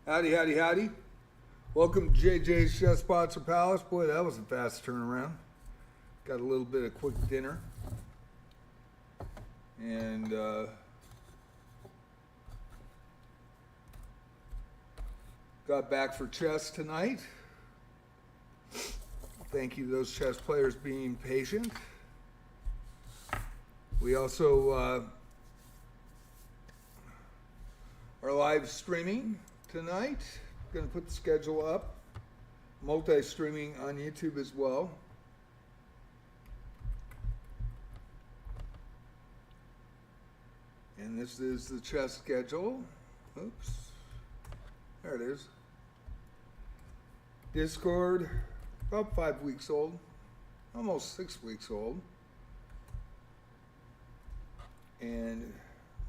Howdy, howdy, howdy. Welcome to JJ's Chef Sponsor Palace. Boy, that was a fast turnaround. Got a little bit of quick dinner. And got back for chess tonight. Thank you to those chess players being patient. We also are live streaming tonight. Going to put the schedule up. Multi-streaming on YouTube as well. And this is the chess schedule. Oops. There it is. Discord, about 5 weeks old. Almost 6 weeks old. And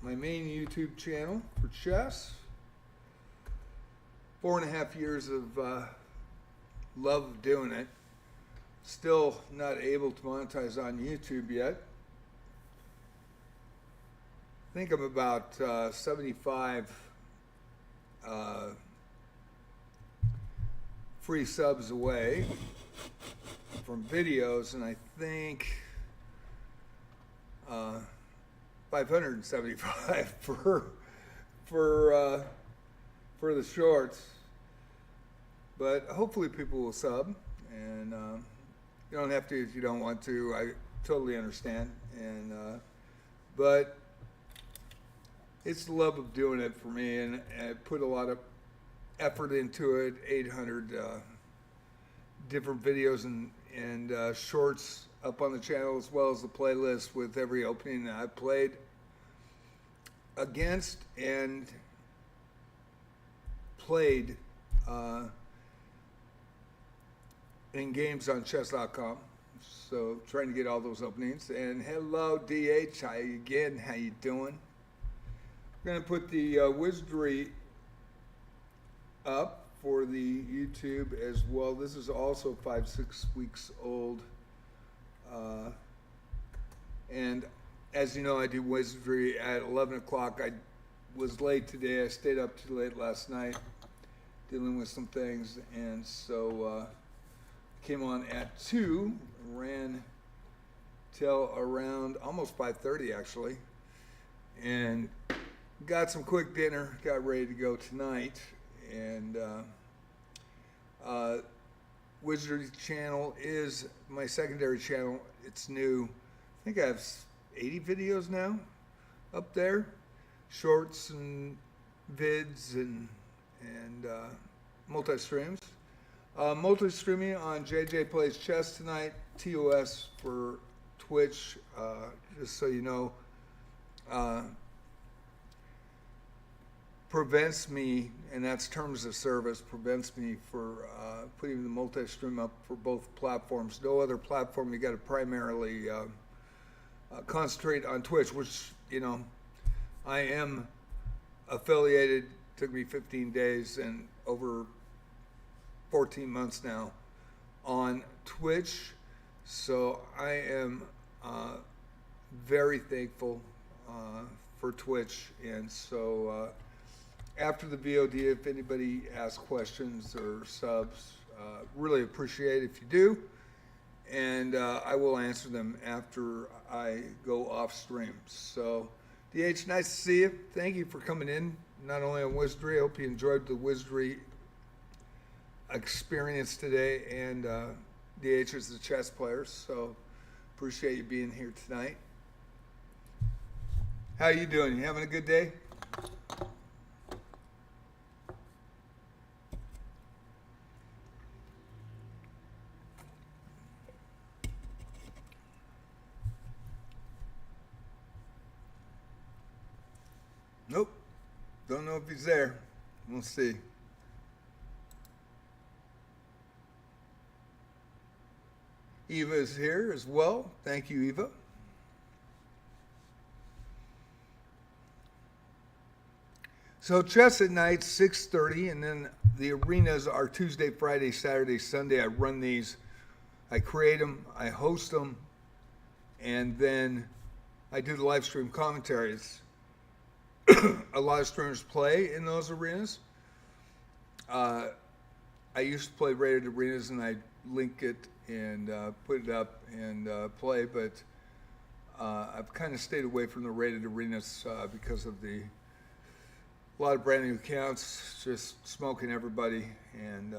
my main YouTube channel for chess. 4.5 years of love of doing it. Still not able to monetize on YouTube yet. I think I'm about 75 free subs away from videos, and I think 575 for the shorts. But hopefully people will sub, and you don't have to if you don't want to. I totally understand, and but it's the love of doing it for me, and I put a lot of effort into it. 800 different videos and shorts up on the channel, as well as the playlist with every opening that I played against and played in games on chess.com. So trying to get all those openings. And hello DH, how you doing? I'm going to put the Wizardry up for the YouTube as well. This is also 5-6 weeks old. And as you know, I do Wizardry at 11 o'clock. I was late today. I stayed up too late last night dealing with some things. And so came on at 2, ran till around almost 5:30 actually. And got some quick dinner, got ready to go tonight, and Wizardry channel is my secondary channel. It's new. I think I have 80 videos now up there, shorts and vids and multi-streams. Multi-streaming on JJ Plays Chess tonight, TOS for Twitch, just so you know. Prevents me, and that's terms of service, prevents me for putting the multi-stream up for both platforms. No other platform. You got to primarily concentrate on Twitch, which, you know, I am affiliated. Took me 15 days and over 14 months now on Twitch. So I am very thankful for Twitch, and so after the VOD, if anybody asks questions or subs, really appreciate it if you do, and I will answer them after I go off stream. So, DH, nice to see you. Thank you for coming in, not only on Wizardry. I hope you enjoyed the Wizardry experience today, and DH is the chess player, so appreciate you being here tonight. How you doing? You having a good day? Nope. Don't know if he's there. We'll see. Eva is here as well. Thank you, Eva. So chess at night, 6:30, and then the arenas are Tuesday, Friday, Saturday, Sunday. I run these. I create them. I host them. And then I do the live stream commentaries. A lot of streamers play in those arenas. uh, I used to play rated arenas, and I link it and put it up and play, but I've kind of stayed away from the rated arenas because of a lot of brand new accounts just smoking everybody, and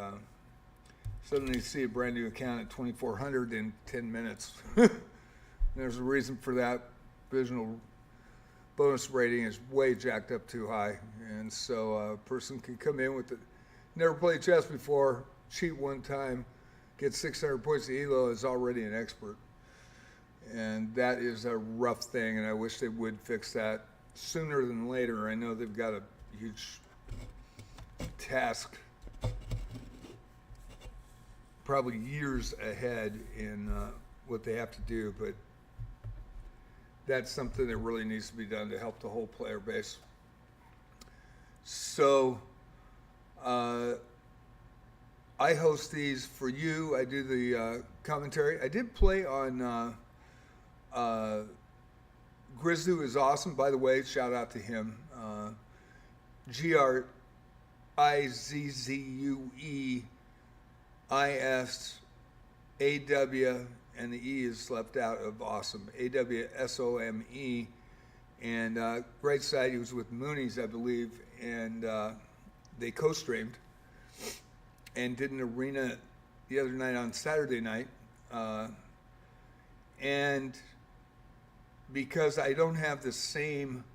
suddenly you see a brand new account at 2,400 in 10 minutes. There's a reason for that. Visual bonus rating is way jacked up too high, and so a person can come in with never played chess before, cheat one time, get 600 points of elo, is already an expert. And that is a rough thing, and I wish they would fix that sooner than later. I know they've got a huge task, probably years ahead in what they have to do, but that's something that really needs to be done to help the whole player base. So I host these for you. I do the commentary. I did play on Grizzu is awesome, by the way. Shout out to him. Grizzue, and the E is left out of awesome. AWSOME. And great site. He was with Mooney's, I believe, and they co-streamed and did an arena the other night on Saturday night. And because I don't have the same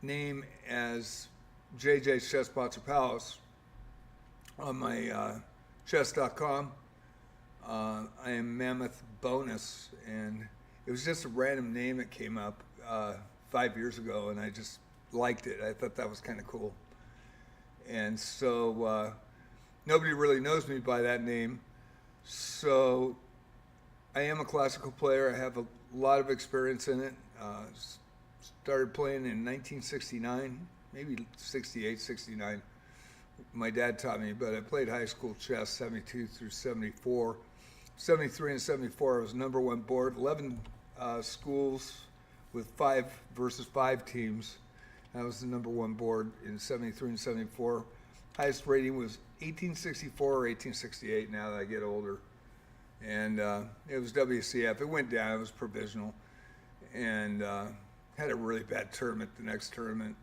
name as JJ's Chess Pots or Palace on my chess.com, I am Mammoth Bonus, and it was just a random name that came up 5 years ago, and I just liked it. I thought that was kind of cool. And so nobody really knows me by that name. So I am a classical player. I have a lot of experience in it. Started playing in 1969, maybe 68, 69. My dad taught me, but I played high school chess 72 through 74. 73 and 74, I was number one board, 11 schools with 5 versus 5 teams. I was the number one board in 73 and 74. Highest rating was 1864 or 1868 now that I get older. And it was WCF. It went down, it was provisional. And had a really bad tournament the next tournament,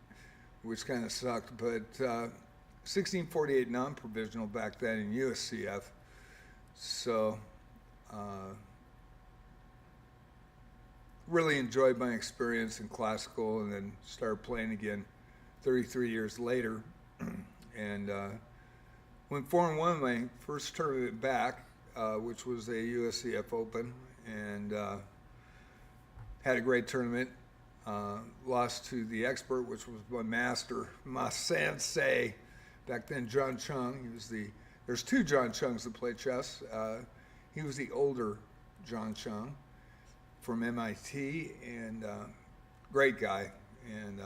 which kind of sucked. But 1648 non-provisional back then in USCF. So really enjoyed my experience in classical, and then started playing again 33 years later. And went 4-1 in my first tournament back, which was a USCF Open, and had a great tournament. Lost to the expert, which was my master, my sensei. Back then, John Chung. There's 2 John Chungs that play chess. He was the older John Chung from MIT, and great guy. And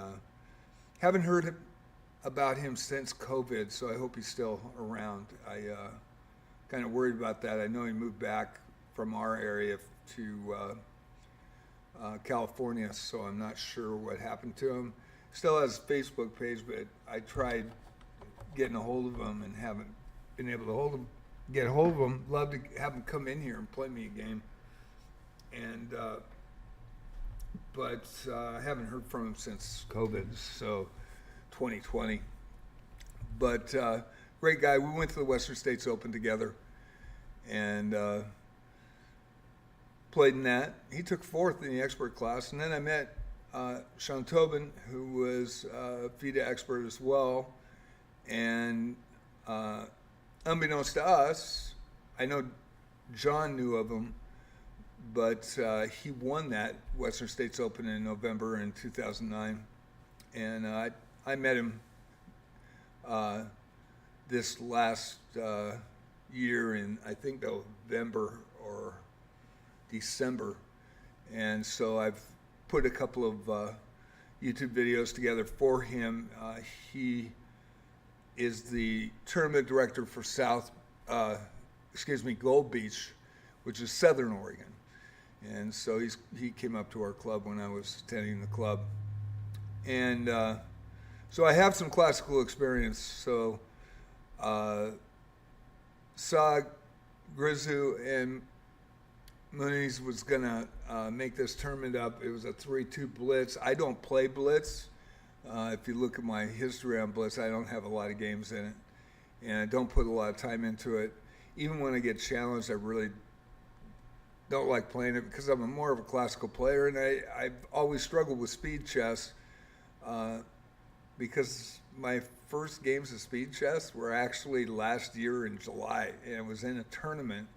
haven't heard about him since COVID, so I hope he's still around. I kind of worried about that. I know he moved back from our area to California, so I'm not sure what happened to him. Still has a Facebook page, but I tried getting a hold of him and haven't been able to get a hold of him. Love to have him come in here and play me a game. And but I haven't heard from him since COVID, so 2020. But great guy. We went to the Western States Open together and played in that. He took 4th in the expert class, and then I met Sean Tobin, who was FIDE expert as well. And unbeknownst to us, I know John knew of him, but he won that Western States Open in November in 2009. And I met him this last year in, I think, November or December. And so I've put a couple of YouTube videos together for him. He is the tournament director for Gold Beach, which is Southern Oregon. And so he came up to our club when I was attending the club. And So I have some classical experience. So saw Grizu and Muniz was gonna make this tournament up. It was a 3-2 blitz. I don't play blitz. If you look at my history on blitz, I don't have a lot of games in it, and I don't put a lot of time into it. Even when I get challenged, I really don't like playing it because I'm more of a classical player, and I've always struggled with speed chess because my first games of speed chess were actually last year in July, and it was in a tournament,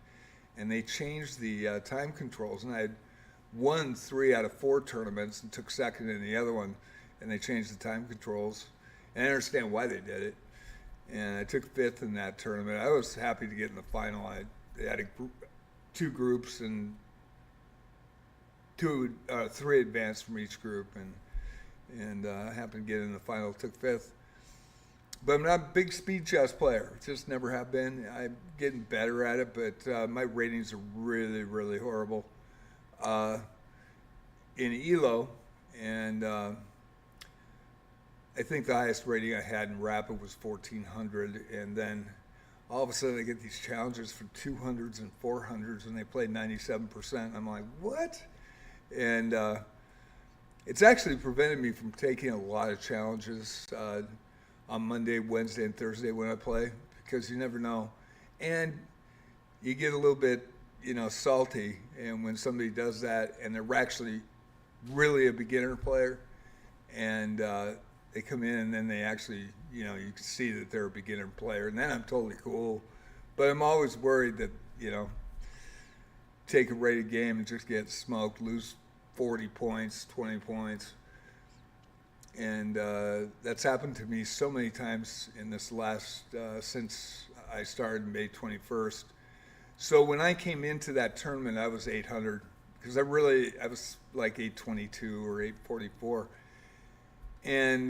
and they changed the time controls, and I had won 3 out of 4 tournaments and took second in the other one, and they changed the time controls, and I understand why they did it, and I took 5th in that tournament. I was happy to get in the final. They had 2 groups, and 3 advanced from each group, and I happened to get in the final, took 5th. But I'm not a big speed chess player. Just never have been. I'm getting better at it, but my ratings are really, really horrible in ELO, and I think the highest rating I had in Rapid was 1,400, and then all of a sudden I get these challenges for 200s and 400s, and they play 97%. I'm like, what? And it's actually prevented me from taking a lot of challenges on Monday, Wednesday, and Thursday when I play, because you never know. And you get a little bit, salty, and when somebody does that, and they're actually really a beginner player, and they come in and then they actually, you can see that they're a beginner player, and then I'm totally cool. But I'm always worried that, take a rated game and just get smoked, lose 40 points, 20 points. And that's happened to me so many times in this last, since I started May 21st. So when I came into that tournament, I was 800, because I was like 822 or 844. And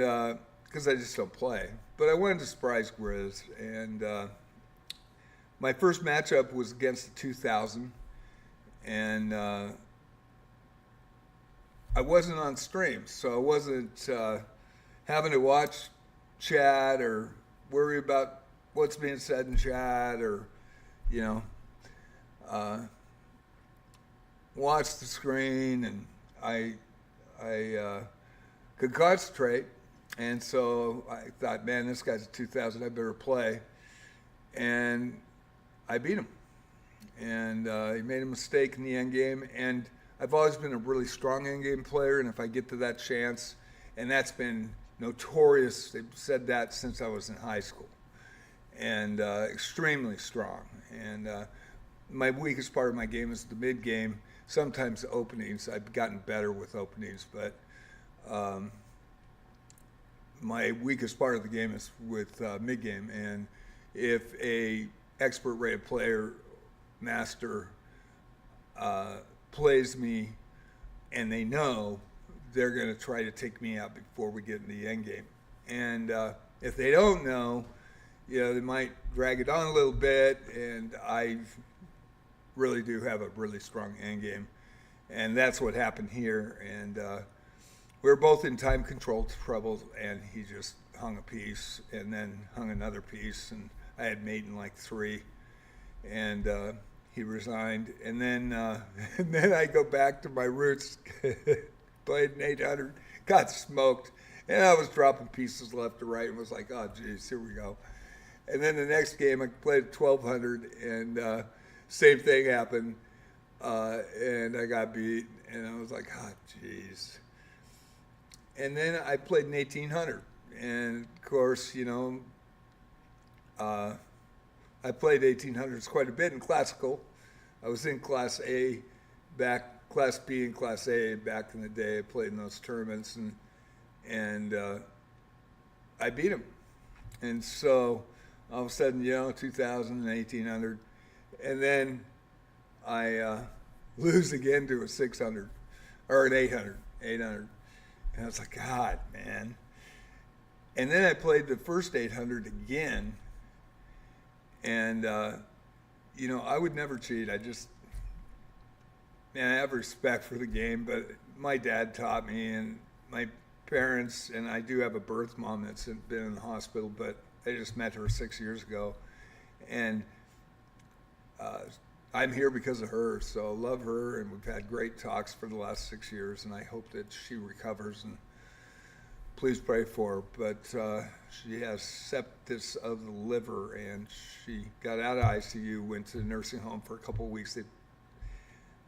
because I just don't play. But I wanted to surprise Grizz. And my first matchup was against the 2000. And I wasn't on stream, so I wasn't having to watch chat or worry about what's being said in chat, or watch the screen, and I could concentrate. And so I thought, man, this guy's a 2000, I better play. And I beat him. And he made a mistake in the end game, and I've always been a really strong endgame player, and if I get to that chance, and that's been notorious, they've said that since I was in high school, and extremely strong. And my weakest part of my game is the mid game, sometimes the openings. I've gotten better with openings, but my weakest part of the game is with mid game. And if a expert rated player, master, plays me, and they know, they're going to try to take me out before we get in the end game. And if they don't know, they might drag it on a little bit, and I really do have a really strong end game. And that's what happened here. And we were both in time control trouble, and he just hung a piece and then hung another piece, and I had mate in like 3, and he resigned, and then I go back to my roots, played an 800, got smoked, and I was dropping pieces left to right, and was like, oh geez, here we go. And then the next game I played 1200, and same thing happened, and I got beat, and I was like, oh geez. And then I played an 1800, and of course, I played 1800s quite a bit in classical. I was in Class A Class B and Class A back in the day. I played in those tournaments, and I beat him. And so all of a sudden, 2000 and 1800, and then I lose again to a 600 or an 800, and I was like, God, man. And then I played the first 800 again. And, I would never cheat. I have respect for the game, but my dad taught me, and my parents, and I do have a birth mom that's been in the hospital, but I just met her 6 years ago, and I'm here because of her. So I love her, and we've had great talks for the last 6 years, and I hope that she recovers, and please pray for her. But she has sepsis of the liver, and she got out of ICU, went to the nursing home for a couple of weeks. They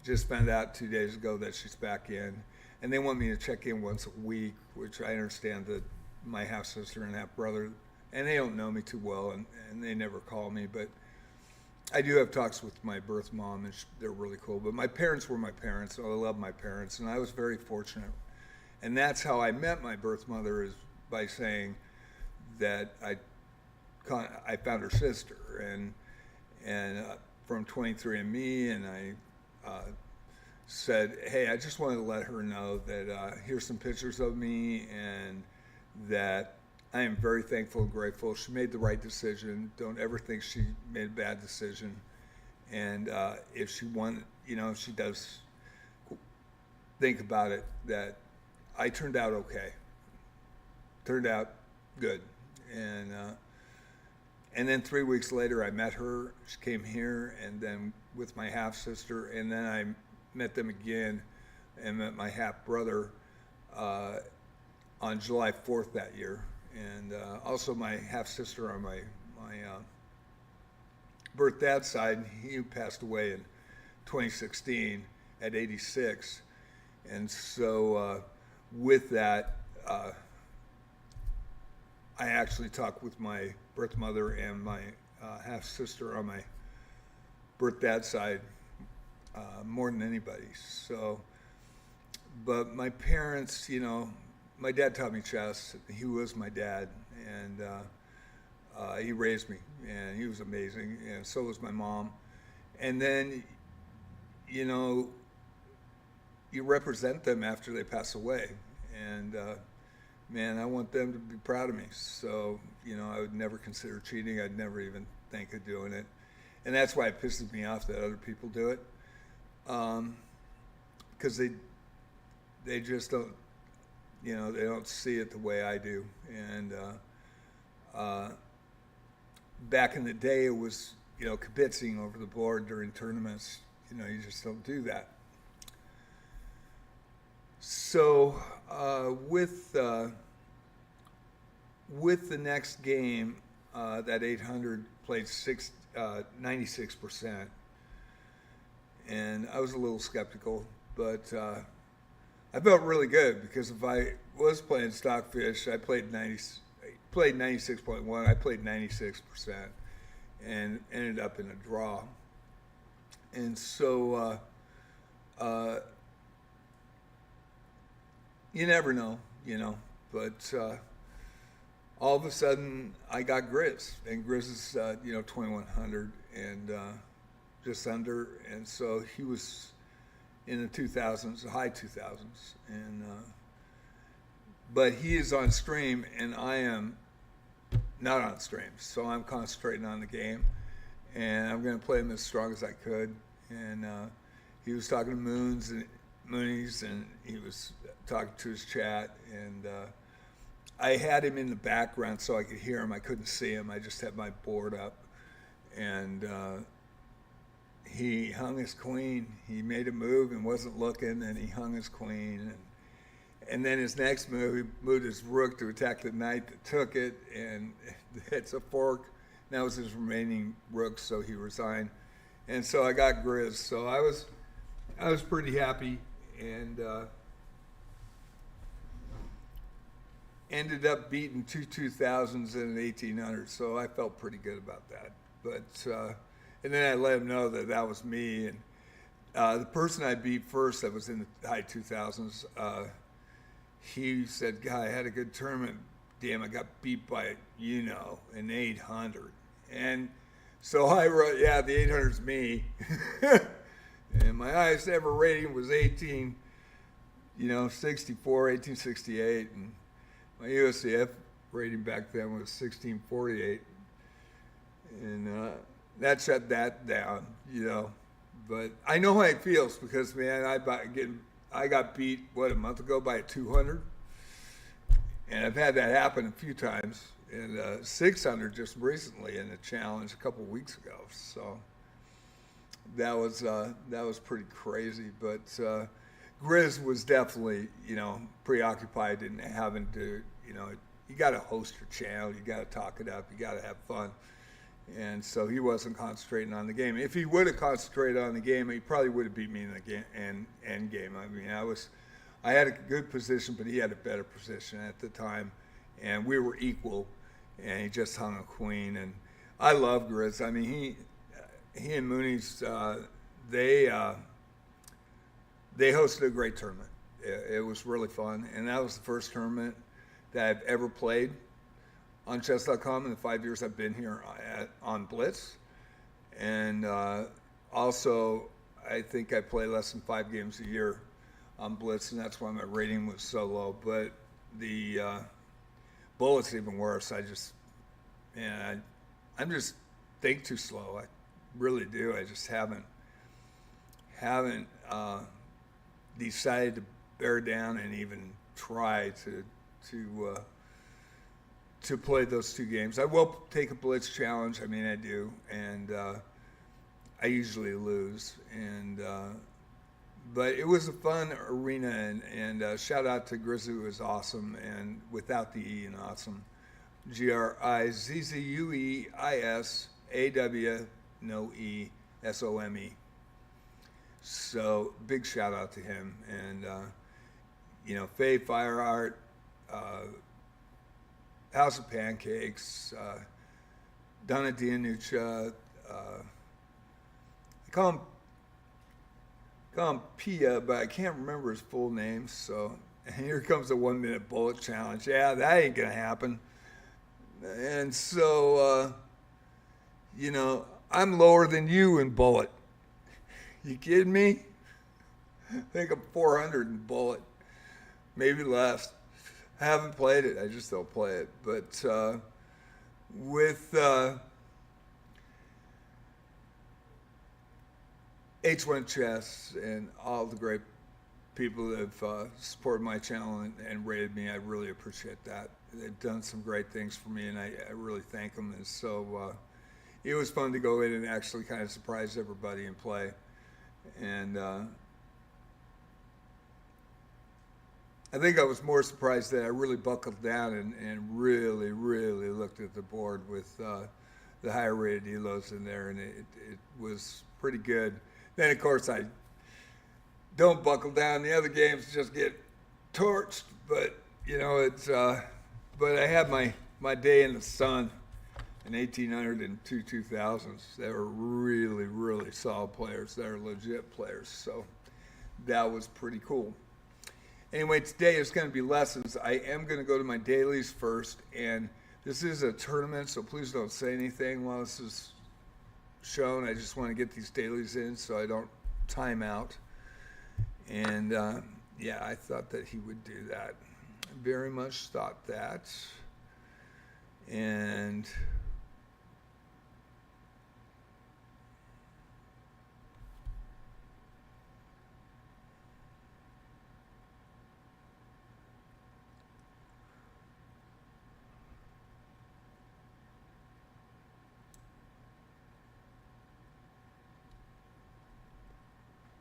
just found out 2 days ago that she's back in, and they want me to check in once a week, which I understand that my half-sister and half-brother, and they don't know me too well, and they never call me, but I do have talks with my birth mom, and they're really cool. But my parents were my parents, so I love my parents, and I was very fortunate. And that's how I met my birth mother, is by saying that I found her sister, and from 23andMe, and I said, hey, I just wanted to let her know that here's some pictures of me, and that I am very thankful and grateful. She made the right decision. Don't ever think she made a bad decision. And if she if she does think about it, that I turned out okay. Turned out good. And then 3 weeks later, I met her. She came here, and then with my half-sister, and then I met them again and met my half-brother on July 4th that year. And also my half-sister on my birth dad's side, he passed away in 2016 at 86. And so with that, I actually talked with my birth mother and my half-sister on my birth dad's side more than anybody. So, but my parents, my dad taught me chess. He was my dad, and he raised me, and he was amazing, and so was my mom. And then, you represent them after they pass away, and man, I want them to be proud of me. So, I would never consider cheating. I'd never even think of doing it, and that's why it pisses me off that other people do it, because they just don't. They don't see it the way I do. And back in the day, it was, kibitzing over the board during tournaments. You just don't do that. So with the next game, that 800 played 96%. And I was a little skeptical, but I felt really good, because if I was playing Stockfish, I played 96.1. I played 96% and ended up in a draw. And so you never know, but all of a sudden I got Grizz, and Grizz is 2100 and just under, and so he was in the 2000s, the high 2000s, and but he is on stream, and I am not on stream, so I'm concentrating on the game, and I'm going to play him as strong as I could. And he was talking to Moonies, and he was talking to his chat, and I had him in the background so I could hear him. I couldn't see him. I just had my board up, and he hung his queen. He made a move and wasn't looking, and he hung his queen. And then his next move, he moved his rook to attack the knight that took it, and it's a fork. That was his remaining rook, so he resigned. And so I got Grizz. So I was pretty happy, and ended up beating two 2000s and an 1800. So I felt pretty good about that. But and then I let him know that that was me. And the person I beat first, that was in the high 2000s, he said, "Guy, I had a good tournament. Damn, I got beat by, an 800." And so I wrote, yeah, the 800's me. And my highest ever rating was 1868. And my USCF rating back then was 1648. And that shut that down, But I know how it feels, because, man, I got beat, a month ago by a 200. And I've had that happen a few times. And 600 just recently in the challenge a couple of weeks ago. So that was pretty crazy. But Grizz was definitely, preoccupied in having to, you got to host your channel, you got to talk it up, you got to have fun. And so he wasn't concentrating on the game. If he would have concentrated on the game, he probably would have beat me in the end game. I mean, I had a good position, but he had a better position at the time, and we were equal. And he just hung a queen. And I love Grizz. I mean, he and Mooney's they hosted a great tournament. It was really fun, and that was the first tournament that I've ever played on chess.com in the 5 years I've been here on Blitz. And also, I think I play less than 5 games a year on Blitz, and that's why my rating was so low. But the Bullet's even worse. I'm just think too slow. I really do. I just haven't decided to bear down and even try to play those 2 games. I will take a Blitz challenge. I mean, I do, and I usually lose. And but it was a fun arena, and shout out to Grizzly, was awesome, and without the E in awesome. GRIZZUEISAW, no E, SOME. So big shout out to him. And Faye Fire Art, House of Pancakes, Donna Dianuccia, I call him Pia, but I can't remember his full name. So here comes the 1 minute bullet challenge. Yeah, that ain't gonna happen. And so, I'm lower than you in bullet. You kidding me? I think I'm 400 in bullet, maybe less. I haven't played it. I just don't play it. But with H1 Chess and all the great people that have supported my channel and rated me, I really appreciate that. They've done some great things for me, and I really thank them. And so it was fun to go in and actually kind of surprise everybody and play. And I think I was more surprised that I really buckled down and really, really looked at the board with the higher rated elos in there, and it was pretty good. Then, of course, I don't buckle down. The other games just get torched, but, it's... But I had my day in the sun in 1800 and 2000s. They were really, really solid players. They were legit players. So that was pretty cool. Anyway, today is going to be lessons. I am going to go to my dailies first. And this is a tournament, so please don't say anything while this is shown. I just want to get these dailies in so I don't time out. And yeah, I thought that he would do that. Very much thought that. And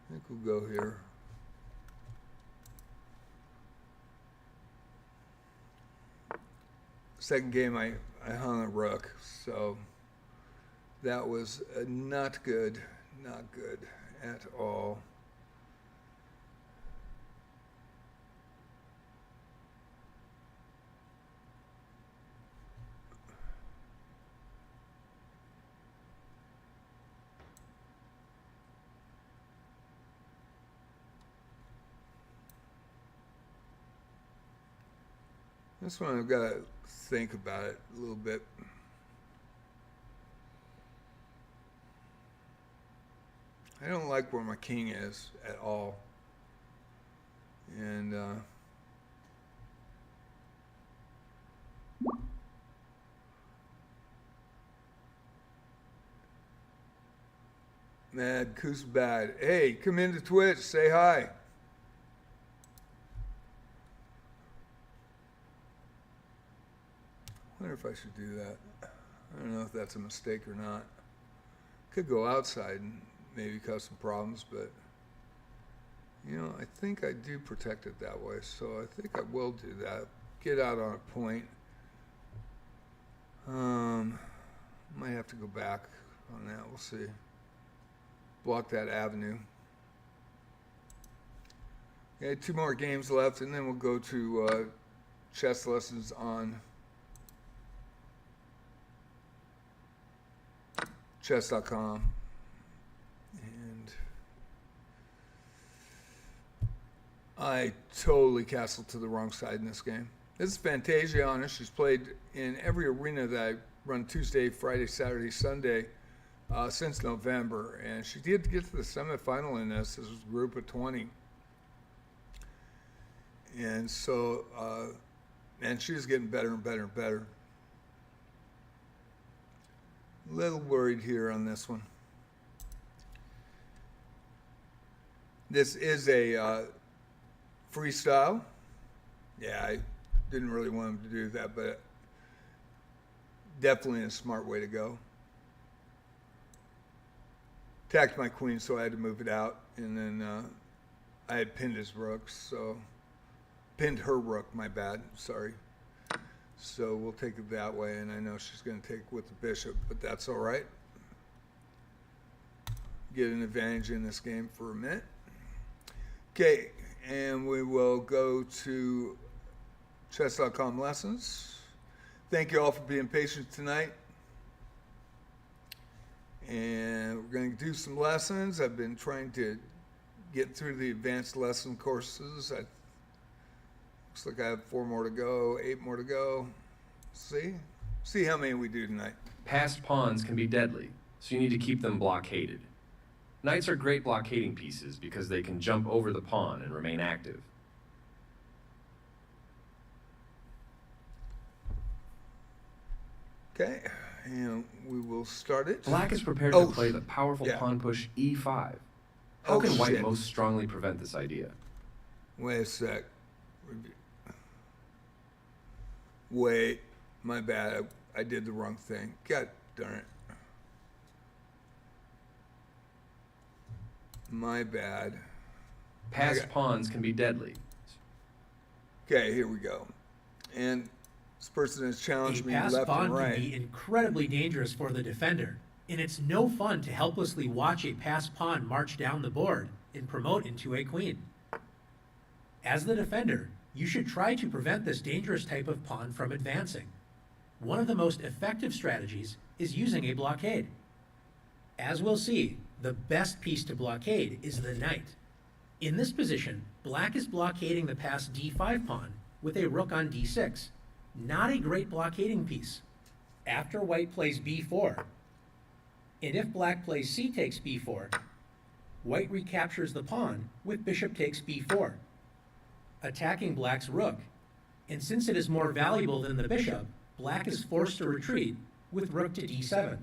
I think we'll go here. Second game, I hung a rook, so that was not good at all. This one I've got to think about it a little bit. I don't like where my king is at all. And Mad Coos Bad. Hey, come into Twitch, say hi. wonder if I should do that. I don't know if that's a mistake or not. Could go outside and maybe cause some problems, but you know, I think I do protect it that way, so I think I will do that. Get out on a point. Might have to go back on that. We'll see. Block that avenue. Okay, 2 more games left, and then we'll go to chess lessons on chess.com. And I totally castled to the wrong side in this game. This is Fantasia. She's played in every arena that I run Tuesday, Friday, Saturday, Sunday since November. And she did get to the semifinal in this. This was a group of 20. And so, and she was getting better and better and better. A little worried here on this one. This is a freestyle. Yeah, I didn't really want him to do that, but definitely a smart way to go. Attacked my queen, so I had to move it out, and then I had pinned his rook, so pinned her rook, my bad, sorry. So we'll take it that way, and I know she's going to take with the bishop, but that's all right. Get an advantage in this game for a minute. Okay, and we will go to chess.com lessons. Thank you all for being patient tonight. And we're going to do some lessons. I've been trying to get through the advanced lesson courses. Looks like I have 4 more to go, 8 more to go. See how many we do tonight. Passed pawns can be deadly, so you need to keep them blockaded. Knights are great blockading pieces because they can jump over the pawn and remain active. Okay, and we will start it. Black is prepared to play the powerful pawn push e5. How can white most strongly prevent this idea? Wait a sec. Wait, my bad. I did the wrong thing. God darn it. My bad. Passed pawns can be deadly. Okay, here we go. And this person has challenged me left and right. A passed pawn can be incredibly dangerous for the defender, and it's no fun to helplessly watch a passed pawn march down the board and promote into a queen. As the defender, you should try to prevent this dangerous type of pawn from advancing. One of the most effective strategies is using a blockade. As we'll see, the best piece to blockade is the knight. In this position, black is blockading the passed d5 pawn with a rook on d6. Not a great blockading piece. After white plays b4, and if black plays c takes b4, white recaptures the pawn with bishop takes b4, attacking black's rook. And since it is more valuable than the bishop, black is forced to retreat with rook to d7.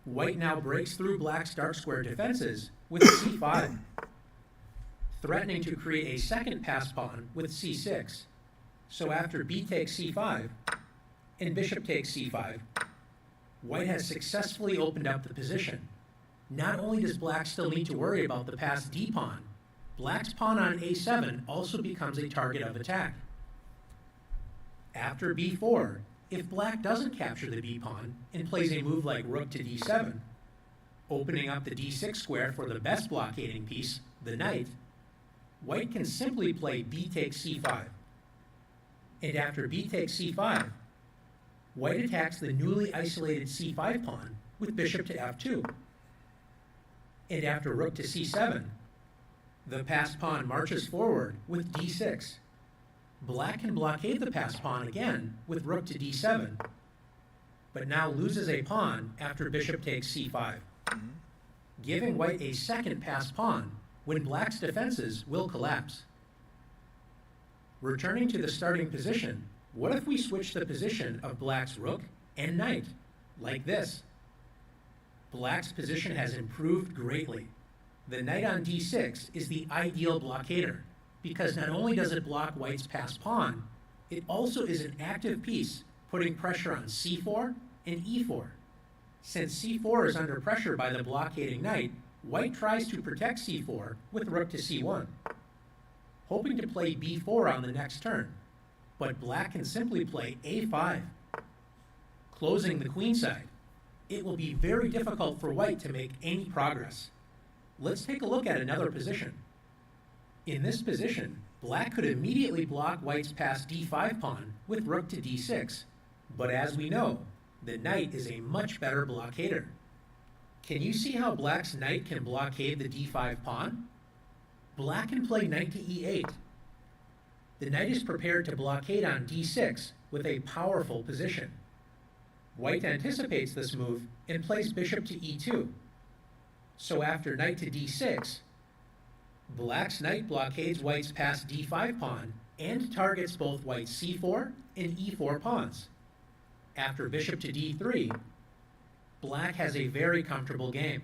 White now breaks through black's dark square defenses with c5, threatening to create a second passed pawn with c6. So after b takes c5 and bishop takes c5, white has successfully opened up the position. Not only does black still need to worry about the passed d pawn, black's pawn on a7 also becomes a target of attack. After b4, if black doesn't capture the b pawn and plays a move like rook to d7, opening up the d6 square for the best blockading piece, the knight, white can simply play b takes c5. And after b takes c5, white attacks the newly isolated c5 pawn with bishop to f2. And after rook to c7, the passed pawn marches forward with d6. Black can blockade the passed pawn again with rook to d7, but now loses a pawn after bishop takes c5, giving white a second passed pawn when black's defenses will collapse. Returning to the starting position, what if we switch the position of black's rook and knight, like this? Black's position has improved greatly. The knight on d6 is the ideal blockader, because not only does it block white's passed pawn, it also is an active piece putting pressure on c4 and e4. Since c4 is under pressure by the blockading knight, white tries to protect c4 with rook to c1, hoping to play b4 on the next turn, but black can simply play a5, closing the queen side. It will be very difficult for white to make any progress. Let's take a look at another position. In this position, black could immediately block white's passed d5 pawn with rook to d6, but as we know, the knight is a much better blockader. Can you see how black's knight can blockade the d5 pawn? Black can play knight to e8. The knight is prepared to blockade on d6 with a powerful position. White anticipates this move and plays bishop to e2. So after knight to d6, black's knight blockades white's passed d5 pawn and targets both white's c4 and e4 pawns. After bishop to d3, black has a very comfortable game.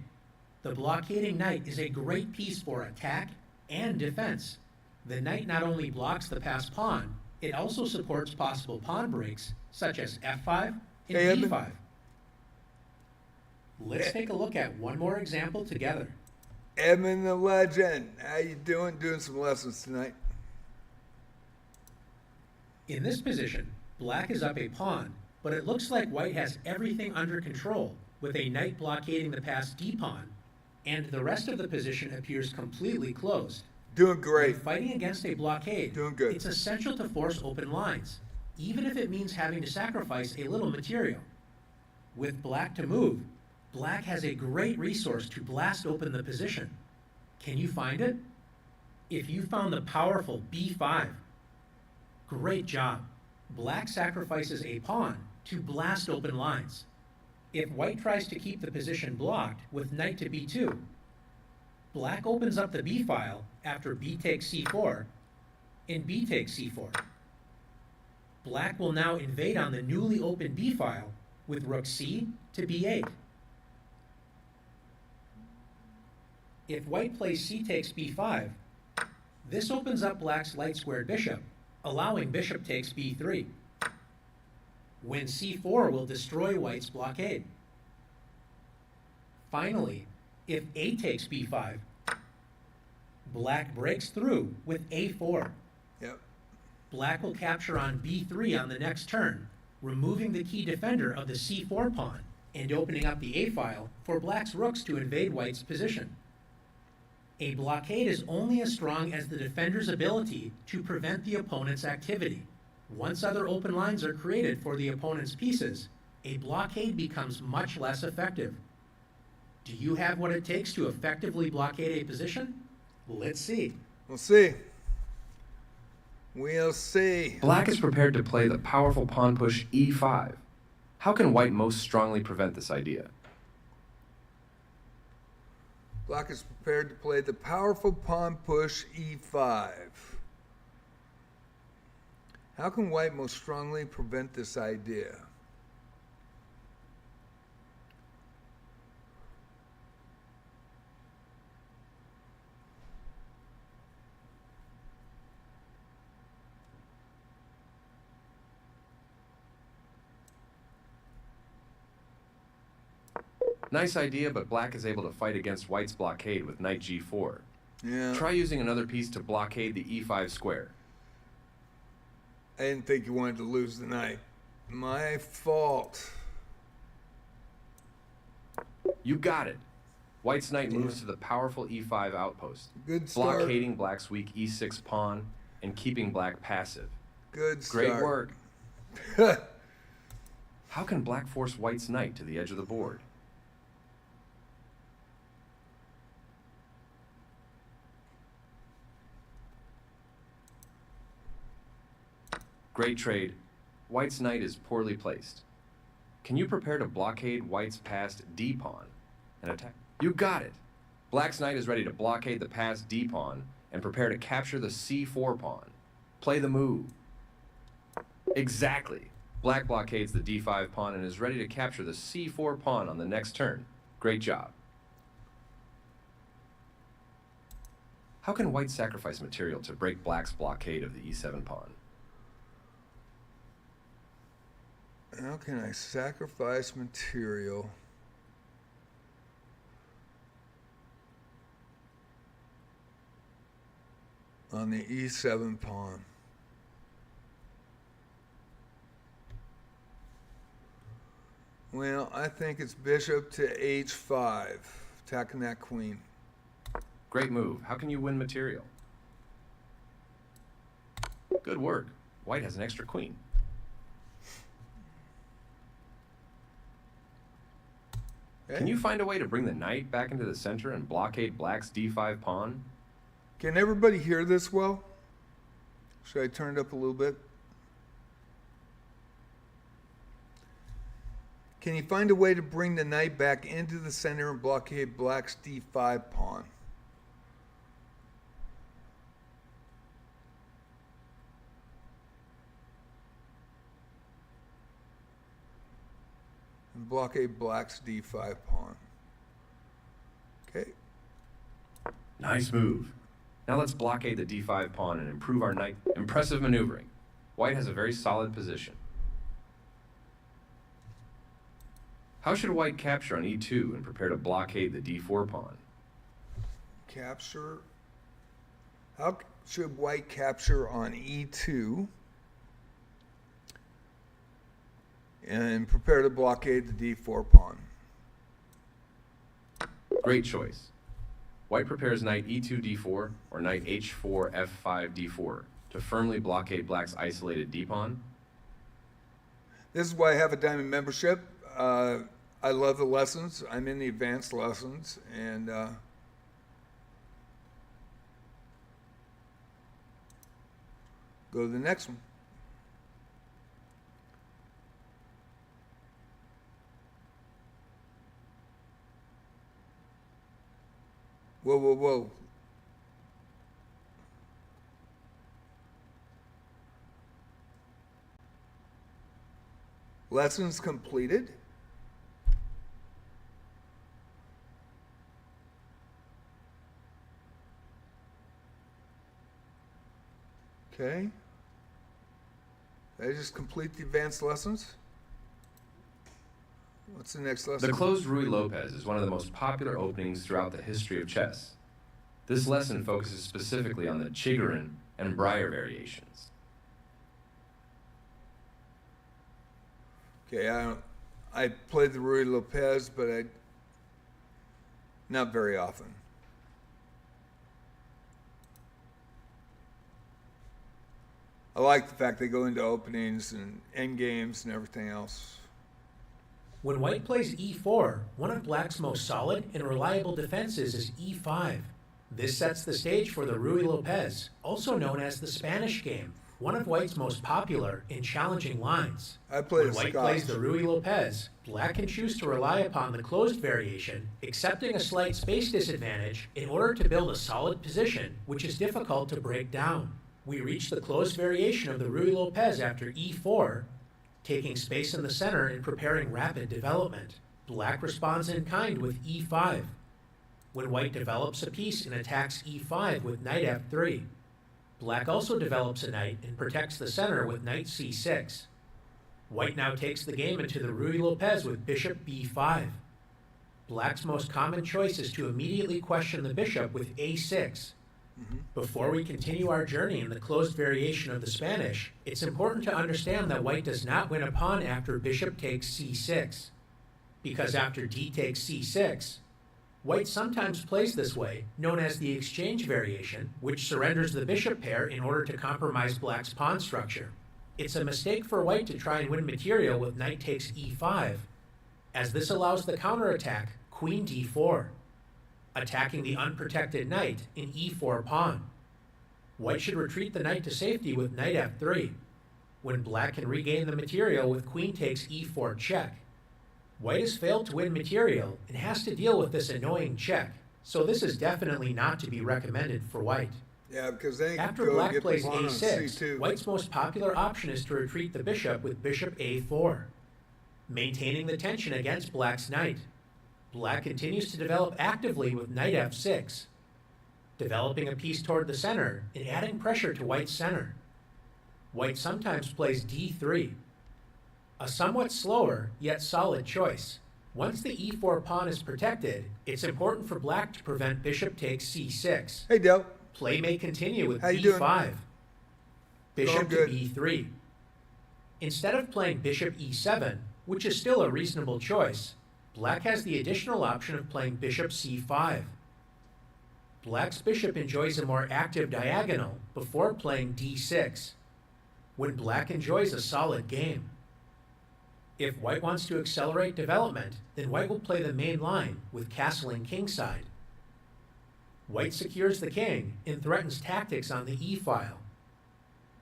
The blockading knight is a great piece for attack and defense. The knight not only blocks the passed pawn, it also supports possible pawn breaks such as f5 and Hey, Edmund. d5. Let's take a look at one more example together. Edmund the legend, how you doing? Doing some lessons tonight. In this position, black is up a pawn, but it looks like white has everything under control, with a knight blockading the passed d-pawn, and the rest of the position appears completely closed. Doing great. When fighting against a blockade, Doing good. it's essential to force open lines, even if it means having to sacrifice a little material. With black to move, black has a great resource to blast open the position. Can you find it? If you found the powerful b5, great job. Black sacrifices a pawn to blast open lines. If white tries to keep the position blocked with knight to b2, black opens up the b file after b takes c4 and b takes c4. Black will now invade on the newly opened b file with rook c to b8. If white plays c takes b5, this opens up black's light squared bishop, allowing bishop takes b3. When c4 will destroy white's blockade. Finally, if a takes b5, black breaks through with a4. Yep. Black will capture on b3 on the next turn, removing the key defender of the c4 pawn and opening up the a file for black's rooks to invade white's position. A blockade is only as strong as the defender's ability to prevent the opponent's activity. Once other open lines are created for the opponent's pieces, a blockade becomes much less effective. Do you have what it takes to effectively blockade a position? Let's see. We'll see. We'll see. Black is prepared to play the powerful pawn push e5. How can white most strongly prevent this idea? Black is prepared to play the powerful pawn push e5. How can white most strongly prevent this idea? Nice idea, but black is able to fight against white's blockade with knight g4. Yeah. Try using another piece to blockade the e5 square. I didn't think you wanted to lose the knight. My fault. You got it. White's knight moves to the powerful e5 outpost, Good start. blockading black's weak e6 pawn and keeping black passive. Good Great start. work. How can black force white's knight to the edge of the board? Great trade. White's knight is poorly placed. Can you prepare to blockade white's passed d-pawn and attack? You got it. Black's knight is ready to blockade the passed d-pawn and prepare to capture the c4 pawn. Play the move. Exactly. Black blockades the d5 pawn and is ready to capture the c4 pawn on the next turn. Great job. How can white sacrifice material to break black's blockade of the e7 pawn? How can I sacrifice material? On the E7 pawn. Well, I think it's bishop to H5, attacking that queen. Great move. How can you win material? Good work. White has an extra queen. Can you find a way to bring the knight back into the center and blockade Black's D5 pawn? Can everybody hear this well? Should I turn it up a little bit? Can you find a way to bring the knight back into the center and blockade Black's D5 pawn? And blockade Black's D5 pawn. Okay. Nice move. Now let's blockade the D5 pawn and improve our knight. Impressive maneuvering. White has a very solid position. How should White capture on E2 and prepare to blockade the D4 pawn? Capture. How should White capture on E2 and prepare to blockade the D4 pawn? Great choice. White prepares knight E2 D4 or knight H4 F5 D4 to firmly blockade Black's isolated D pawn. This is why I have a diamond membership. I love the lessons. I'm in the advanced lessons, and go to the next one. Whoa, whoa, whoa. Lessons completed. Okay. Did I just complete the advanced lessons? What's the next lesson? The closed Ruy Lopez is one of the most popular openings throughout the history of chess. This lesson focuses specifically on the Chigorin and Breyer variations. Okay, I played the Ruy Lopez, but not very often. I like the fact they go into openings and end games and everything else. When White plays E4, one of Black's most solid and reliable defenses is E5. This sets the stage for the Ruy Lopez, also known as the Spanish game, one of White's most popular and challenging lines. I played When White plays the Ruy Lopez, Black can choose to rely upon the closed variation, accepting a slight space disadvantage in order to build a solid position, which is difficult to break down. We reach the closed variation of the Ruy Lopez after E4, taking space in the center and preparing rapid development. Black responds in kind with E5. When White develops a piece and attacks E5 with knight F3. Black also develops a knight and protects the center with knight C6. White now takes the game into the Ruy Lopez with bishop B5. Black's most common choice is to immediately question the bishop with A6. Before we continue our journey in the closed variation of the Spanish, it's important to understand that White does not win a pawn after bishop takes C6. Because after D takes C6, White sometimes plays this way, known as the exchange variation, which surrenders the bishop pair in order to compromise Black's pawn structure. It's a mistake for White to try and win material with knight takes E5, as this allows the counterattack queen D4. Attacking the unprotected knight in E4 pawn. White should retreat the knight to safety with knight F3, when Black can regain the material with queen takes E4 check. White has failed to win material and has to deal with this annoying check, so this is definitely not to be recommended for White. Yeah, because they After go Black get plays the pawn on A6, C2. White's most popular option is to retreat the bishop with bishop A4, maintaining the tension against Black's knight. Black continues to develop actively with knight F6, developing a piece toward the center and adding pressure to White's center. White sometimes plays D3. A somewhat slower, yet solid choice. Once the e4 pawn is protected, it's important for black to prevent bishop takes c6. Hey, Dale. Play may continue with How you doing? b5. Bishop to good. b3. Instead of playing bishop e7, which is still a reasonable choice, black has the additional option of playing bishop c5. Black's bishop enjoys a more active diagonal before playing d6, when black enjoys a solid game. If white wants to accelerate development, then white will play the main line with castling kingside. White secures the king and threatens tactics on the e-file.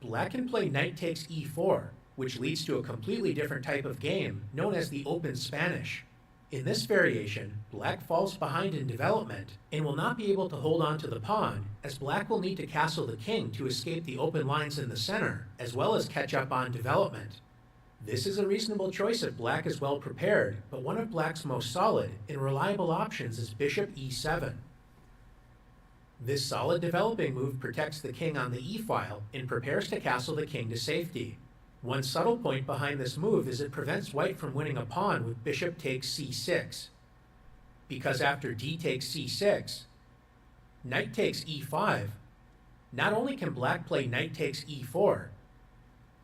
Black can play knight takes e4, which leads to a completely different type of game known as the open Spanish. In this variation, black falls behind in development and will not be able to hold on to the pawn, as black will need to castle the king to escape the open lines in the center, as well as catch up on development. This is a reasonable choice if black is well prepared, but one of black's most solid and reliable options is bishop e7. This solid developing move protects the king on the e-file and prepares to castle the king to safety. One subtle point behind this move is it prevents white from winning a pawn with bishop takes c6. Because after d takes c6, knight takes e5, not only can black play knight takes e4,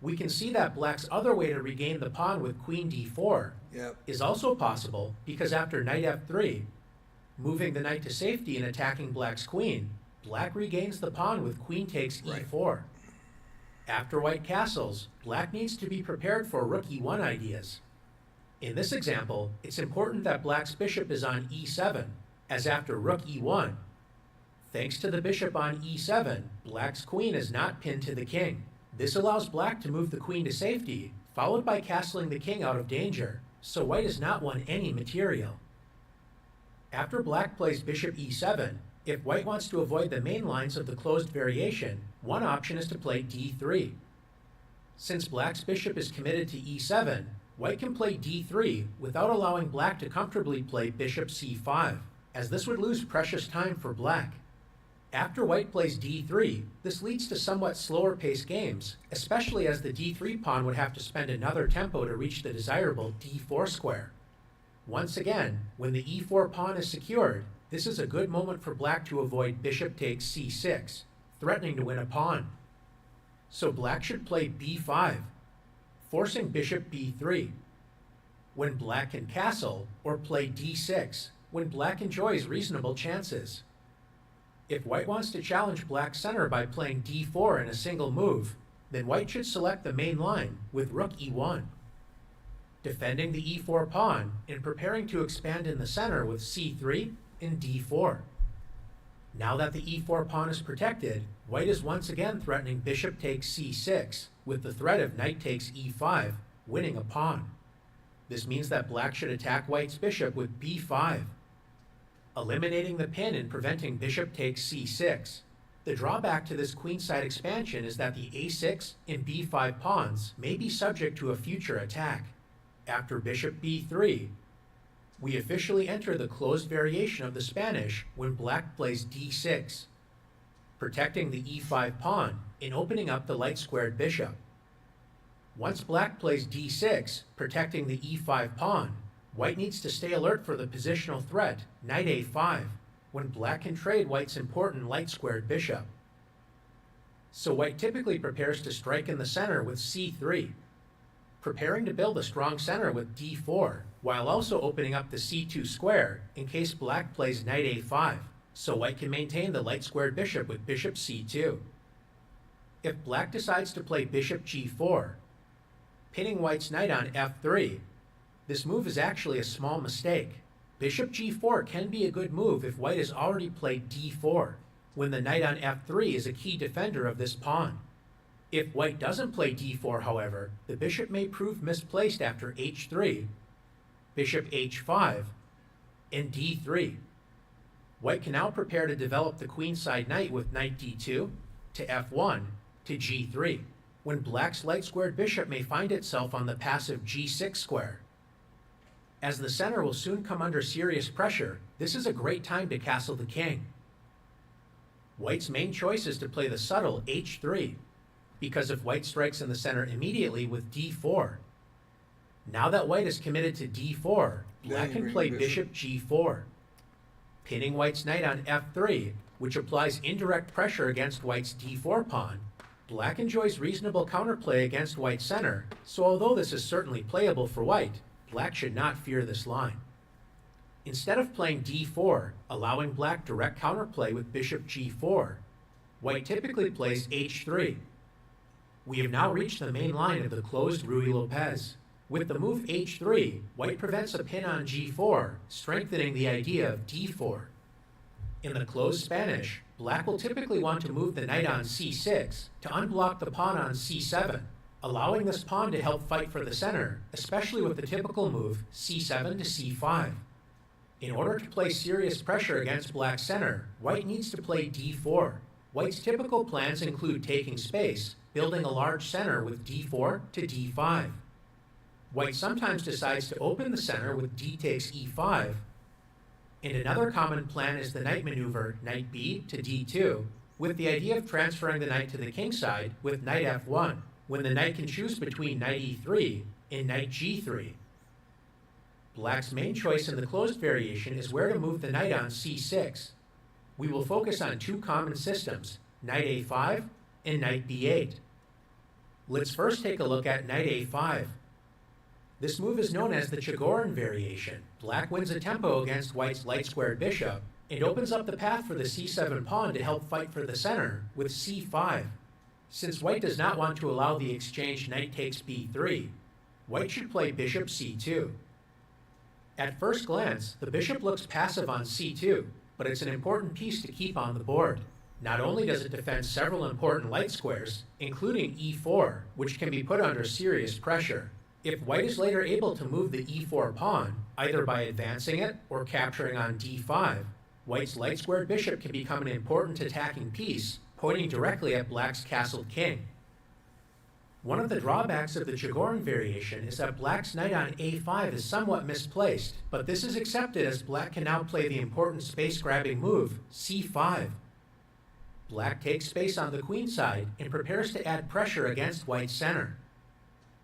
we can see that black's other way to regain the pawn with queen d4 Yep. is also possible, because after knight f3, moving the knight to safety and attacking black's queen, black regains the pawn with queen takes e4. After white castles, black needs to be prepared for rook e1 ideas. In this example, it's important that black's bishop is on e7, as after rook e1, thanks to the bishop on e7, black's queen is not pinned to the king. This allows black to move the queen to safety, followed by castling the king out of danger, so white has not won any material. After black plays bishop e7, if white wants to avoid the main lines of the closed variation, one option is to play d3. Since black's bishop is committed to e7, white can play d3 without allowing black to comfortably play bishop c5, as this would lose precious time for black. After white plays d3, this leads to somewhat slower paced games, especially as the d3 pawn would have to spend another tempo to reach the desirable d4 square. Once again, when the e4 pawn is secured, this is a good moment for black to avoid bishop takes c6, threatening to win a pawn. So black should play b5, forcing bishop b3, when black can castle, or play d6, when black enjoys reasonable chances. If white wants to challenge black's center by playing d4 in a single move, then white should select the main line with rook e1, defending the e4 pawn and preparing to expand in the center with c3 and d4. Now that the e4 pawn is protected, white is once again threatening bishop takes c6, with the threat of knight takes e5, winning a pawn. This means that black should attack white's bishop with b5, eliminating the pin and preventing bishop takes c6. The drawback to this queenside expansion is that the a6 and b5 pawns may be subject to a future attack. After bishop b3, we officially enter the closed variation of the Spanish when black plays d6, protecting the e5 pawn and opening up the light-squared bishop. Once black plays d6, protecting the e5 pawn, white needs to stay alert for the positional threat, knight a5, when black can trade white's important light-squared bishop. So white typically prepares to strike in the center with c3, preparing to build a strong center with d4, while also opening up the c2 square in case black plays knight a5, so white can maintain the light-squared bishop with bishop c2. If black decides to play bishop g4, pinning white's knight on f3, this move is actually a small mistake. Bishop g4 can be a good move if white has already played d4, when the knight on f3 is a key defender of this pawn. If white doesn't play d4, however, the bishop may prove misplaced after h3, bishop h5, and d3. White can now prepare to develop the queenside knight with knight d2, to f1, to g3, when black's light-squared bishop may find itself on the passive g6 square. As the center will soon come under serious pressure, this is a great time to castle the king. White's main choice is to play the subtle h3, because if white strikes in the center immediately with d4, Now that white is committed to d4, black you can bring play bishop. bishop g4, pinning white's knight on f3, which applies indirect pressure against white's d4 pawn. Black enjoys reasonable counterplay against white's center, so although this is certainly playable for white, black should not fear this line. Instead of playing d4, allowing black direct counterplay with bishop g4, white typically plays h3. We have now reached the main line of the closed Ruy Lopez. With the move h3, white prevents a pin on g4, strengthening the idea of d4. In the closed Spanish, black will typically want to move the knight on c6 to unblock the pawn on c7, allowing this pawn to help fight for the center, especially with the typical move c7 to c5. In order to play serious pressure against black's center, white needs to play d4. White's typical plans include taking space, building a large center with d4 to d5. White sometimes decides to open the center with d takes e5, and another common plan is the knight maneuver knight b to d2, with the idea of transferring the knight to the king side with knight f1, when the knight can choose between knight e3 and knight g3. Black's main choice in the closed variation is where to move the knight on c6. We will focus on two common systems, knight a5 and knight b8. Let's first take a look at knight a5. This move is known as the Chigorin variation. Black wins a tempo against white's light-squared bishop and opens up the path for the c7 pawn to help fight for the center with c5. Since white does not want to allow the exchange knight takes b3, white should play bishop c2. At first glance, the bishop looks passive on c2, but it's an important piece to keep on the board. Not only does it defend several important light squares, including e4, which can be put under serious pressure. If white is later able to move the e4 pawn, either by advancing it or capturing on d5, white's light-squared bishop can become an important attacking piece, pointing directly at black's castled king. One of the drawbacks of the Chigorin variation is that black's knight on a5 is somewhat misplaced, but this is accepted as black can now play the important space-grabbing move, c5. Black takes space on the queen side and prepares to add pressure against white's center.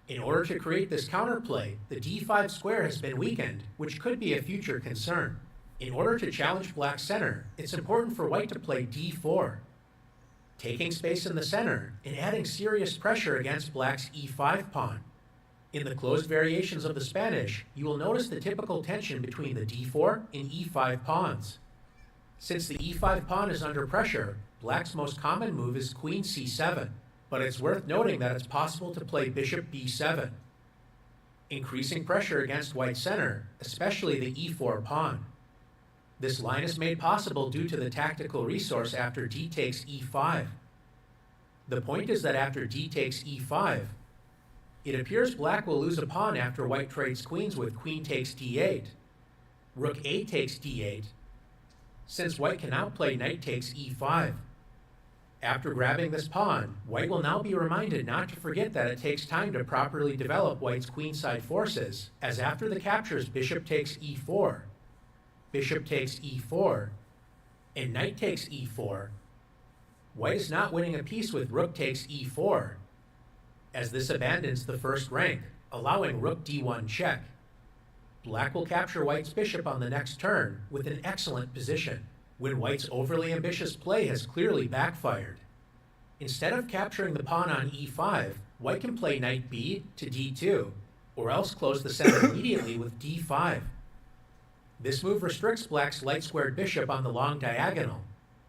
In order to create this counterplay, the d5 square has been weakened, which could be a future concern. In order to challenge black's center, it's important for white to play d4, taking space in the center and adding serious pressure against black's e5 pawn. In the closed variations of the Spanish, you will notice the typical tension between the d4 and e5 pawns. Since the e5 pawn is under pressure, black's most common move is queen c7. But it's worth noting that it's possible to play bishop b7, increasing pressure against white's center, especially the e4 pawn. This line is made possible due to the tactical resource after d takes e5. The point is that after d takes e5, it appears black will lose a pawn after white trades queens with queen takes d8, rook a takes d8, since white can now play knight takes e5. After grabbing this pawn, white will now be reminded not to forget that it takes time to properly develop white's queenside forces, as after the captures bishop takes e4, bishop takes e4, and knight takes e4, white is not winning a piece with rook takes e4, as this abandons the first rank, allowing rook d1 check. Black will capture white's bishop on the next turn with an excellent position, when white's overly ambitious play has clearly backfired. Instead of capturing the pawn on e5, white can play knight b to d2, or else close the center immediately with d5. This move restricts black's light-squared bishop on the long diagonal,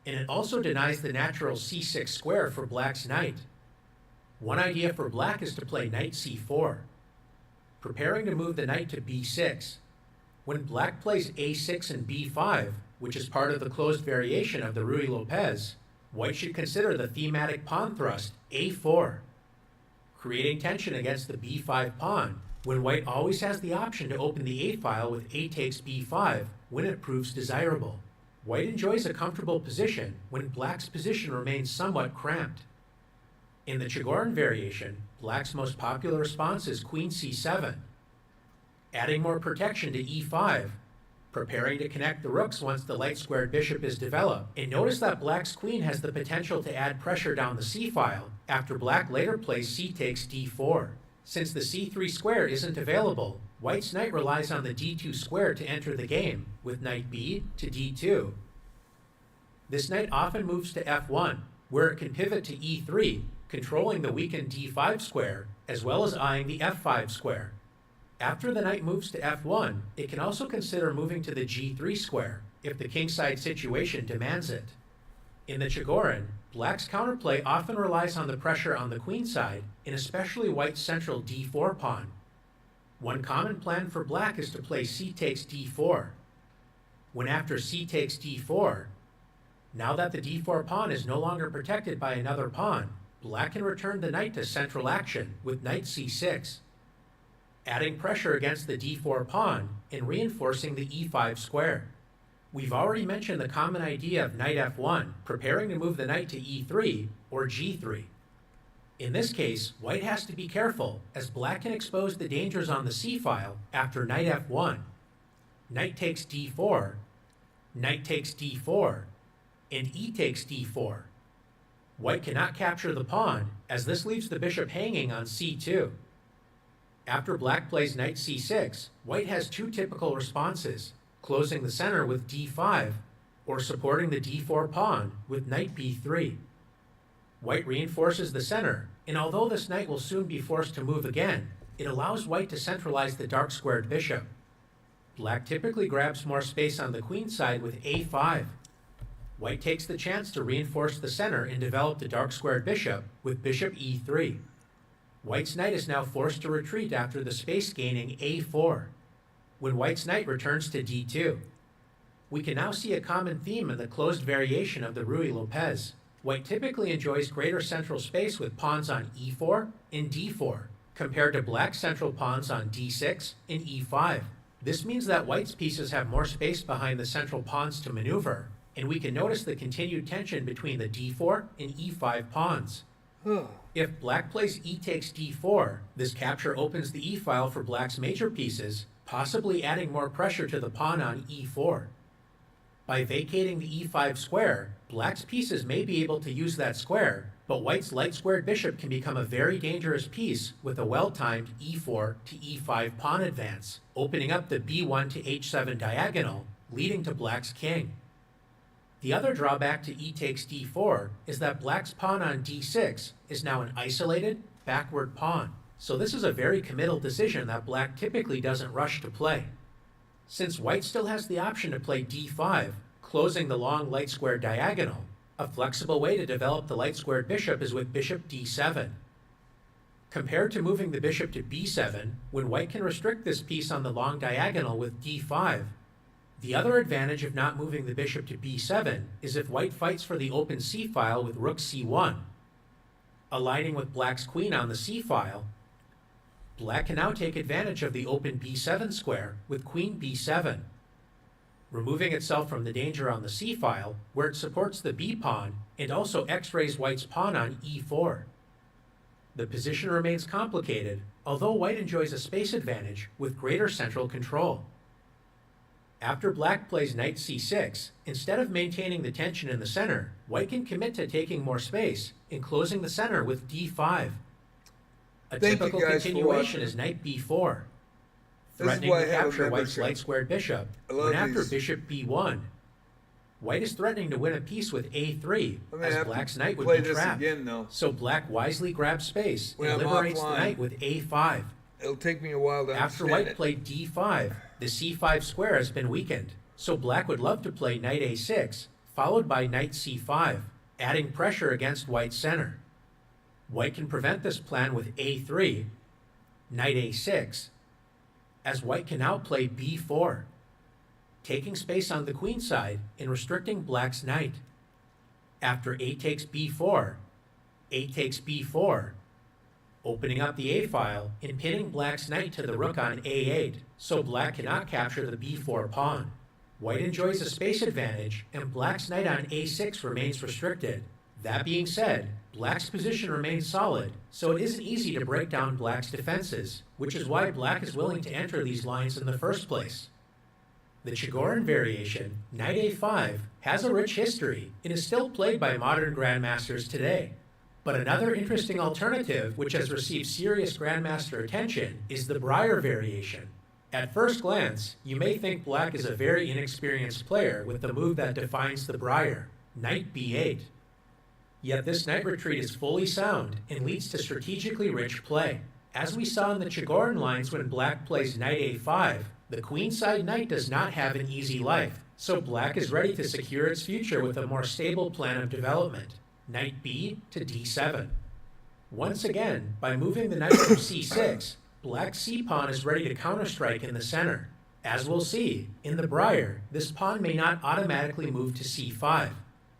and it also denies the natural c6 square for black's knight. One idea for black is to play knight c4, preparing to move the knight to b6. When black plays a6 and b5, which is part of the closed variation of the Ruy Lopez, white should consider the thematic pawn thrust a4, creating tension against the b5 pawn, when white always has the option to open the a-file with a takes b5 when it proves desirable. White enjoys a comfortable position when black's position remains somewhat cramped. In the Chigorin variation, black's most popular response is queen c7, adding more protection to e5, preparing to connect the rooks once the light-squared bishop is developed. And notice that black's queen has the potential to add pressure down the c-file after black later plays c takes d4. Since the c3 square isn't available, white's knight relies on the d2 square to enter the game, with knight b to d2. This knight often moves to f1, where it can pivot to e3, controlling the weakened d5 square, as well as eyeing the f5 square. After the knight moves to f1, it can also consider moving to the g3 square, if the kingside situation demands it. In the Chigorin, black's counterplay often relies on the pressure on the queenside, and especially white's central d4 pawn. One common plan for black is to play c takes d4. When after c takes d4, now that the d4 pawn is no longer protected by another pawn, black can return the knight to central action with knight c6, adding pressure against the d4 pawn and reinforcing the e5 square. We've already mentioned the common idea of knight f1, preparing to move the knight to e3 or g3. In this case, white has to be careful, as black can expose the dangers on the c-file after knight f1. Knight takes d4, knight takes d4, and e takes d4. White cannot capture the pawn, as this leaves the bishop hanging on c2. After black plays knight c6, white has two typical responses: closing the center with d5, or supporting the d4 pawn with knight b3. White reinforces the center, and although this knight will soon be forced to move again, it allows white to centralize the dark squared bishop. Black typically grabs more space on the queen side with a5. White takes the chance to reinforce the center and develop the dark squared bishop with bishop e3. White's knight is now forced to retreat after the space gaining a4. When white's knight returns to d2. We can now see a common theme in the closed variation of the Ruy-Lopez. White typically enjoys greater central space with pawns on e4 and d4, compared to black's central pawns on d6 and e5. This means that white's pieces have more space behind the central pawns to maneuver, and we can notice the continued tension between the d4 and e5 pawns. If black plays e takes d4, this capture opens the e-file for black's major pieces, possibly adding more pressure to the pawn on e4. By vacating the e5 square, black's pieces may be able to use that square, but white's light-squared bishop can become a very dangerous piece with a well-timed e4 to e5 pawn advance, opening up the b1 to h7 diagonal, leading to black's king. The other drawback to e takes d4 is that black's pawn on d6 is now an isolated, backward pawn. So this is a very committal decision that black typically doesn't rush to play. Since white still has the option to play d5, closing the long light square diagonal, a flexible way to develop the light squared bishop is with bishop d7. Compared to moving the bishop to b7, when white can restrict this piece on the long diagonal with d5, the other advantage of not moving the bishop to b7 is if white fights for the open c-file with rook c1. Aligning with black's queen on the c-file, black can now take advantage of the open b7 square with queen b7, removing itself from the danger on the c-file, where it supports the b-pawn and also x-rays white's pawn on e4. The position remains complicated, although white enjoys a space advantage with greater central control. After black plays knight c6, instead of maintaining the tension in the center, white can commit to taking more space and closing the center with d5. A Thank you typical guys for continuation watching. is knight b4, This is threatening why to I have a capture white's membership. light-squared bishop. I love When after these. bishop b1, white is threatening to win a piece with a3, I'm gonna as have black's to knight would play be this trapped. again, though. So black wisely grabs space When and I'm liberates the offline. knight with a5. It'll take me a while to After understand white it. played d5, the c5 square has been weakened, so black would love to play knight a6, followed by knight c5, adding pressure against white's center. White can prevent this plan with a3, knight a6, as white can now play b4, taking space on the queen side and restricting black's knight. After a takes b4, a takes b4, opening up the a-file and pinning black's knight to the rook on a8, so black cannot capture the b4 pawn. White enjoys a space advantage, and black's knight on a6 remains restricted. That being said, black's position remains solid, so it isn't easy to break down black's defenses, which is why black is willing to enter these lines in the first place. The Chigorin variation, knight a5, has a rich history and is still played by modern grandmasters today. But another interesting alternative, which has received serious grandmaster attention, is the Briar variation. At first glance, you may think black is a very inexperienced player with the move that defines the Briar, knight b8. Yet this knight retreat is fully sound and leads to strategically rich play. As we saw in the Chigorin lines when black plays knight a5, the queenside knight does not have an easy life, so black is ready to secure its future with a more stable plan of development, knight b to d7. Once again, by moving the knight from c6, black's c-pawn is ready to counterstrike in the center. As we'll see, in the Briar, this pawn may not automatically move to c5.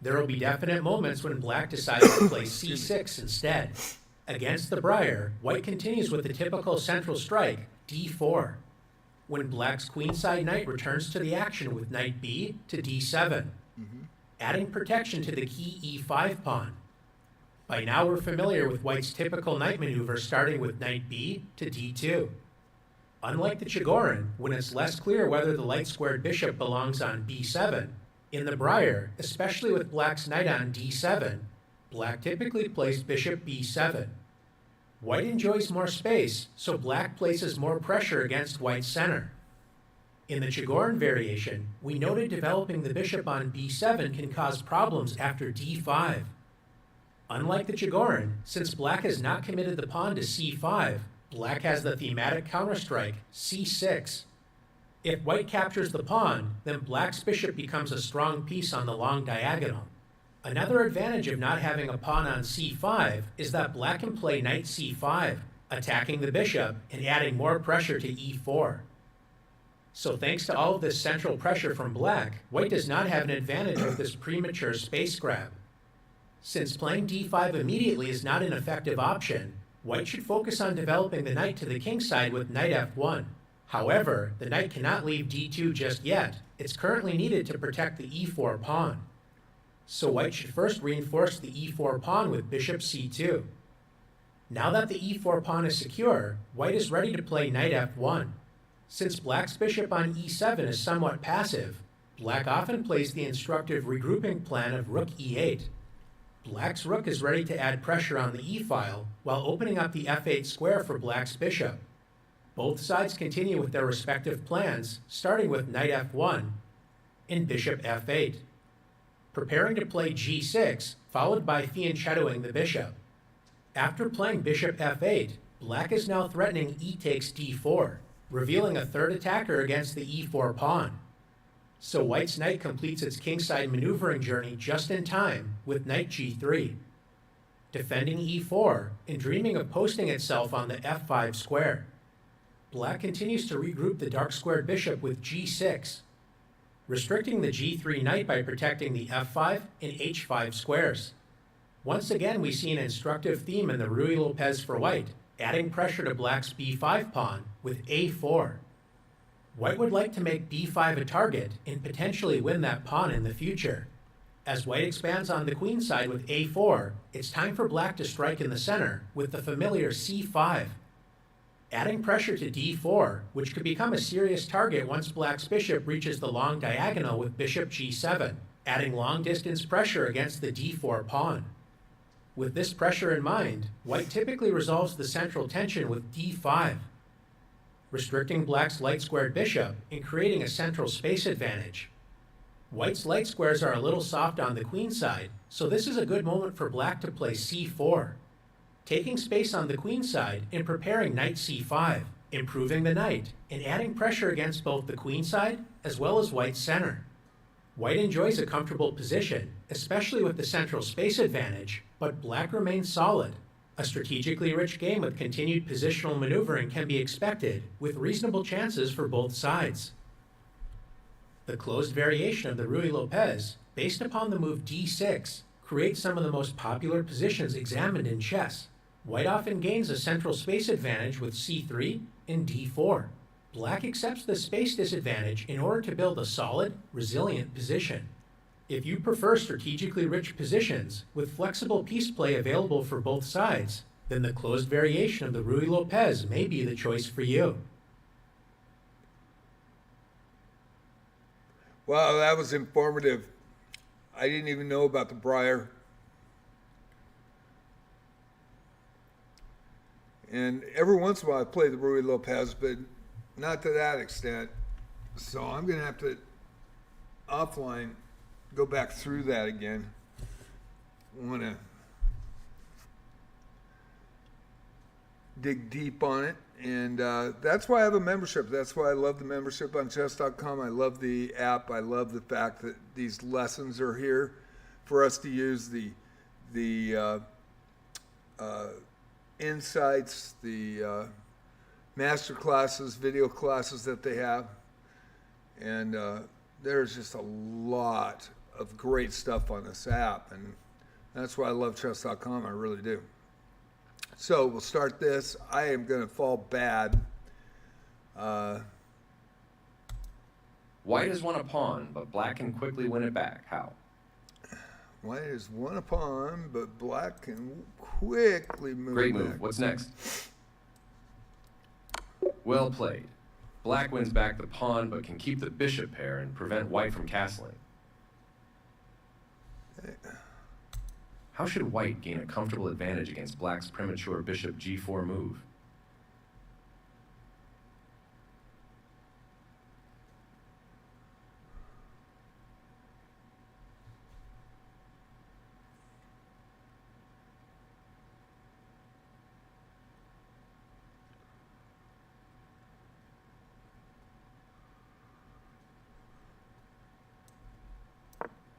There will be definite moments when black decides to play c6 instead. Against the Briar, white continues with the typical central strike, d4. When black's queenside knight returns to the action with knight b to d7, adding protection to the key e5 pawn. By now we're familiar with white's typical knight maneuver starting with knight b to d2. Unlike the Chigorin, when it's less clear whether the light-squared bishop belongs on b7, in the Briar, especially with black's knight on d7, black typically plays bishop b7. White enjoys more space, so black places more pressure against white's center. In the Chigorin variation, we noted developing the bishop on b7 can cause problems after d5. Unlike the Chigorin, since black has not committed the pawn to c5, black has the thematic counterstrike, c6. If white captures the pawn, then black's bishop becomes a strong piece on the long diagonal. Another advantage of not having a pawn on c5 is that black can play knight c5, attacking the bishop and adding more pressure to e4. So thanks to all of this central pressure from black, white does not have an advantage with this premature space grab. Since playing d5 immediately is not an effective option, white should focus on developing the knight to the king side with knight f1. However, the knight cannot leave d2 just yet. It's currently needed to protect the e4 pawn. So white should first reinforce the e4 pawn with bishop c2. Now that the e4 pawn is secure, white is ready to play knight f1. Since black's bishop on e7 is somewhat passive, black often plays the instructive regrouping plan of rook e8. Black's rook is ready to add pressure on the e-file while opening up the f8 square for black's bishop. Both sides continue with their respective plans, starting with knight f1 and bishop f8. Preparing to play g6, followed by fianchettoing the bishop. After playing bishop f8, black is now threatening e takes d4, revealing a third attacker against the e4 pawn. So white's knight completes its kingside maneuvering journey just in time with knight g3, defending e4 and dreaming of posting itself on the f5 square. Black continues to regroup the dark-squared bishop with g6, restricting the g3 knight by protecting the f5 and h5 squares. Once again, we see an instructive theme in the Ruy Lopez for white, adding pressure to black's b5 pawn with a4. White would like to make b5 a target and potentially win that pawn in the future. As white expands on the queen side with a4, it's time for black to strike in the center with the familiar c5. Adding pressure to d4, which could become a serious target once black's bishop reaches the long diagonal with bishop g7, adding long-distance pressure against the d4 pawn. With this pressure in mind, white typically resolves the central tension with d5, restricting black's light-squared bishop and creating a central space advantage. White's light squares are a little soft on the queen side, so this is a good moment for black to play c4. Taking space on the queen side and preparing knight c5, improving the knight, and adding pressure against both the queen side as well as white's center. White enjoys a comfortable position, especially with the central space advantage, but black remains solid. A strategically rich game with continued positional maneuvering can be expected, with reasonable chances for both sides. The closed variation of the Ruy Lopez, based upon the move d6, creates some of the most popular positions examined in chess. White often gains a central space advantage with c3 and d4. Black accepts the space disadvantage in order to build a solid, resilient position. If you prefer strategically rich positions with flexible piece play available for both sides, then the closed variation of the Ruy Lopez may be the choice for you. Wow, that was informative. I didn't even know about the Briar. And every once in a while I play the Ruy Lopez, but not to that extent. So I'm going to have to offline go back through that again. Want to dig deep on it. And that's why I have a membership. That's why I love the membership on chess.com. I love the app. I love the fact that these lessons are here for us to use, the insights, the master classes, video classes that they have. And there's just a lot of great stuff on this app. And that's why I love chess.com. I really do. So we'll start this. I am going to fall bad. White has won a pawn, but black can quickly win it back. How? White has won a pawn, but black can quickly move Great back. move. What's next? Well played. Black wins back the pawn, but can keep the bishop pair and prevent white from castling. How should white gain a comfortable advantage against black's premature bishop g4 move?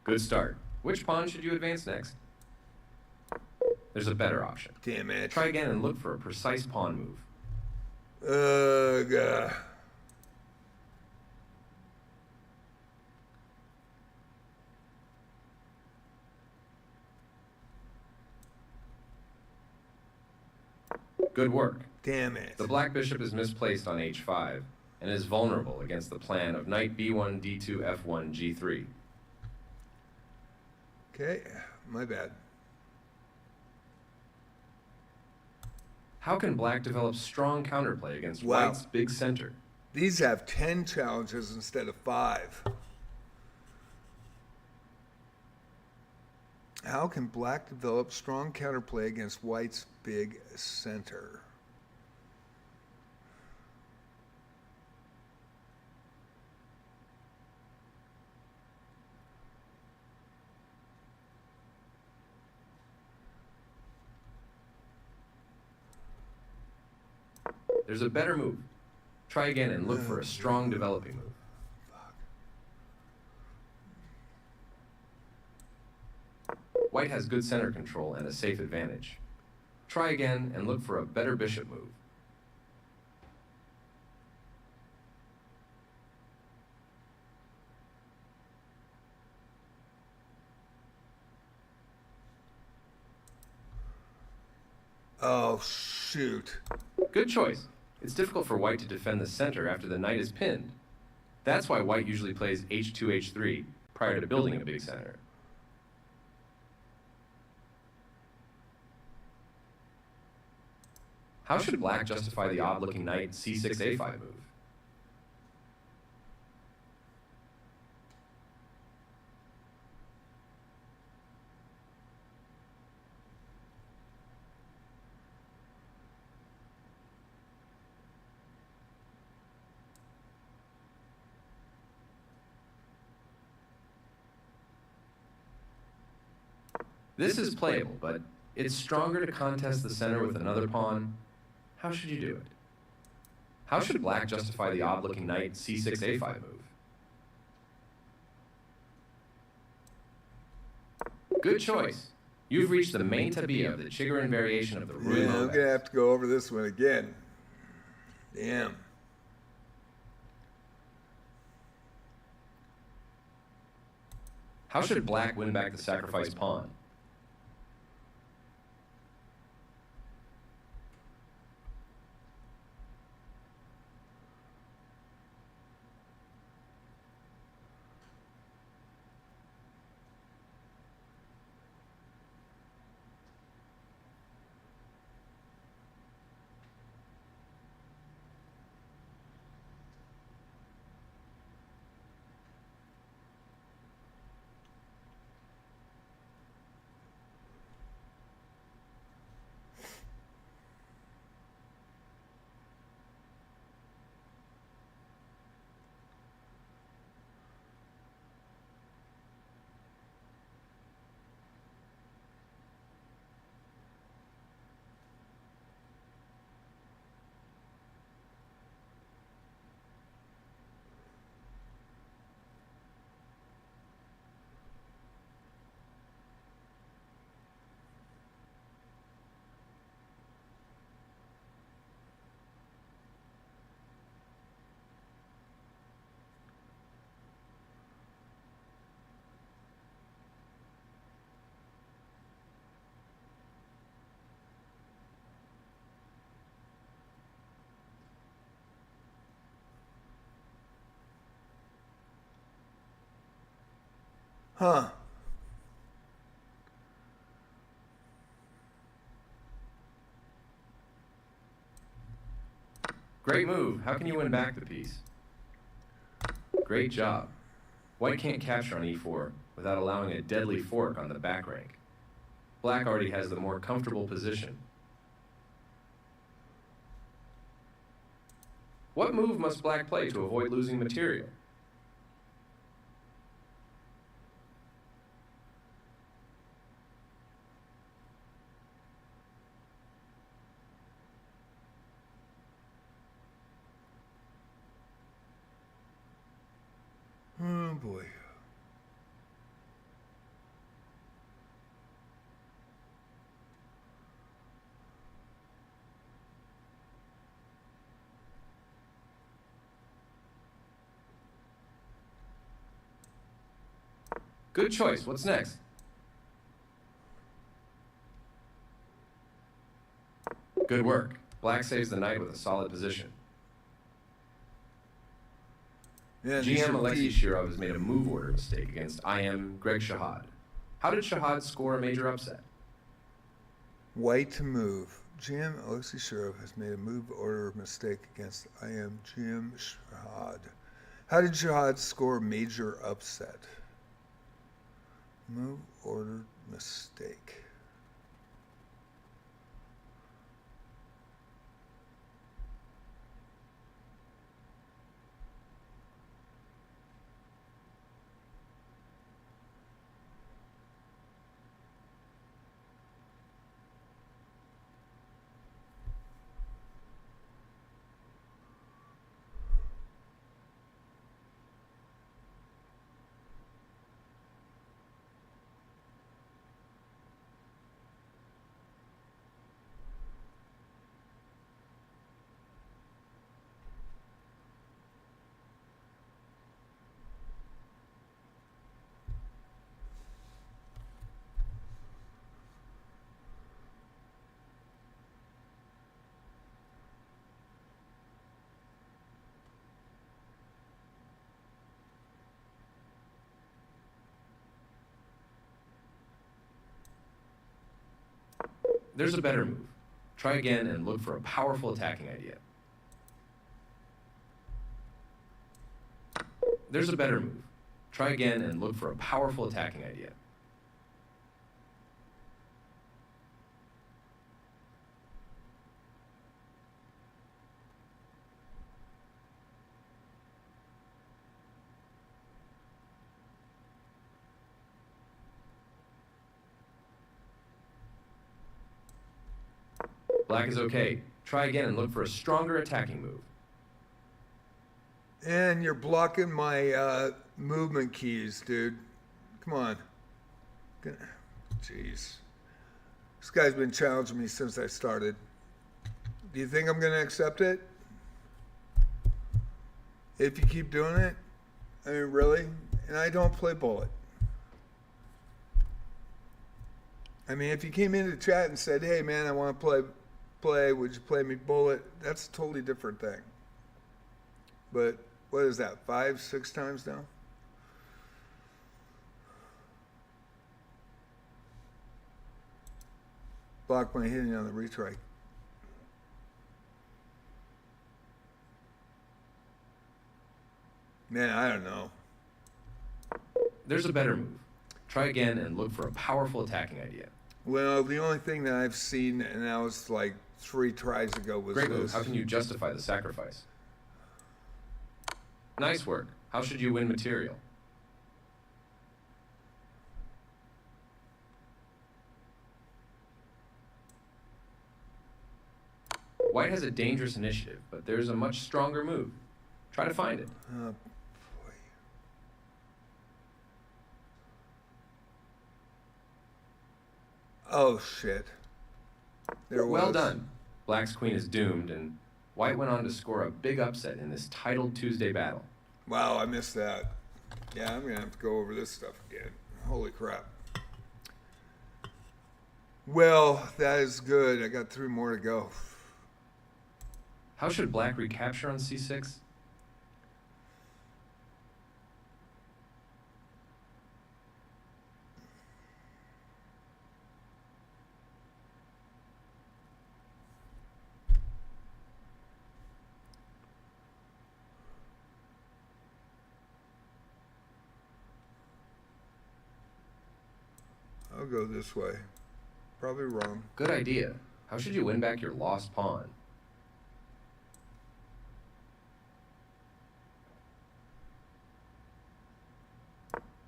Good start. Which pawn should you advance next? There's a better option. Damn it. Try again and look for a precise pawn move. Ugh. Good work. Damn it. The black bishop is misplaced on h5 and is vulnerable against the plan of knight b1, d2, f1, g3. Okay, my bad. How can black develop strong counterplay against Wow. white's big center? These have 10 challenges instead of 5. How can black develop strong counterplay against white's big center? There's a better move. Try again and look for a strong developing move. White has good center control and a safe advantage. Try again and look for a better bishop move. Oh, shoot. Good choice. It's difficult for white to defend the center after the knight is pinned. That's why white usually plays h2, h3 prior to building a big center. How should black justify the odd-looking knight c6, a5 move? This is playable, but it's stronger to contest the center with another pawn. How should you do it? How should black justify the odd-looking knight c6, a5 move? Good choice. You've reached the main tabia of the Chigorin variation of the Ruy Yeah, I'm Lopez. going to have to go over this one again. Damn. How should black win back the sacrificed pawn? Huh. Great move. How can you win back the piece? Great job. White can't capture on e4 without allowing a deadly fork on the back rank. Black already has the more comfortable position. What move must black play to avoid losing material? Oh boy. Good choice. What's next? Good work. Black saves the knight with a solid position. Yeah, these GM are Alexei deep. Shirov has made a move order mistake against IM Greg Shahad. How did Shahad score a major upset? White to move. GM Alexei Shirov has made a move order mistake against IM GM Shahad. How did Shahad score a major upset? Move order mistake. There's a better move. Try again and look for a powerful attacking idea. There's a better move. Try again and look for a powerful attacking idea. Black is okay. Try again and look for a stronger attacking move. And you're blocking my movement keys, dude. Come on. Jeez. This guy's been challenging me since I started. Do you think I'm going to accept it? If you keep doing it? I mean, really? And I don't play bullet. I mean, if you came into chat and said, hey, man, I want to play, would you play me bullet? That's a totally different thing. But what is that, 5, 6 times now? Block my hitting on the retry. Man, I don't know. There's a better move. Try again and look for a powerful attacking idea. Well, the only thing that I've seen, and that was like 3 tries ago, was Great move. this. How can you justify the sacrifice? Nice work. How should you win material? White has a dangerous initiative, but there's a much stronger move. Try to find it. Oh, boy. Oh, shit. There Well was. done. Black's queen is doomed, and White went on to score a big upset in this titled Tuesday battle. Wow, I missed that. Yeah, I'm going to have to go over this stuff again. Holy crap. Well, that is good. I got 3 more to go. How should Black recapture on c6? I'll go this way. Probably wrong. Good idea. How should you win back your lost pawn?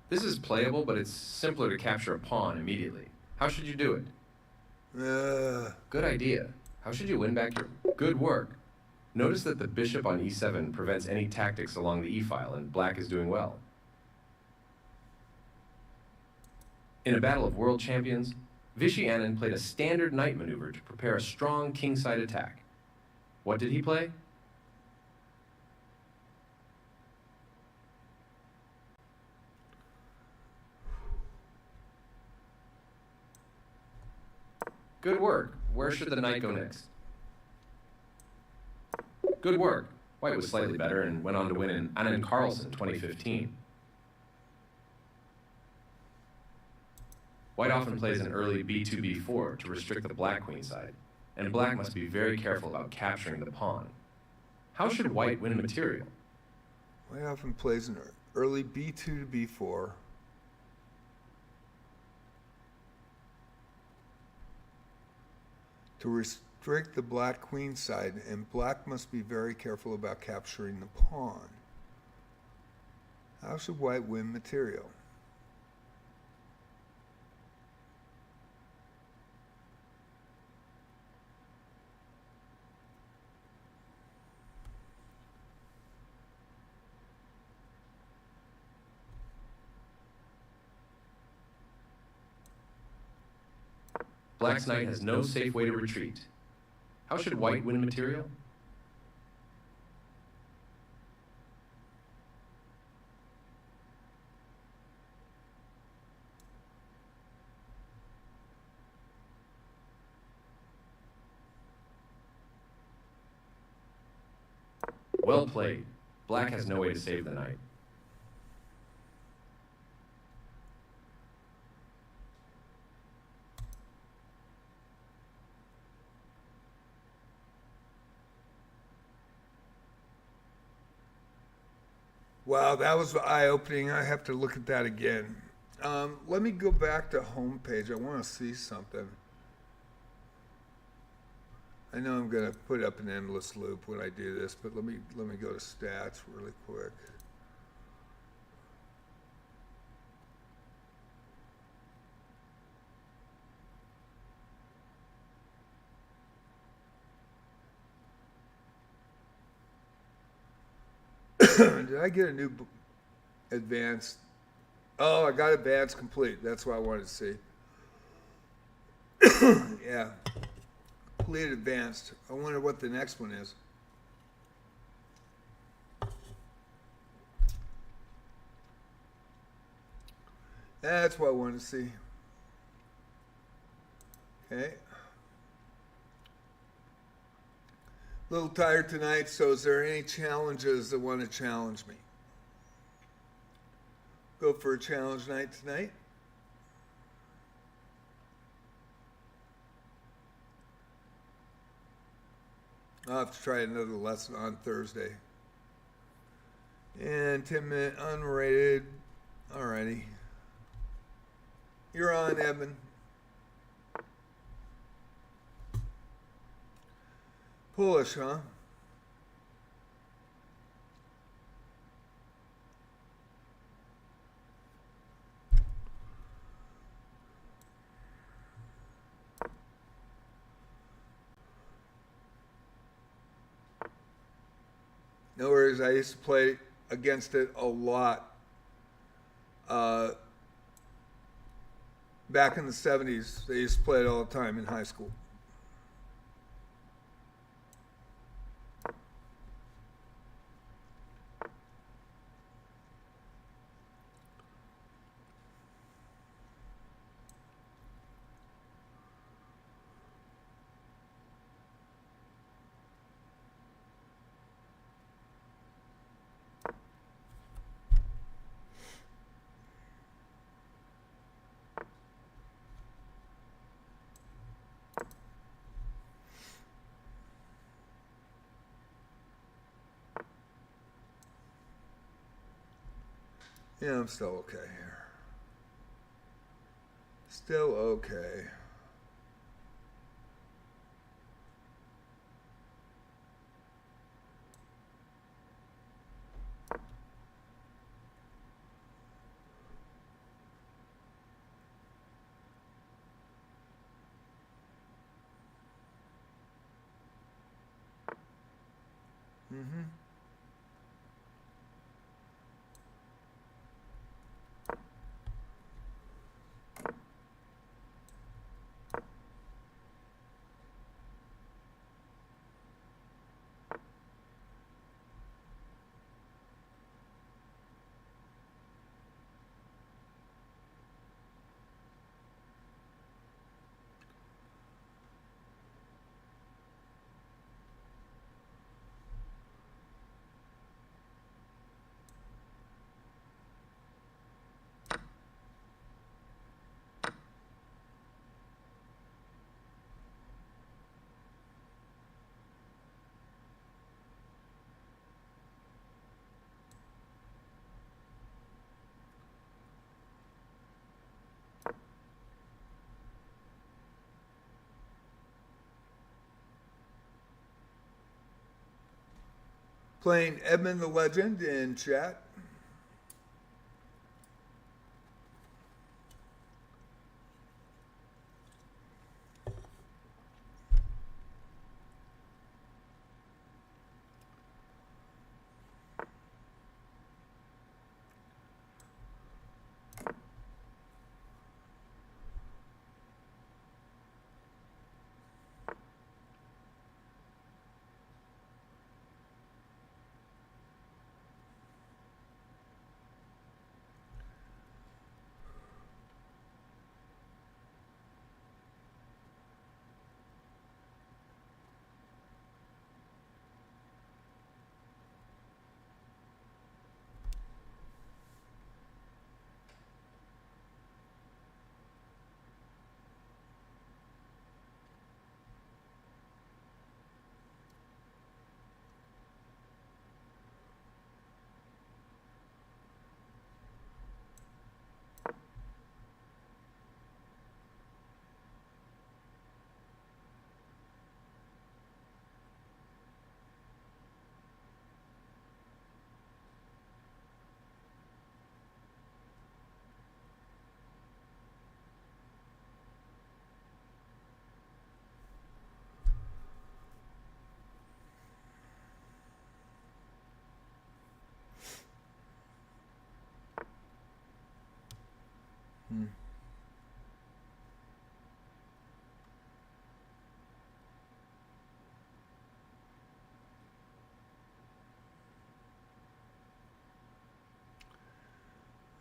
This is playable, but it's simpler to capture a pawn immediately. How should you do it? Good idea. How should you win back your... Good work. Notice that the bishop on e7 prevents any tactics along the e-file, and black is doing well. In a battle of world champions, Vichy Anand played a standard knight maneuver to prepare a strong kingside attack. What did he play? Good work. Where should the knight go next? Good work. White was slightly better and went on to win in Anand Carlsen 2015. White often plays an early b2, b4 to restrict the black queen side, and black must be very careful about capturing the pawn. How should white win material? White often plays an early b2 to b4. To restrict the black queen side, and black must be very careful about capturing the pawn. How should white win material? Black's knight has no safe way to retreat. How should white win material? Well played. Black has no way to save the knight. Wow, that was eye-opening. I have to look at that again. Let me go back to home page. I want to see something. I know I'm going to put up an endless loop when I do this, but let me go to stats really quick. Did I get a new advanced? Oh, I got advanced complete. That's what I wanted to see. Yeah. Complete advanced. I wonder what the next one is. That's what I wanted to see. Okay. A little tired tonight, so is there any challenges that want to challenge me? Go for a challenge night tonight. I'll have to try another lesson on Thursday. And 10-minute unrated. Alrighty. You're on, Edmund. Polish, huh? No worries, I used to play against it a lot. Back in the 70s, they used to play it all the time in high school. Yeah, I'm still okay here. Still okay. Mm-hmm. Playing Edmund the Legend in chat.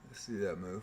Let's see that move.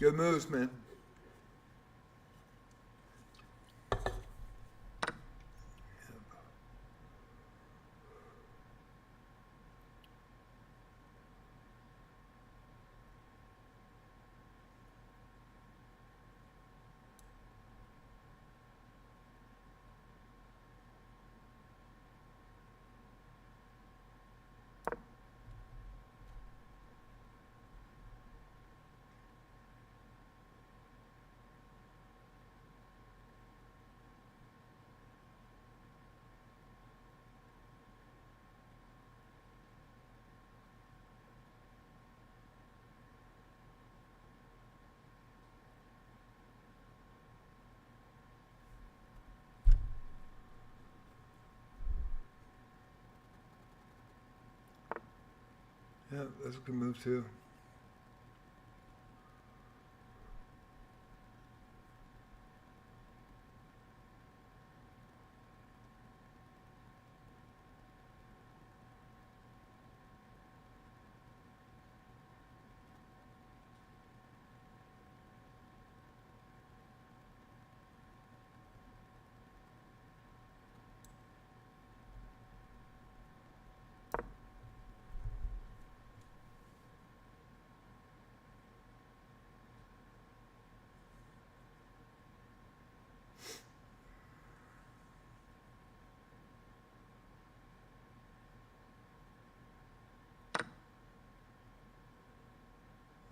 Good moves, man. Yeah, that's a good move too.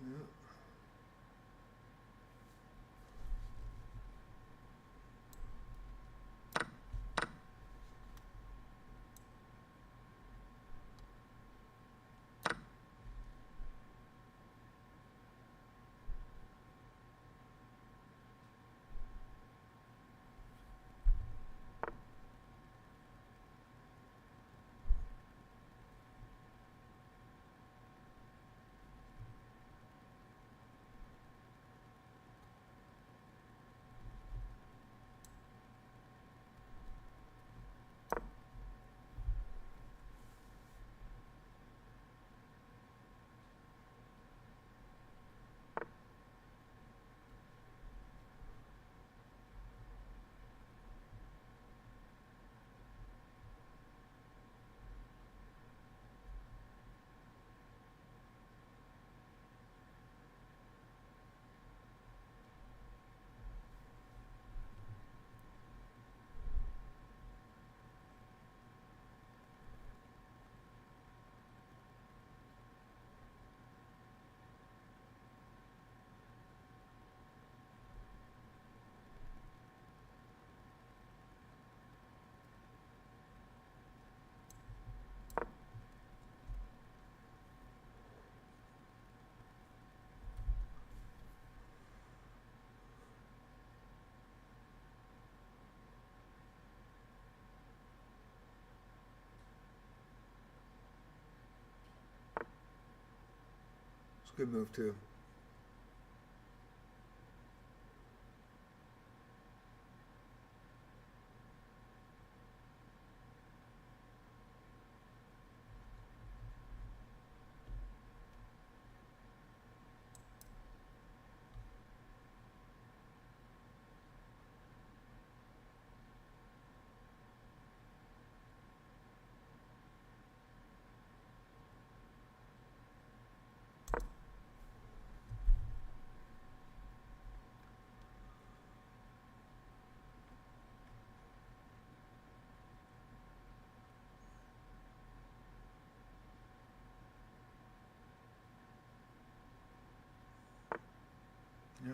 Yeah. It's a good move too. Yeah.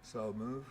Solid move.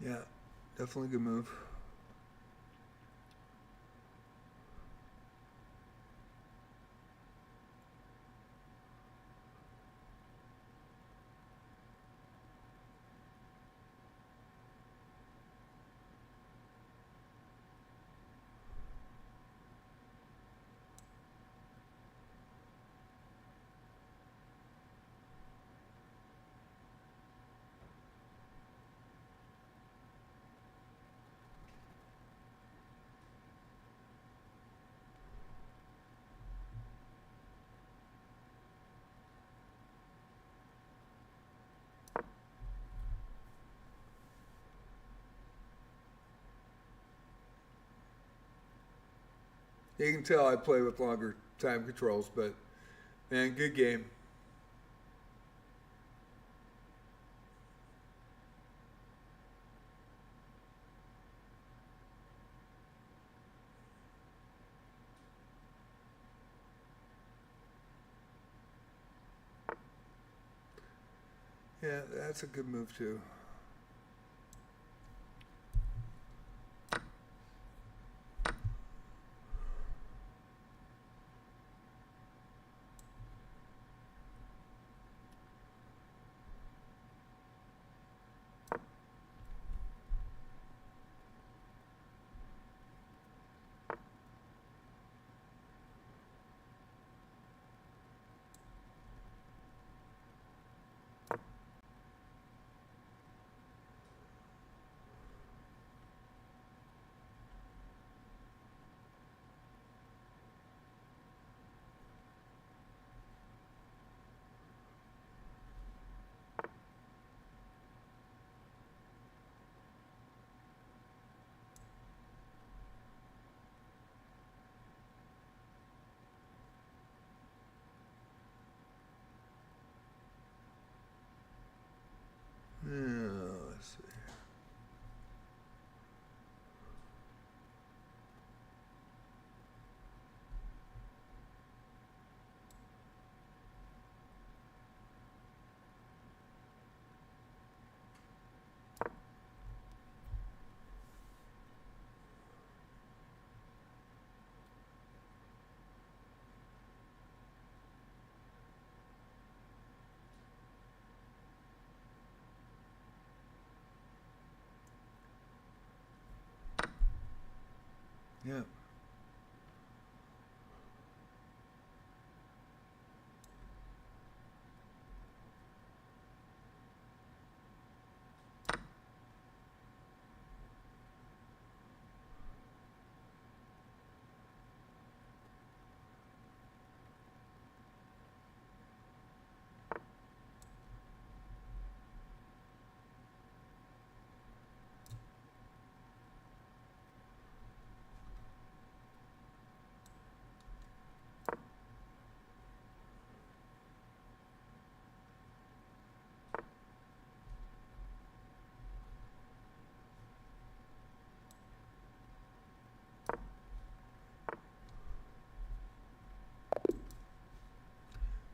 Yeah, definitely a good move. You can tell I play with longer time controls, but man, good game. Yeah, that's a good move too. Yeah, let's see. Yeah.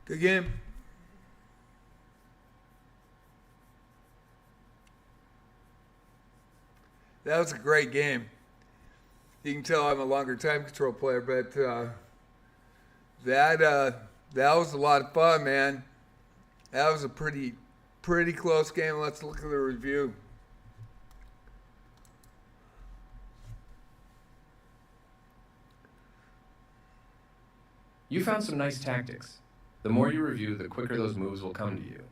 Good game. That was a great game. You can tell I'm a longer time control player, but that that was a lot of fun, man. That was a pretty close game. Let's look at the review. You found some nice tactics. The more you review, the quicker those moves will come to you.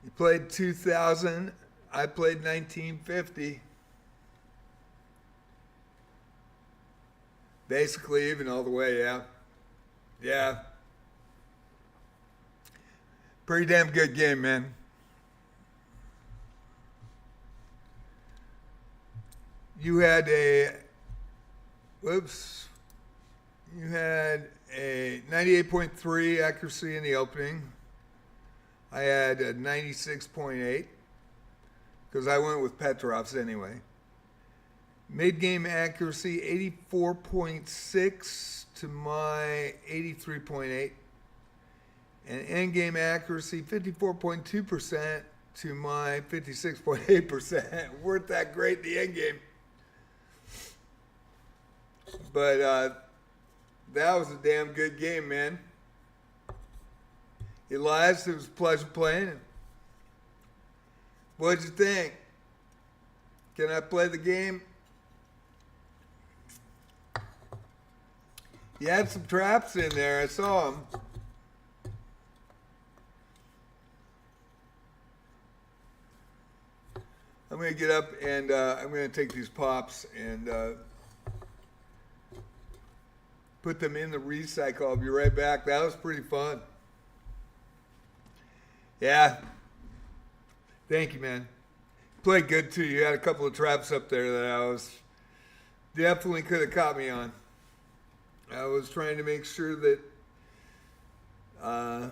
You played 2000. I played 1950. Basically even all the way, yeah. Yeah. Pretty damn good game, man. You had a, whoops, you had a 98.3 accuracy in the opening. I had a 96.8 because I went with Petrov's anyway. Mid-game accuracy 84.6 to my 83.8. And end game accuracy, 54.2% to my 56.8%. Weren't that great in the end game. But that was a damn good game, man. Elias, it was a pleasure playing. What'd you think? Can I play the game? You had some traps in there. I saw them. I'm going to get up and I'm going to take these pops and put them in the recycle. I'll be right back. That was pretty fun. Yeah. Thank you, man. Played good too. You had a couple of traps up there that I was definitely could have caught me on. I was trying to make sure that I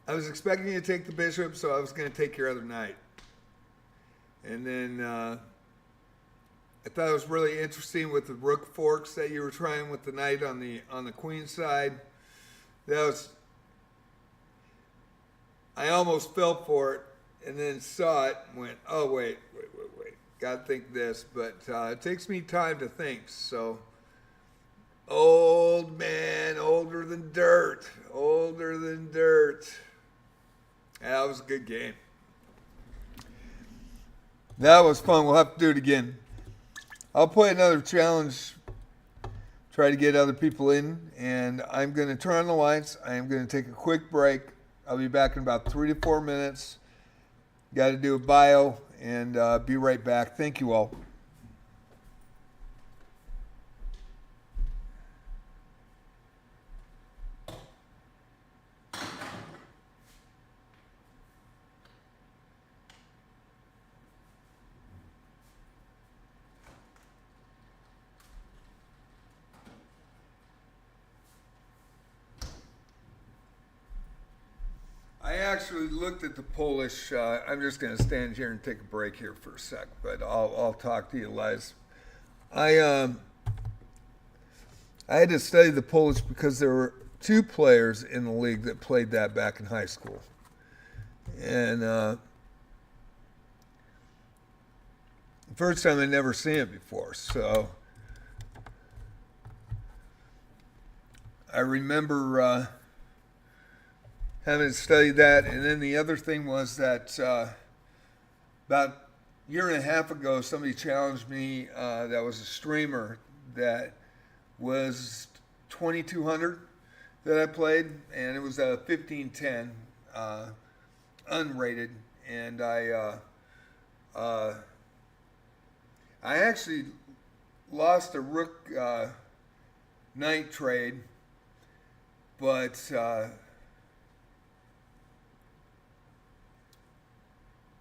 was expecting you to take the bishop, so I was going to take your other knight. And then I thought it was really interesting with the rook forks that you were trying with the knight on the queen side. That was, I almost fell for it and then saw it and went, oh, wait. Got to think this. But it takes me time to think. So, old man, older than dirt. Older than dirt. That was a good game. That was fun. We'll have to do it again. I'll play another challenge, try to get other people in, and I'm going to turn on the lights. I am going to take a quick break. I'll be back in about 3 to 4 minutes. Got to do a bio, and be right back. Thank you all. I actually looked at the Polish. I'm just going to stand here and take a break here for a sec, but I'll talk to you, Les. I had to study the Polish because there were 2 players in the league that played that back in high school, and the first time I'd never seen it before, so I remember having studied that. And then the other thing was that about a year and a half ago, somebody challenged me that was a streamer that was 2200 that I played, and it was a 1510 unrated, and I actually lost a rook knight trade, but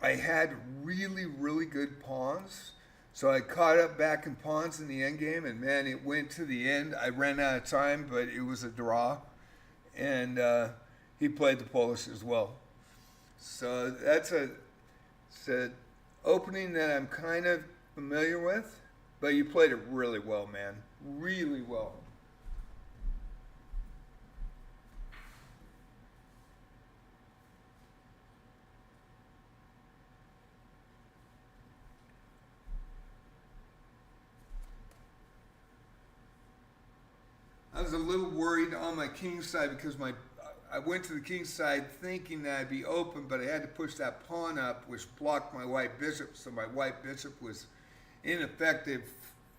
I had really, really good pawns. So I caught up back in pawns in the end game, and man, it went to the end. I ran out of time, but it was a draw. And he played the Polish as well. So that's it's an opening that I'm kind of familiar with, but you played it really well, man. Really well. I was a little worried on my king side because I went to the king side thinking that I'd be open, but I had to push that pawn up, which blocked my white bishop. So my white bishop was ineffective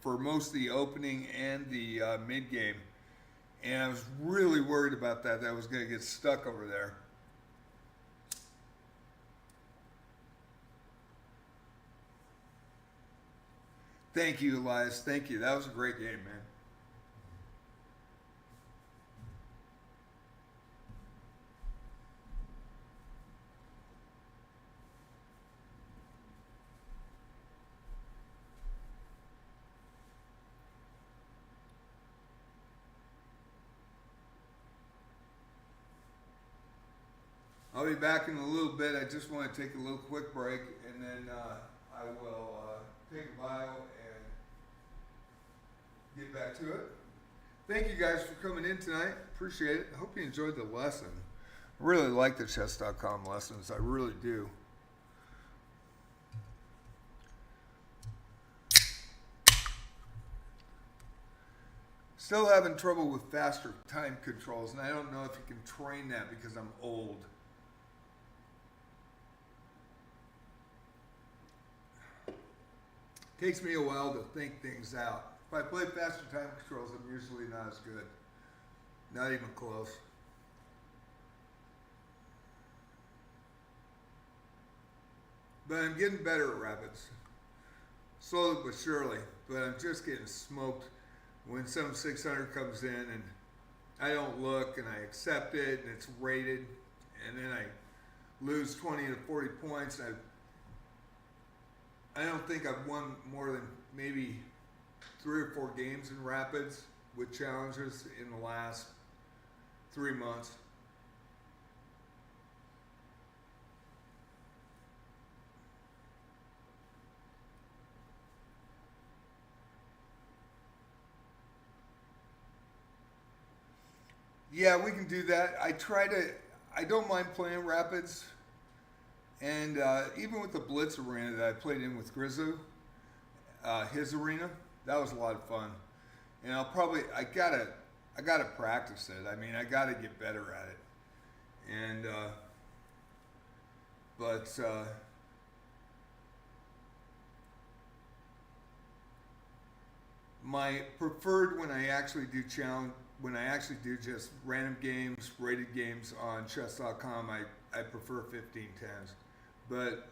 for most of the opening and the mid game, and I was really worried about that I was going to get stuck over there. Thank you, Elias. Thank you. That was a great game, man. I'll be back in a little bit. I just want to take a little quick break, and then I will take a bio and get back to it. Thank you guys for coming in tonight. Appreciate it. I hope you enjoyed the lesson. I really like the chess.com lessons. I really do. Still having trouble with faster time controls, and I don't know if you can train that because I'm old. Takes me a while to think things out. If I play faster time controls, I'm usually not as good. Not even close. But I'm getting better at rapids. Slowly but surely. But I'm just getting smoked when some 600 comes in and I don't look and I accept it and it's rated. And then I lose 20 to 40 points. And I don't think I've won more than maybe 3 or 4 games in rapids with challenges in the last 3 months. Yeah, we can do that. I don't mind playing rapids. And even with the Blitz arena that I played in with Grizzu, his arena, that was a lot of fun. And I gotta practice it. I mean, I gotta get better at it. And, my preferred when I actually do just random games, rated games on chess.com, I prefer 1510s. But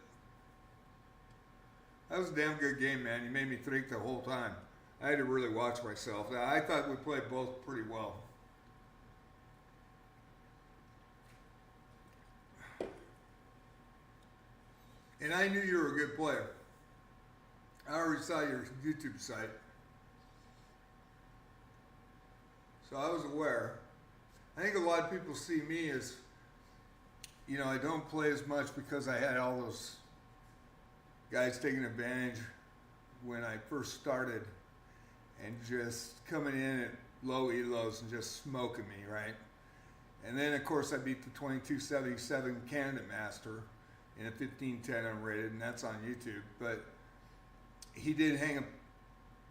that was a damn good game, man. You made me think the whole time. I had to really watch myself. I thought we played both pretty well. And I knew you were a good player. I already saw your YouTube site. So I was aware. I think a lot of people see me as, I don't play as much because I had all those guys taking advantage when I first started and just coming in at low elos and just smoking me, right? And then, of course, I beat the 2277 Canada Master in a 1510 unrated, and that's on YouTube. But he did hang a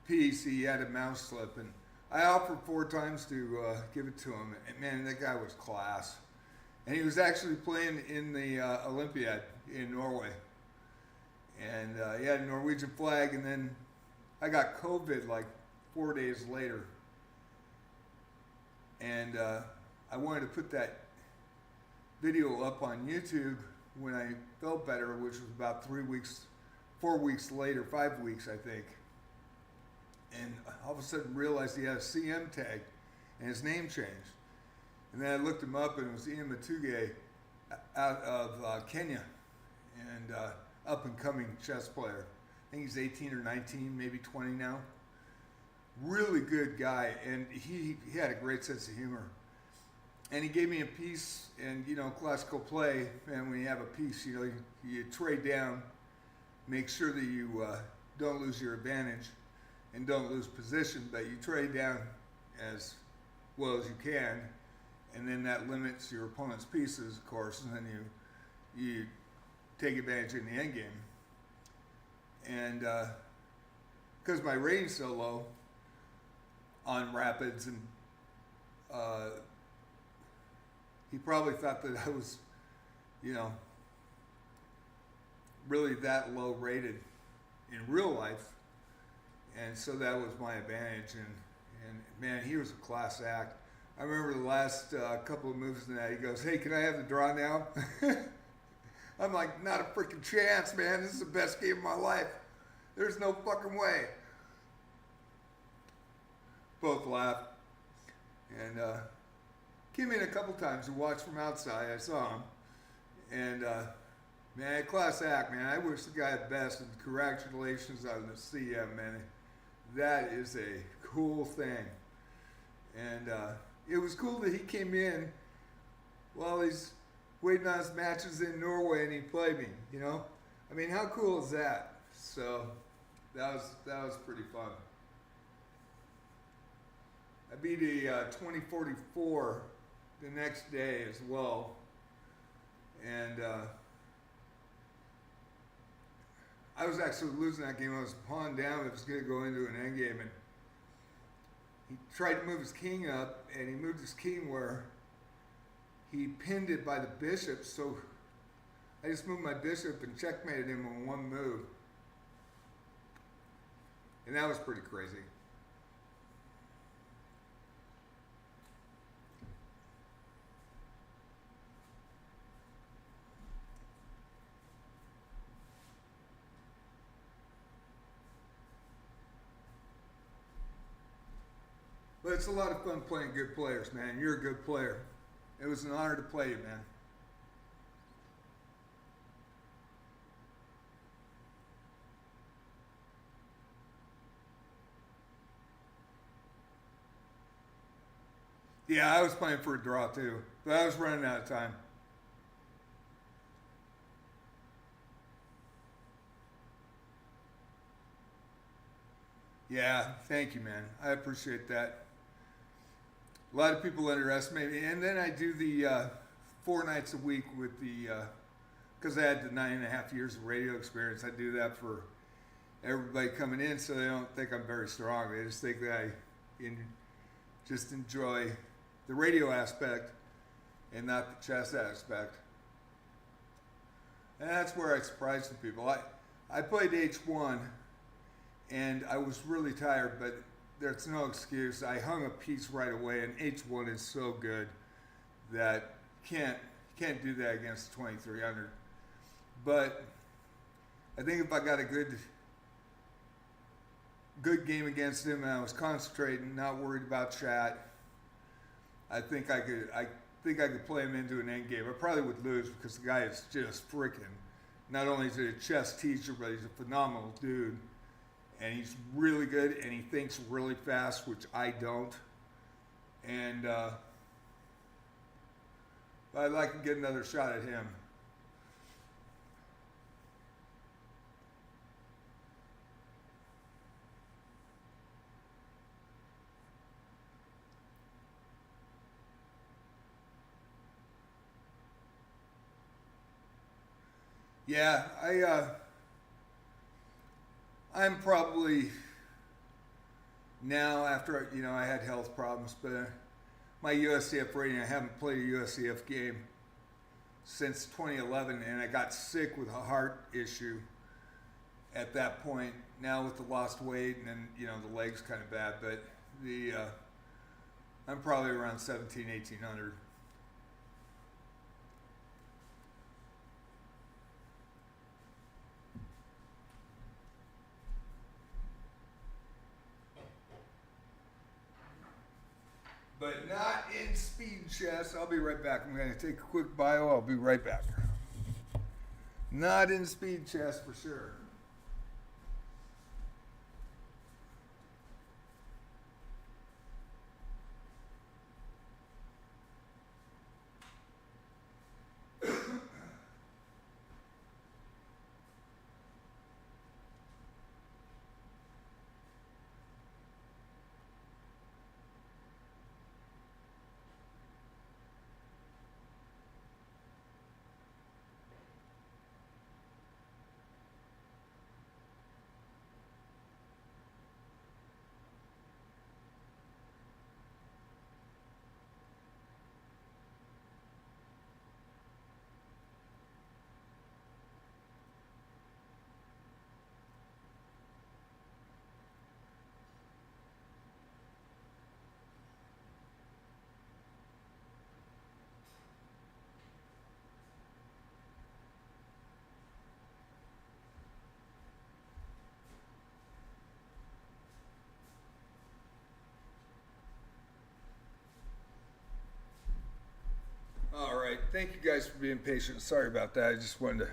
piece. He had a mouse slip, and I offered 4 times to give it to him. And, man, that guy was class. And he was actually playing in the Olympiad in Norway. And he had a Norwegian flag, and then I got COVID like 4 days later. And I wanted to put that video up on YouTube when I felt better, which was about 4 weeks later, 5 weeks, I think. And all of a sudden realized he had a CM tag and his name changed. And then I looked him up, and it was Ian Matuge out of Kenya, and up-and-coming chess player. I think he's 18 or 19, maybe 20 now. Really good guy, and he had a great sense of humor. And he gave me a piece, and classical play, and when you have a piece, you trade down, make sure that you don't lose your advantage and don't lose position, but you trade down as well as you can, and then that limits your opponent's pieces, of course, and then you take advantage in the end game. And because my rating's so low on rapids, and he probably thought that I was, really that low rated in real life, and so that was my advantage. And man, he was a class act. I remember the last couple of moves in that, he goes, "Hey, can I have the draw now?" I'm like, "Not a freaking chance, man. This is the best game of my life. There's no fucking way." Both laughed. And came in a couple times to watch from outside. I saw him. And man, class act, man. I wish the guy the best, and congratulations on the CM, man. That is a cool thing. And it was cool that he came in while he's waiting on his matches in Norway and he played me, I mean, how cool is that? So that was pretty fun. I beat a 2044 the next day as well. And I was actually losing that game. I was pawn down. It was going to go into an endgame. And he tried to move his king up, and he moved his king where he pinned it by the bishop. So I just moved my bishop and checkmated him on one move. And that was pretty crazy. But it's a lot of fun playing good players, man. You're a good player. It was an honor to play you, man. Yeah, I was playing for a draw too, but I was running out of time. Yeah, thank you, man. I appreciate that. A lot of people underestimate me, and then I do the 4 nights a week with the, because I had the 9.5 years of radio experience. I do that for everybody coming in, so they don't think I'm very strong. They just think that I just enjoy the radio aspect and not the chess aspect. And that's where I surprise some people. I played H1, and I was really tired, but there's no excuse. I hung a piece right away, and H1 is so good that can't do that against 2300. But I think if I got a good game against him and I was concentrating, not worried about chat, I think I could play him into an end game. I probably would lose because the guy is just freaking. Not only is he a chess teacher, but he's a phenomenal dude. And he's really good, and he thinks really fast, which I don't. And I'd like to get another shot at him. Yeah, I'm probably now, after I had health problems, but my USCF rating, I haven't played a USCF game since 2011, and I got sick with a heart issue at that point. Now with the lost weight and then the leg's kind of bad, but I'm probably around 1800. But not in speed chess. I'll be right back. I'm going to take a quick bio. I'll be right back. Not in speed chess for sure. All right, thank you guys for being patient. Sorry about that. I just wanted to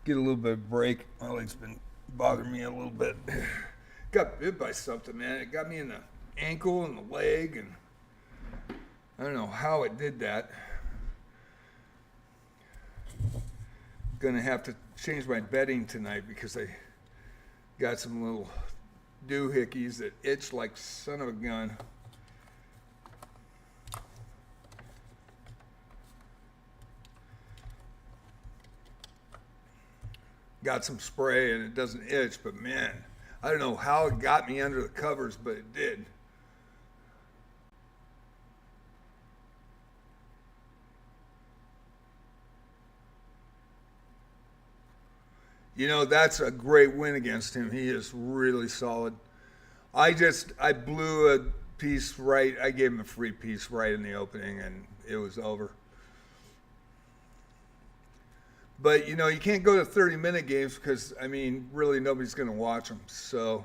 get a little bit of break. My leg's been bothering me a little bit. Got bit by something, man. It got me in the ankle and the leg, and I don't know how it did that. Gonna have to change my bedding tonight because I got some little doohickeys that itch like son of a gun. got some spray and it doesn't itch, but man, I don't know how it got me under the covers, but it did. You know, that's a great win against him. He is really solid. I blew a piece right. I gave him a free piece right in the opening, and it was over. But, you know, you can't go to 30-minute games because, I mean, really nobody's going to watch them. So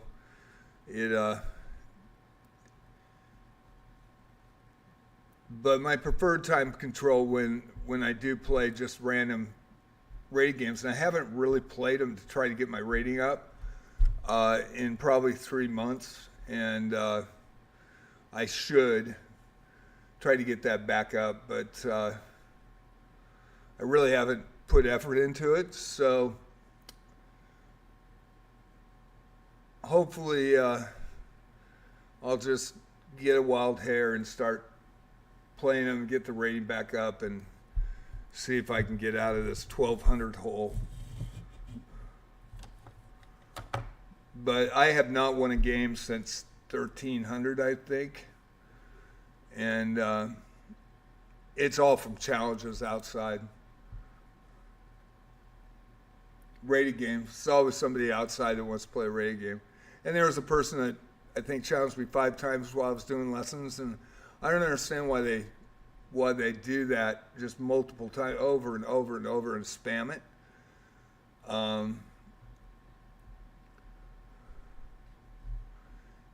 but my preferred time control when I do play just random rating games, and I haven't really played them to try to get my rating up in probably 3 months, and I should try to get that back up, but I really haven't put effort into it, so hopefully I'll just get a wild hair and start playing them and get the rating back up and see if I can get out of this 1200 hole. But I have not won a game since 1300, I think. And it's all from challenges outside. Rated games. It's always somebody outside that wants to play a rated game. And there was a person that I think challenged me 5 times while I was doing lessons, and I don't understand why they do that just multiple times, over and over and over, and spam it.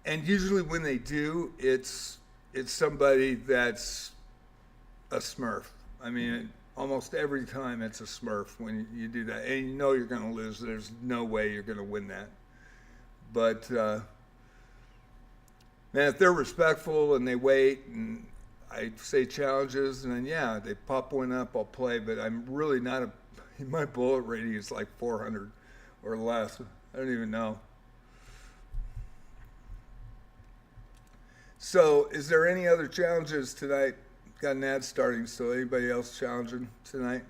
And usually when they do, it's somebody that's a Smurf. I mean, almost every time it's a Smurf when you do that. And you know you're going to lose. There's no way you're going to win that. But, man, if they're respectful and they wait and I say challenges, and then, yeah, they pop one up, I'll play. But I'm really not my bullet rating is like 400 or less. I don't even know. So, is there any other challenges tonight? Got an ad starting, so anybody else challenging tonight?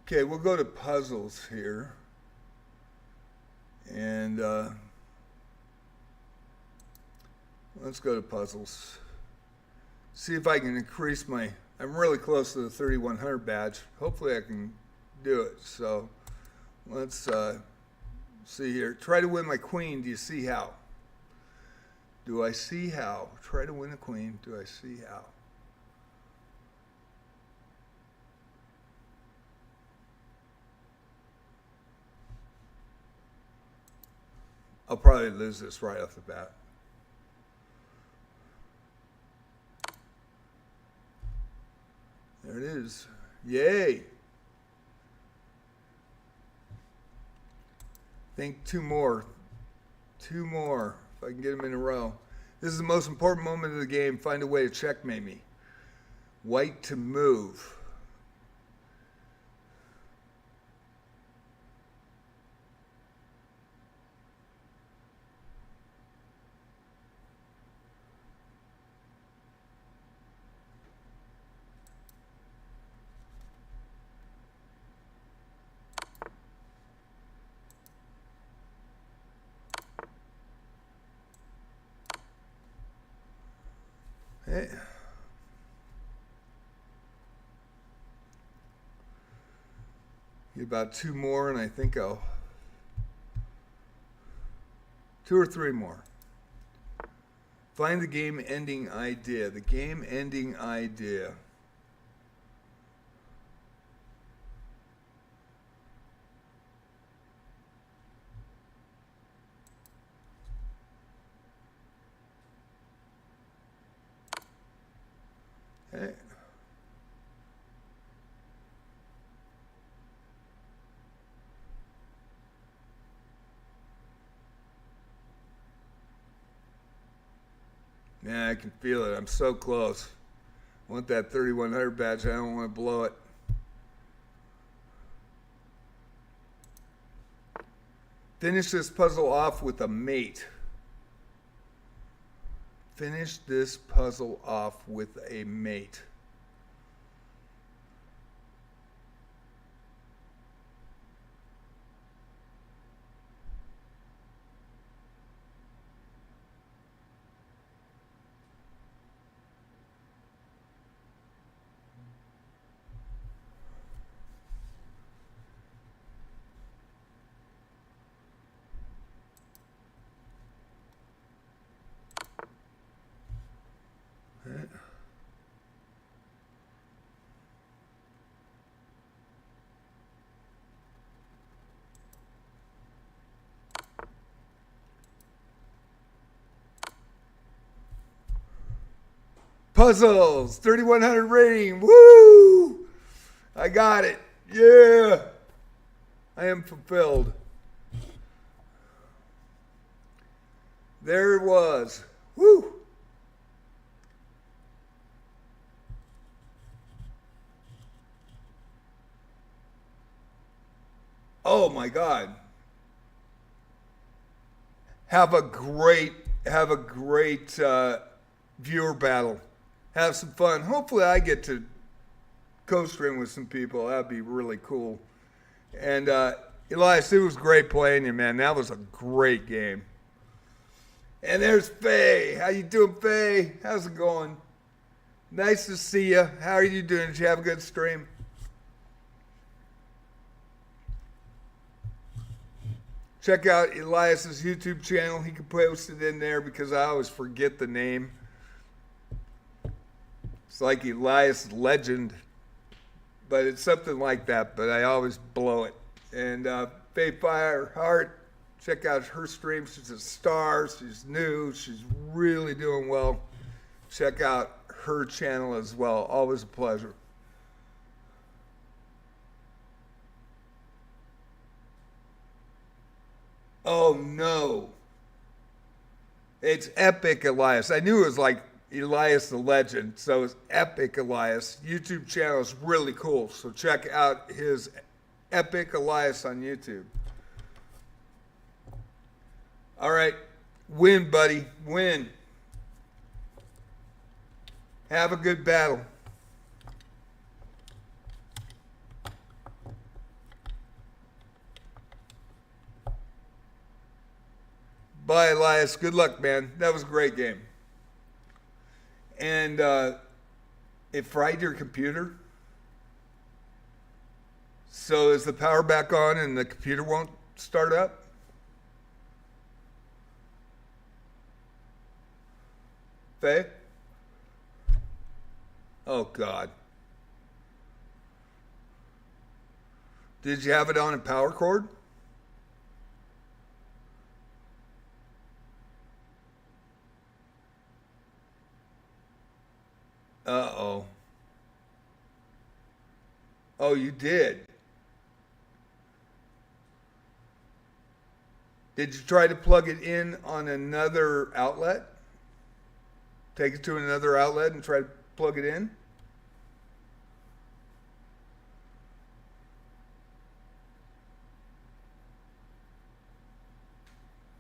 Okay, we'll go to puzzles here. And let's go to puzzles. See if I can increase my, I'm really close to the 3100 badge. Hopefully I can do it. So let's see here. Try to win my queen. Do you see how? Do I see how? Try to win a queen. Do I see how? I'll probably lose this right off the bat. There it is. Yay! Think 2 more. 2 more. If I can get them in a row. This is the most important moment of the game. Find a way to checkmate me. White to move. Hey. Get about 2 more, and I think I'll 2 or 3 more. Find the game ending idea. The game ending idea. Hey. Man, I can feel it. I'm so close. I want that 3100 badge. I don't want to blow it. Finish this puzzle off with a mate. Finish this puzzle off with a mate. Puzzles, 3100 rating. Woo! I got it. Yeah. I am fulfilled. There it was. Woo! Oh my God. Have a great viewer battle. Have some fun. Hopefully I get to co-stream with some people. That'd be really cool. And Elias, it was great playing you, man. That was a great game. And there's Faye. How you doing, Faye? How's it going? Nice to see you. How are you doing? Did you have a good stream? Check out Elias's YouTube channel. He can post it in there because I always forget the name. It's like Elias Legend, but it's something like that, but I always blow it. And Faye Fireheart, check out her stream. She's a star. She's new. She's really doing well. Check out her channel as well. Always a pleasure. Oh no. It's Epic Elias. I knew it was like Elias the Legend, so it's Epic Elias. YouTube channel is really cool, so check out his Epic Elias on YouTube. All right, win, buddy, win. Have a good battle. Bye, Elias. Good luck, man. That was a great game. And it fried your computer. So is the power back on and the computer won't start up? Faye? Oh, God. Did you have it on a power cord? Uh-oh. Oh, you did. Did you try to plug it in on another outlet? Take it to another outlet and try to plug it in?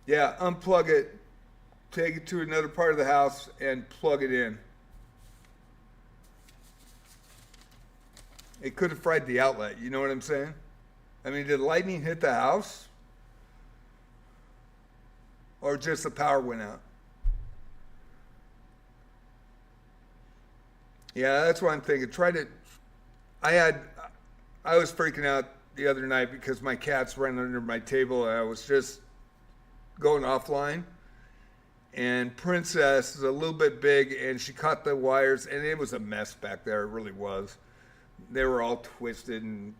Yeah, unplug it, take it to another part of the house and plug it in. It could have fried the outlet, you know what I'm saying? I mean, did lightning hit the house? Or just the power went out? Yeah, that's what I'm thinking. I was freaking out the other night because my cat's ran under my table and I was just going offline. And Princess is a little bit big and she caught the wires and it was a mess back there. It really was. They were all twisted and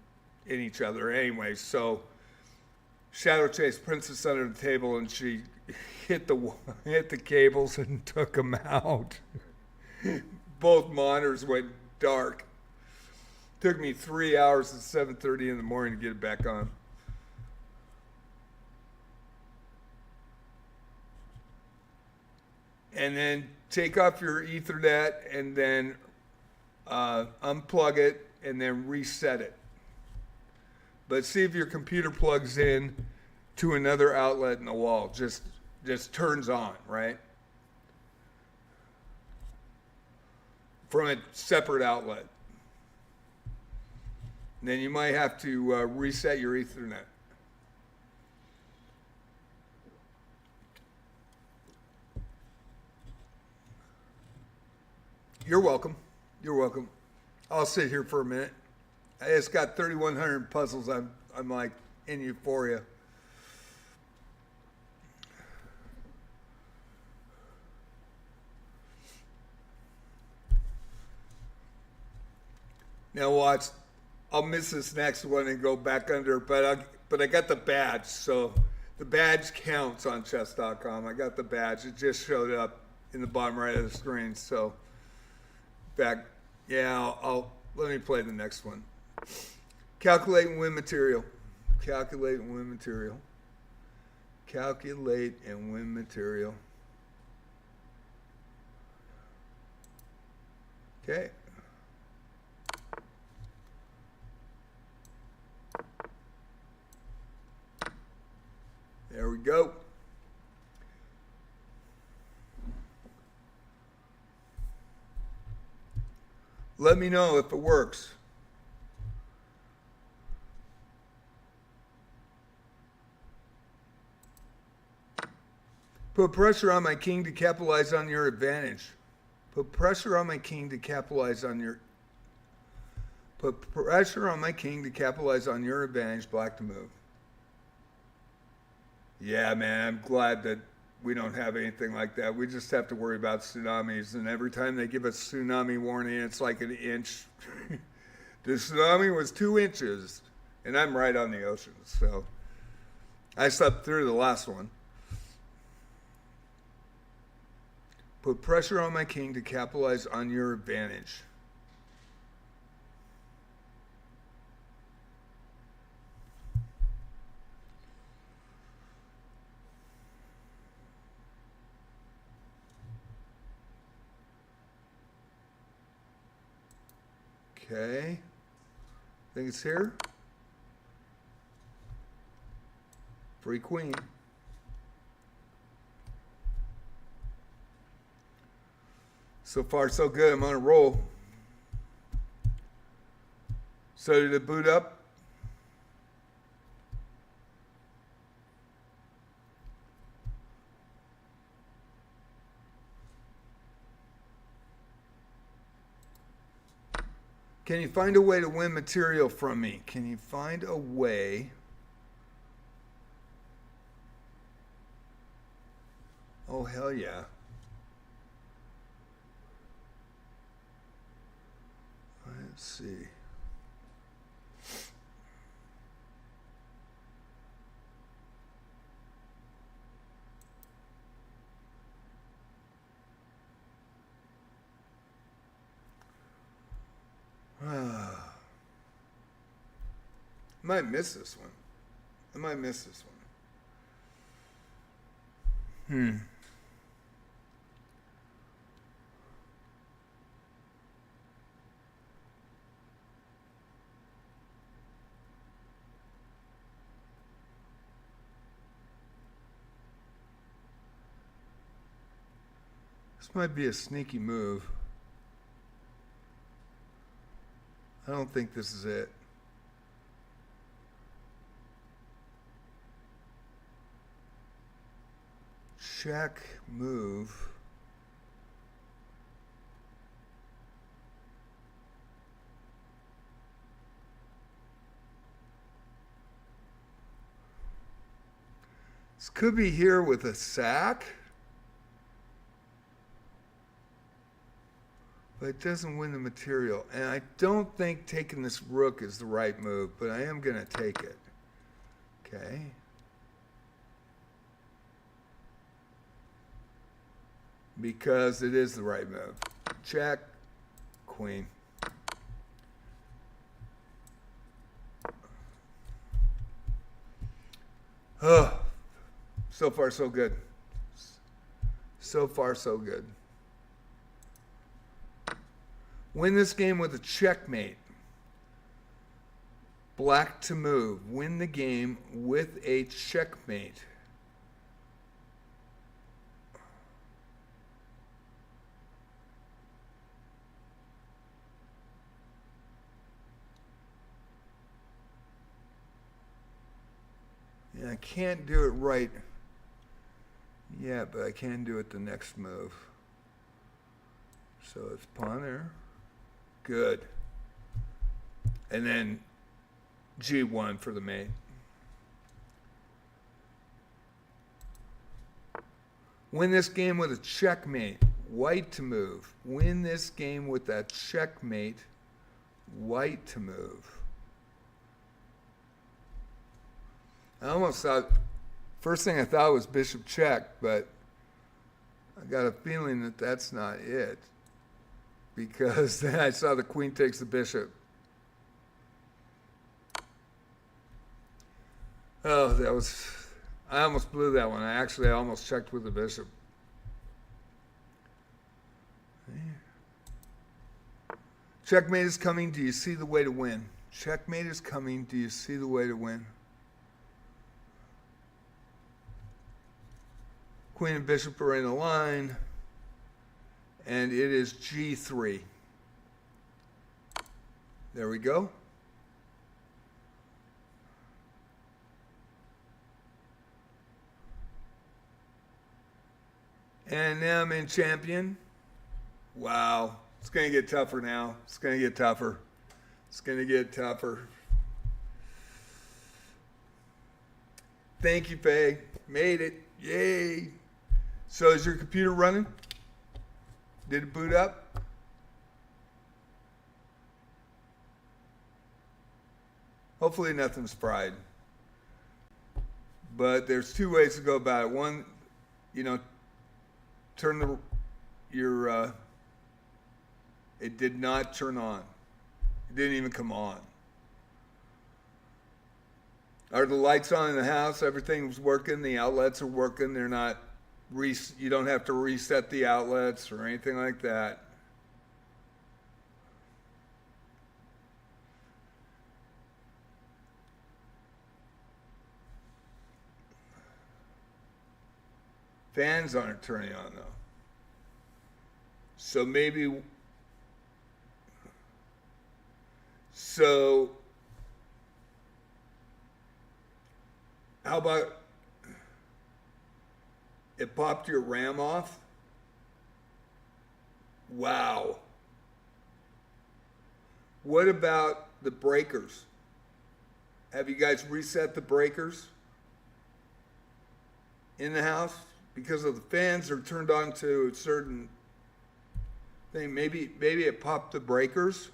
in each other anyway. So Shadow chased Princess under the table and she hit the cables and took them out. Both monitors went dark. Took me 3 hours at 7:30 in the morning to get it back on. and then take off your Ethernet and then unplug it and then reset it. But see if your computer plugs in to another outlet in the wall. Just turns on, right? From a separate outlet. And then you might have to reset your Ethernet. You're welcome. You're welcome. I'll sit here for a minute. It's got 3,100 puzzles. I'm like in euphoria. Now watch. I'll miss this next one and go back under, but I got the badge, so the badge counts on chess.com. I got the badge. It just showed up in the bottom right of the screen. So back, yeah. I'll let me play the next one. Calculate and win material. Calculate and win material. Calculate and win material. Okay. There we go. Let me know if it works. Put pressure on my king to capitalize on your advantage. Put pressure on my king to capitalize on your... Put pressure on my king to capitalize on your advantage, black to move. Yeah, man, I'm glad that we don't have anything like that. We just have to worry about tsunamis, and every time they give us tsunami warning, it's like an inch. The tsunami was 2 inches, and I'm right on the ocean, so I slept through the last one. Put pressure on my king to capitalize on your advantage. Okay, think it's here. Free queen. So far, so good. I'm on a roll. So did it boot up? Can you find a way to win material from me? Can you find a way? Oh, hell yeah. Let's see. Might miss this one. I might miss this one. This might be a sneaky move. I don't think this is it. Check, move. This could be here with a sack. But it doesn't win the material. And I don't think taking this rook is the right move, but I am going to take it. Okay. Because it is the right move. Check, queen. Oh, so far so good. So So far, so good. Win this game with a checkmate. Black to move. Win the game with a checkmate. Yeah, I can't do it right yet, but I can do it the next move. So it's pawn there. Good. And then G1 for the mate. Win this game with a checkmate. White to move. Win this game with that checkmate. White to move. I almost thought, first thing I thought was bishop check, but I got a feeling that that's not it. Because then I saw the queen takes the bishop. Oh, that was, I almost blew that one. I almost checked with the bishop. Checkmate is coming. Do you see the way to win? Checkmate is coming. Do you see the way to win? Queen and bishop are in a line, and it is G3. There we go. And now I'm in champion. Wow. It's going to get tougher now. It's going to get tougher. It's going to get tougher. Thank you, Faye. Made it. Yay. So is your computer running? Did it boot up? Hopefully nothing's fried. But there's two ways to go about it. One, turn it did not turn on. It didn't even come on. Are the lights on in the house? Everything's working. The outlets are working. They're not, you don't have to reset the outlets or anything like that. Fans aren't turning on though. So maybe, how about it popped your RAM off? Wow. What about the breakers? Have you guys reset the breakers in the house? Because of the fans are turned on to a certain thing. Maybe it popped the breakers.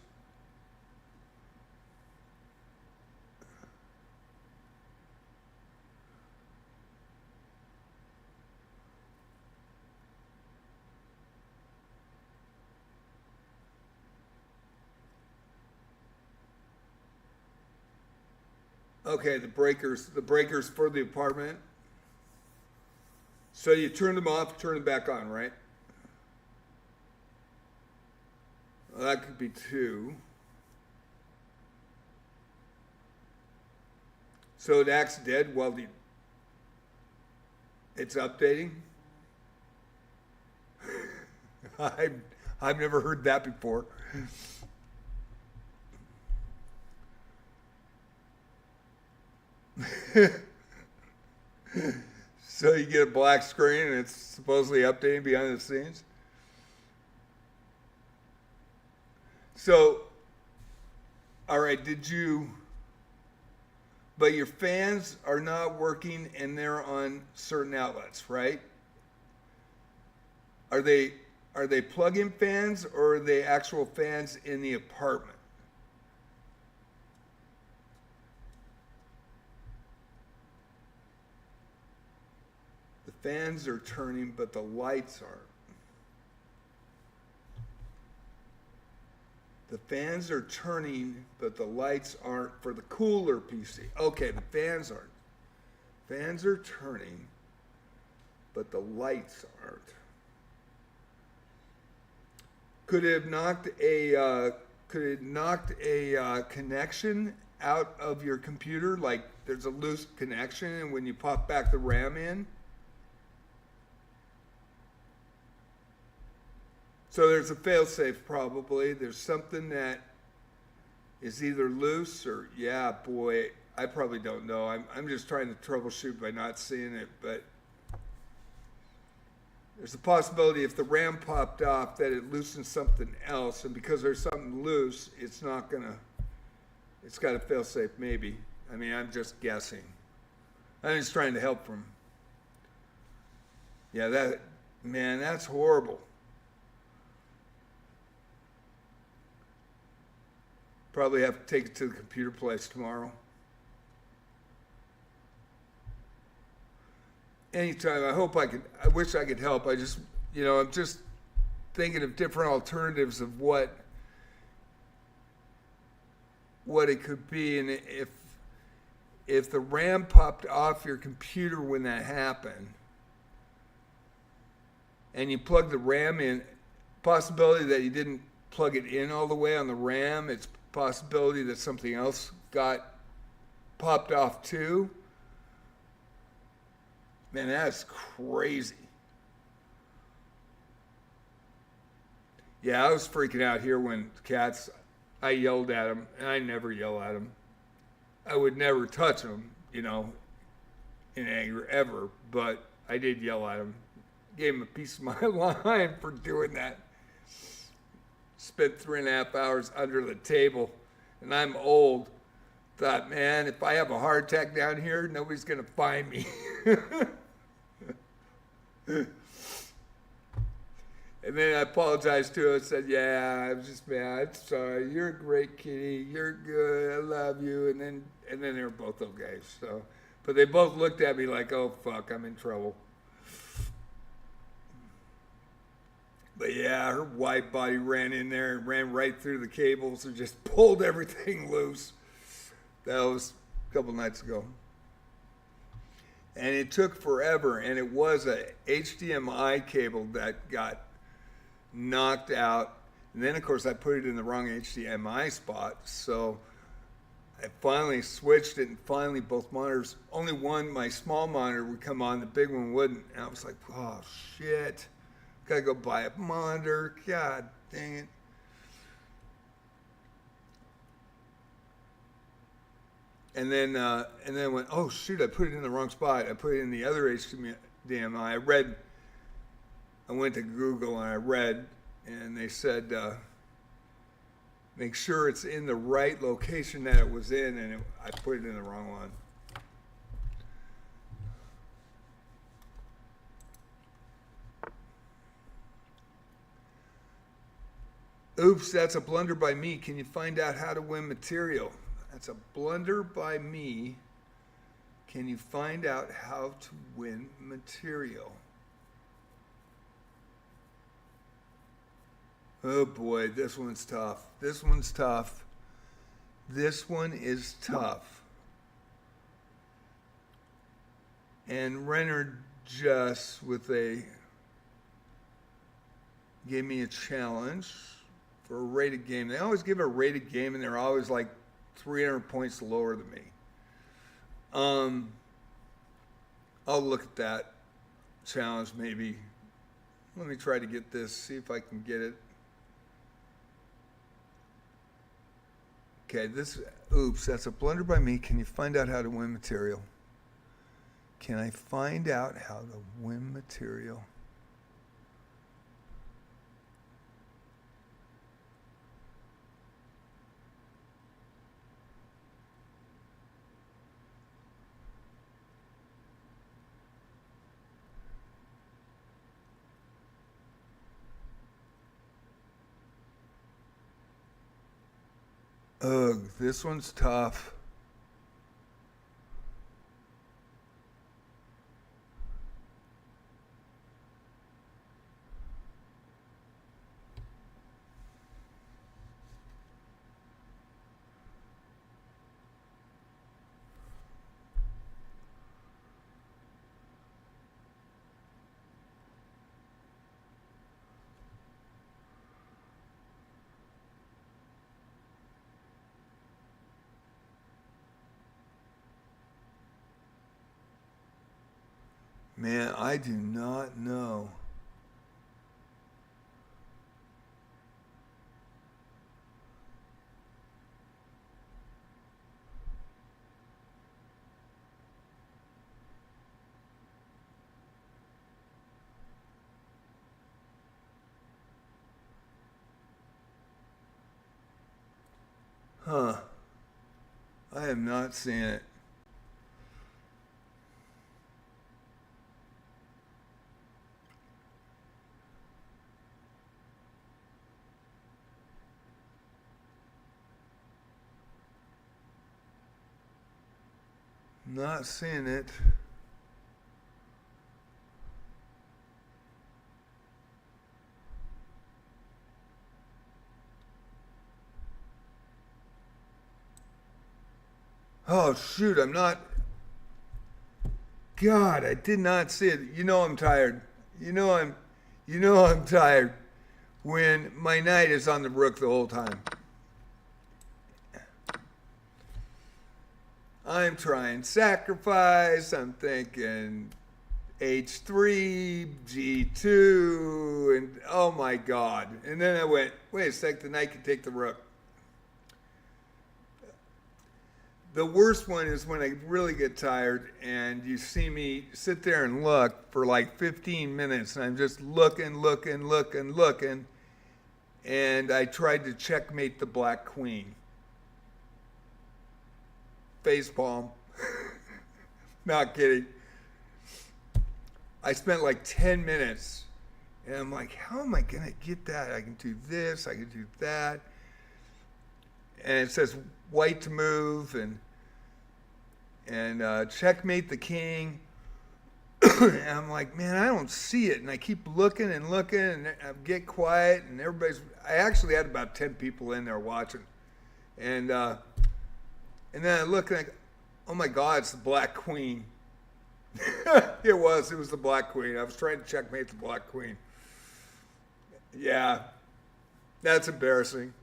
Okay, the breakers for the apartment. So you turn them off, turn them back on, right? Well, that could be two. So it acts dead while it's updating? I've never heard that before. So you get a black screen and it's supposedly updating behind the scenes. So, all right, but your fans are not working and they're on certain outlets, right? Are they plug-in fans or are they actual fans in the apartment? The fans are turning, but the lights aren't. The fans are turning, but the lights aren't for the cooler PC. Okay, the fans aren't. Fans are turning, but the lights aren't. Could it have knocked a connection out of your computer? Like there's a loose connection, and when you pop back the RAM in, so there's a failsafe probably. There's something that is either loose or, yeah, boy, I probably don't know. I'm just trying to troubleshoot by not seeing it, but there's a possibility if the RAM popped off that it loosens something else, and because there's something loose, it's got a failsafe maybe. I mean, I'm just guessing. I'm just trying to help from. Yeah, that's horrible. Probably have to take it to the computer place tomorrow. Anytime. I wish I could help. I'm just thinking of different alternatives of what it could be. And if the RAM popped off your computer when that happened, and you plug the RAM in, possibility that you didn't plug it in all the way on the RAM, it's possibility that something else got popped off too. Man, that's crazy. Yeah, I was freaking out here when cats, I yelled at them, and I never yell at them. I would never touch them, in anger ever, but I did yell at them. Gave them a piece of my line for doing that. Spent 3.5 hours under the table, and I'm old. Thought, man, if I have a heart attack down here, nobody's going to find me. And then I apologized to her. I said, yeah, I was just mad. Sorry. You're a great kitty. You're good. I love you. And then they were both okay. So, but they both looked at me like, oh, fuck, I'm in trouble. But yeah, her white body ran in there and ran right through the cables and just pulled everything loose. That was a couple nights ago. And it took forever, and it was a HDMI cable that got knocked out. And then, of course, I put it in the wrong HDMI spot. So I finally switched it, and finally both monitors, only one, my small monitor would come on, the big one wouldn't. And I was like, oh, shit. Gotta go buy a monitor. God dang it. And then I went, oh shoot, I put it in the wrong spot. I put it in the other HDMI. I went to Google and I read, and they said, make sure it's in the right location that it was in, and I put it in the wrong one. Oops, that's a blunder by me. Can you find out how to win material? That's a blunder by me. Can you find out how to win material? Oh boy, this one's tough. This one is tough. And Renner just gave me a challenge for a rated game. They always give a rated game, and they're always like 300 points lower than me. I'll look at that challenge maybe. Let me try to get this, see if I can get it. Okay, oops, that's a blunder by me. Can you find out how to win material? Can I find out how to win material? Ugh, this one's tough. Man, I do not know. Huh. I am not seeing it. Not seeing it. Oh shoot, I'm not. God, I did not see it. You know I'm tired. I'm tired when my knight is on the rook the whole time. I'm trying sacrifice. I'm thinking H3, G2, and oh my God. And then I went, wait a sec, the knight can take the rook. The worst one is when I really get tired and you see me sit there and look for like 15 minutes and I'm just looking. And I tried to checkmate the black queen. Facepalm. Not kidding. I spent like 10 minutes and I'm like, how am I going to get that? I can do this, I can do that. And it says white to move and checkmate the king. And I'm like, man, I don't see it. And I keep looking and I get quiet and I actually had about 10 people in there watching. And then I look and I go, oh my God, it's the black queen. It was the black queen. I was trying to checkmate the black queen. Yeah, that's embarrassing.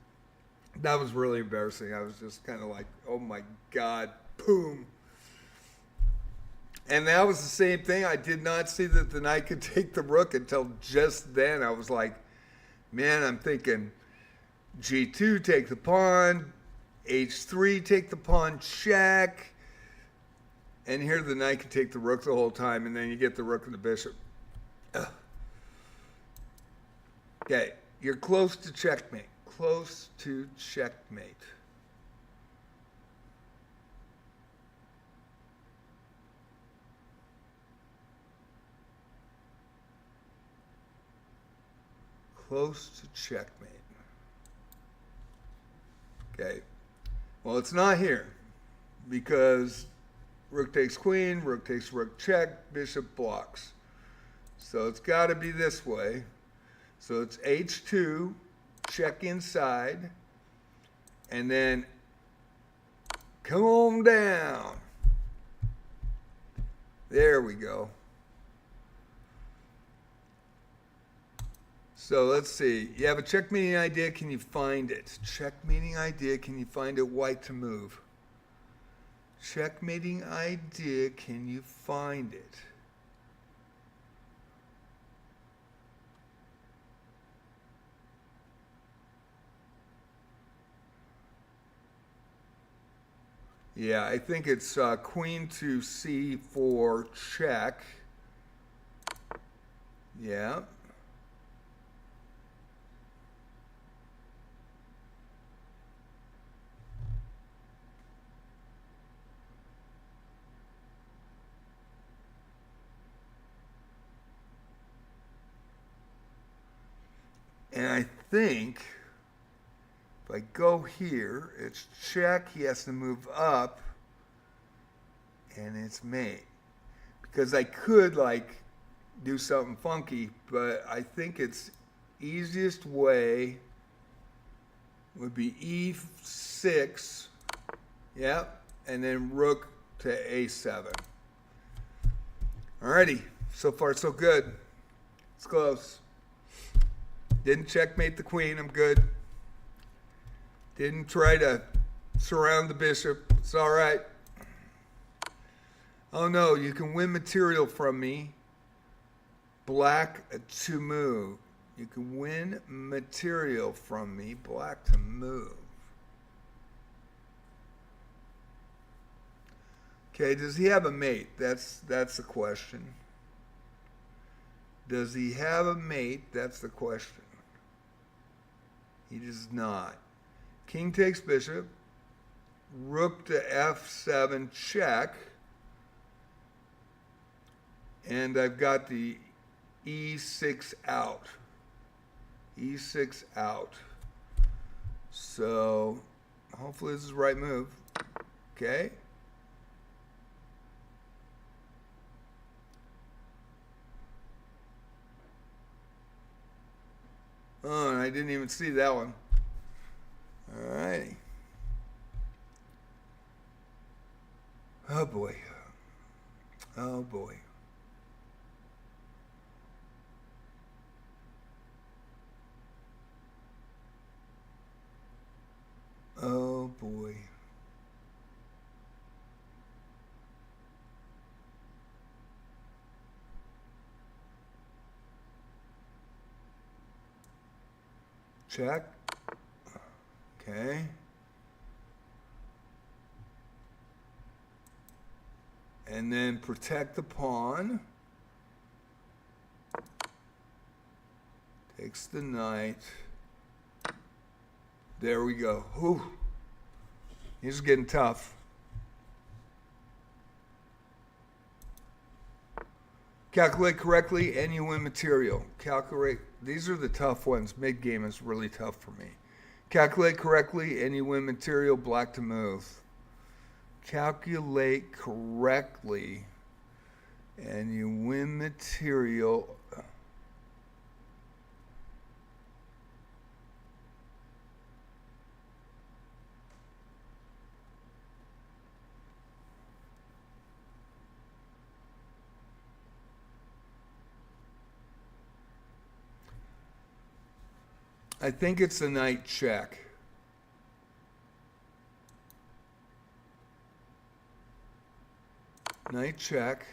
That was really embarrassing. I was just kind of like, oh my God, boom. And that was the same thing. I did not see that the knight could take the rook until just then. I was like, man, I'm thinking G2, take the pawn, H3, take the pawn, check. And here the knight can take the rook the whole time, and then you get the rook and the bishop. Ugh. Okay, you're close to checkmate. Close to checkmate. Close to checkmate. Okay. Well, it's not here because rook takes queen, rook takes rook check, bishop blocks. So it's got to be this way. So it's H2, check inside, and then come on down. There we go. So let's see. You have a checkmating idea. Can you find it? Checkmating idea. Can you find it? White to move. Checkmating idea. Can you find it? Yeah, I think it's queen to C4 check. Yeah. And I think if I go here, it's check, he has to move up, and it's mate. Because I could like do something funky, but I think it's easiest way would be E6, yep, and then rook to A7. Alrighty, so far so good. It's close. Didn't checkmate the queen, I'm good. Didn't try to surround the bishop, it's all right. Oh no, you can win material from me, black to move. You can win material from me, black to move. Okay, does he have a mate? That's the question. Does he have a mate? That's the question. He does not. King takes bishop. Rook to f7 check. And I've got the e6 out. e6 out. So hopefully this is the right move. Okay. Oh, and I didn't even see that one. All righty. Oh boy. Oh boy. Oh boy. Check. Okay. And then protect the pawn. Takes the knight. There we go. Whew. He's getting tough. Calculate correctly and you win material. Calculate. These are the tough ones. Mid-game is really tough for me. Calculate correctly and you win material, black to move. Calculate correctly and you win material. I think it's a knight check. Knight check.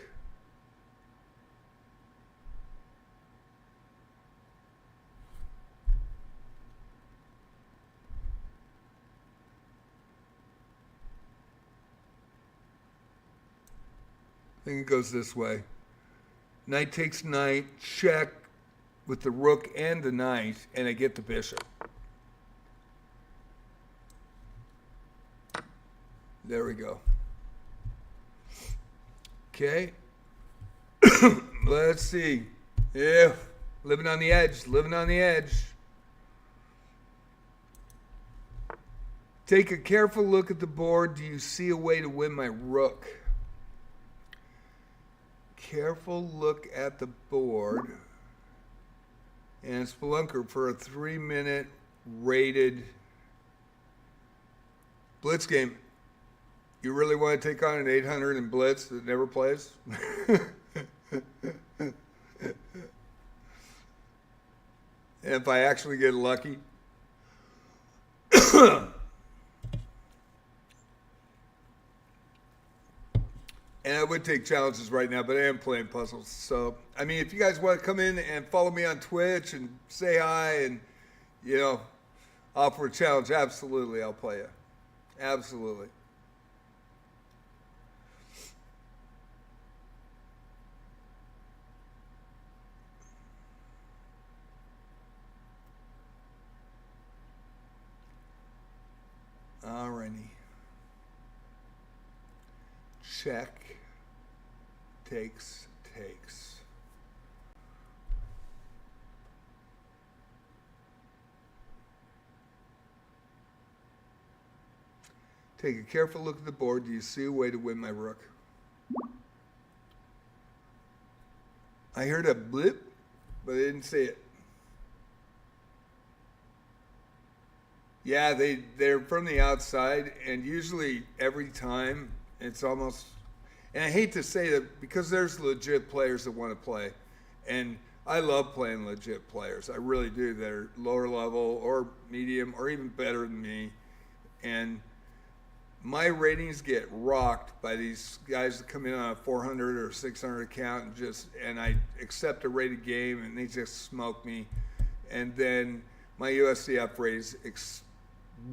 I think it goes this way. Knight takes knight, check with the rook and the knight, and I get the bishop. There we go. Okay. Let's see. Yeah, living on the edge, living on the edge. Take a careful look at the board. Do you see a way to win my rook? Careful look at the board. And Spelunker for a 3-minute rated blitz game. You really want to take on an 800 in blitz that never plays? And if I actually get lucky. And I would take challenges right now, but I am playing puzzles. So, I mean, if you guys want to come in and follow me on Twitch and say hi and, you know, offer a challenge, absolutely, I'll play you. Absolutely. Alrighty. Check. Takes. Take a careful look at the board. Do you see a way to win my rook? I heard a blip, but I didn't see it. Yeah, they're from the outside, and usually every time it's almost, and I hate to say that because there's legit players that want to play, and I love playing legit players. I really do. They're lower level or medium or even better than me, and my ratings get rocked by these guys that come in on a 400 or 600 account and I accept a rated game and they just smoke me. And then my USCF rates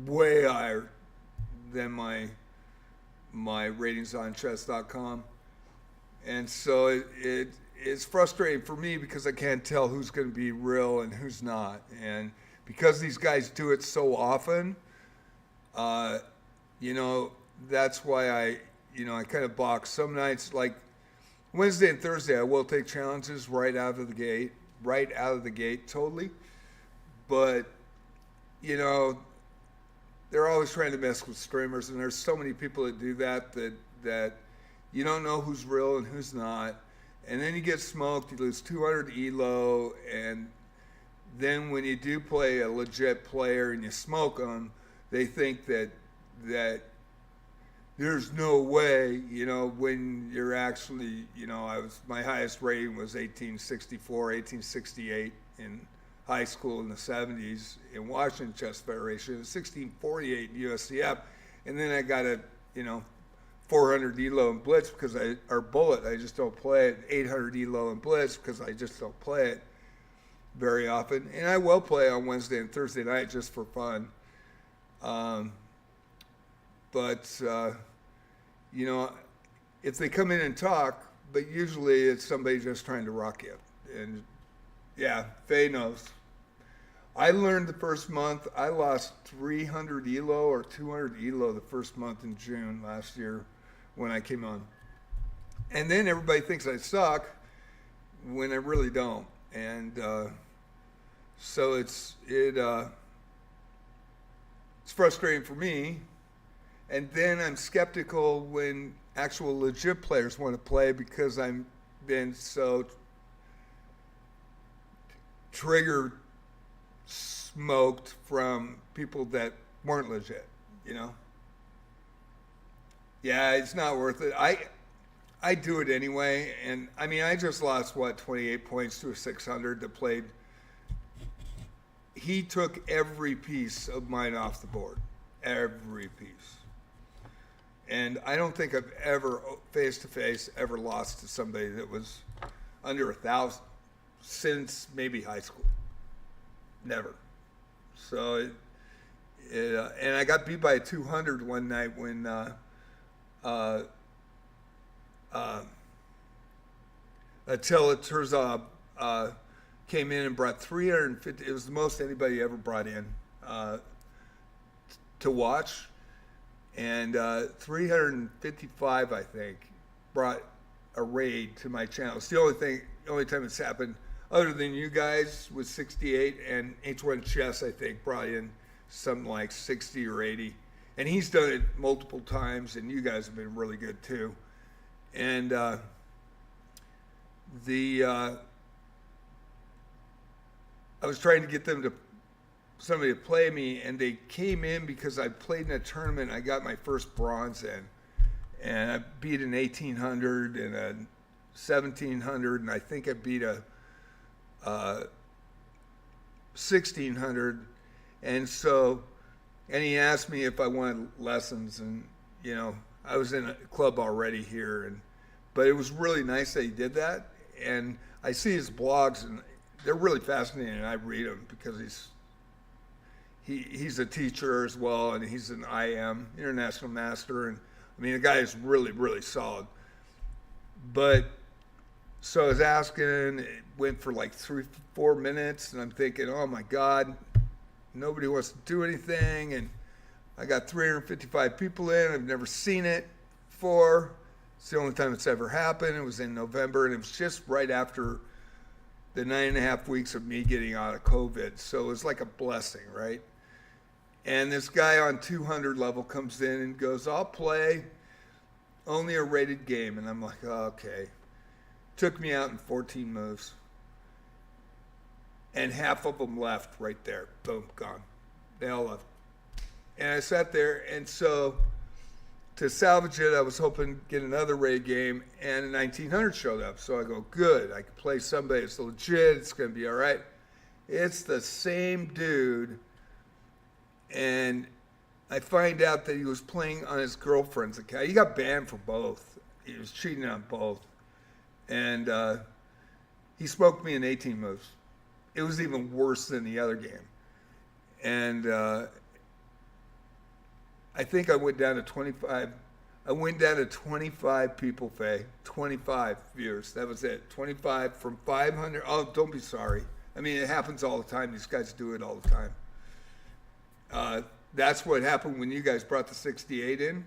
way higher than my ratings on chess.com. And so it's frustrating for me because I can't tell who's going to be real and who's not. And because these guys do it so often, that's why I kind of box. Some nights, like Wednesday and Thursday, I will take challenges right out of the gate, totally. But, they're always trying to mess with streamers, and there's so many people that do that you don't know who's real and who's not. And then you get smoked, you lose 200 elo, and then when you do play a legit player and you smoke them, they think that there's no way, when you're actually, my highest rating was 1864, 1868 in high school in the 70s in Washington Chess Federation, 1648 in USCF, and then I got a, 400 elo in Blitz or Bullet, I just don't play it, 800 elo in Blitz because I just don't play it very often, and I will play on Wednesday and Thursday night just for fun. But if they come in and talk, but usually it's somebody just trying to rock you. And yeah, Faye knows. I learned the first month, I lost 300 elo or 200 elo the first month in June last year when I came on. And then everybody thinks I suck when I really don't. And so it's frustrating for me. And then I'm skeptical when actual legit players want to play because I've been so trigger smoked from people that weren't legit, Yeah, it's not worth it. I do it anyway, and I mean, I just lost 28 points to a 600 that played. He took every piece of mine off the board, every piece. And I don't think I've ever, face-to-face, ever lost to somebody that was under 1,000 since maybe high school. Never. So, and I got beat by a 200 one night when Attila Turzov came in and brought 350. It was the most anybody ever brought in to watch. And 355, I think, brought a raid to my channel. It's the only time it's happened, other than you guys, with 68, and H1 Chess, I think, brought in something like 60 or 80. And he's done it multiple times, and you guys have been really good too. And I was trying to get somebody to play me, and they came in because I played in a tournament. I got my first bronze in, and I beat an 1800 and a 1700, and I think I beat a 1600. And he asked me if I wanted lessons, and I was in a club already here, but it was really nice that he did that. And I see his blogs, and they're really fascinating, and I read them because he's a teacher as well, and he's an IM, International Master, and I mean, the guy is really, really solid. But, so I was asking, it went for like 3-4 minutes, and I'm thinking, oh my God, nobody wants to do anything, and I got 355 people in, I've never seen it before. It's the only time it's ever happened. It was in November, and it was just right after the 9.5 weeks of me getting out of COVID. So it was like a blessing, right? And this guy on 200 level comes in and goes, I'll play only a rated game. And I'm like, oh, okay. Took me out in 14 moves. And half of them left right there. Boom, gone. They all left. And I sat there, and so to salvage it, I was hoping to get another raid game, and a 1900 showed up. So I go, good, I can play somebody that's legit, it's going to be all right. It's the same dude, and I find out that he was playing on his girlfriend's account. He got banned for both. He was cheating on both. And he smoked me in 18 moves. It was even worse than the other game. And I think I went down to 25. I went down to 25 people, Faye. 25 viewers. That was it. 25 from 500. Oh, don't be sorry. I mean, it happens all the time. These guys do it all the time. That's what happened when you guys brought the 68 in.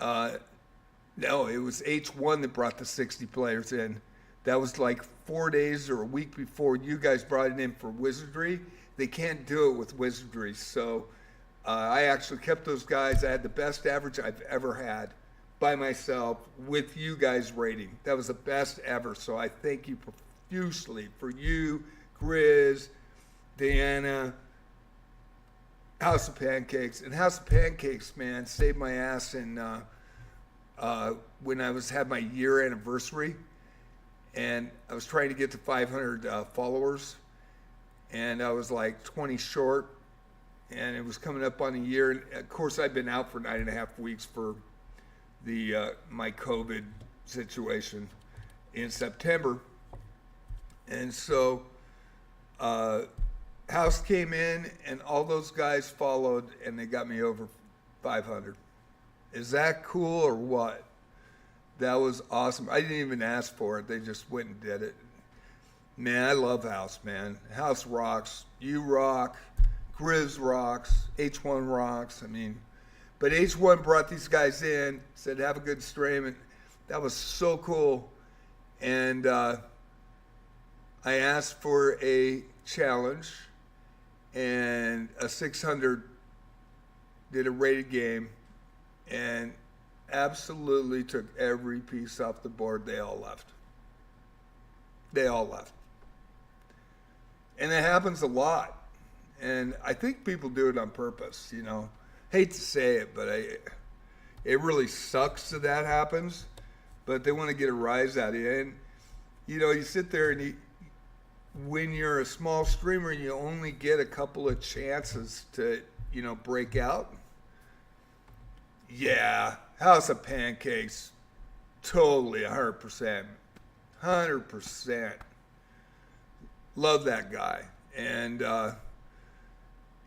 No, it was H1 that brought the 60 players in. That was like 4 days or a week before you guys brought it in for Wizardry. They can't do it with Wizardry. So I actually kept those guys. I had the best average I've ever had by myself with you guys rating. That was the best ever. So I thank you profusely for you, Grizz, Diana, House of Pancakes. And House of Pancakes, man, saved my ass in when I had my year anniversary. And I was trying to get to 500 followers. And I was like 20 short. And it was coming up on a year. And of course, I've been out for 9.5 weeks for the my COVID situation in September. And so House came in, and all those guys followed, and they got me over 500. Is that cool or what? That was awesome. I didn't even ask for it. They just went and did it. Man, I love House, man. House rocks. You rock. Grizz rocks. H1 rocks. I mean, but H1 brought these guys in, said, have a good stream. And that was so cool. And I asked for a challenge, and a 600 did a rated game, and absolutely took every piece off the board. They all left. They all left. And it happens a lot. And I think people do it on purpose, you know. Hate to say it, but it really sucks that that happens. But they want to get a rise out of you. And, you know, you sit there and when you're a small streamer and you only get a couple of chances to, you know, break out. Yeah, House of Pancakes, totally 100%. 100%. Love that guy. And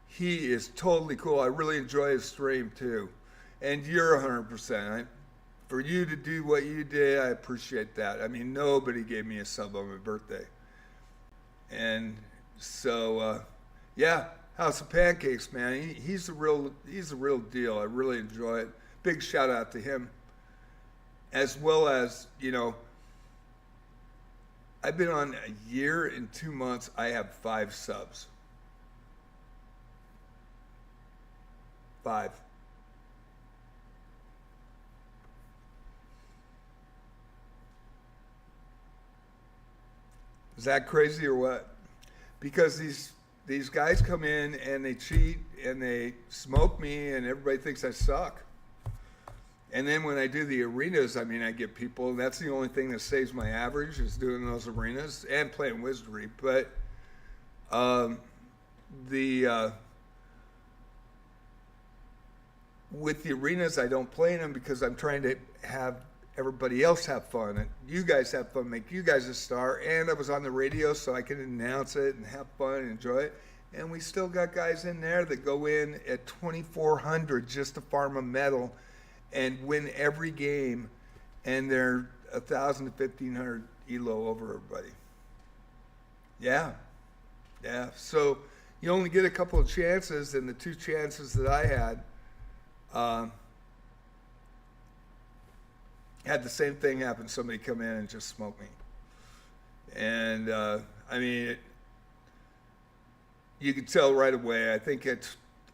he is totally cool. I really enjoy his stream too. And you're 100%. For you to do what you did, I appreciate that. I mean, nobody gave me a sub on my birthday. And so, yeah, House of Pancakes, man. He's a real deal. I really enjoy it. Big shout out to him. As well as, you know, I've been on a year and 2 months. I have 5 subs. 5. Is that crazy or what? Because these guys come in and they cheat and they smoke me and everybody thinks I suck. And then when I do the arenas, I mean, I get people, and that's the only thing that saves my average is doing those arenas and playing Wizardry. But with the arenas, I don't play in them because I'm trying to have everybody else have fun, and you guys have fun, make you guys a star. And I was on the radio, so I can announce it and have fun and enjoy it. And we still got guys in there that go in at 2,400 just to farm a medal and win every game, and they're 1,000 to 1,500 elo over everybody. Yeah. So you only get a couple of chances, and the 2 chances that I had the same thing happen. Somebody come in and just smoke me. And I mean, you could tell right away. I think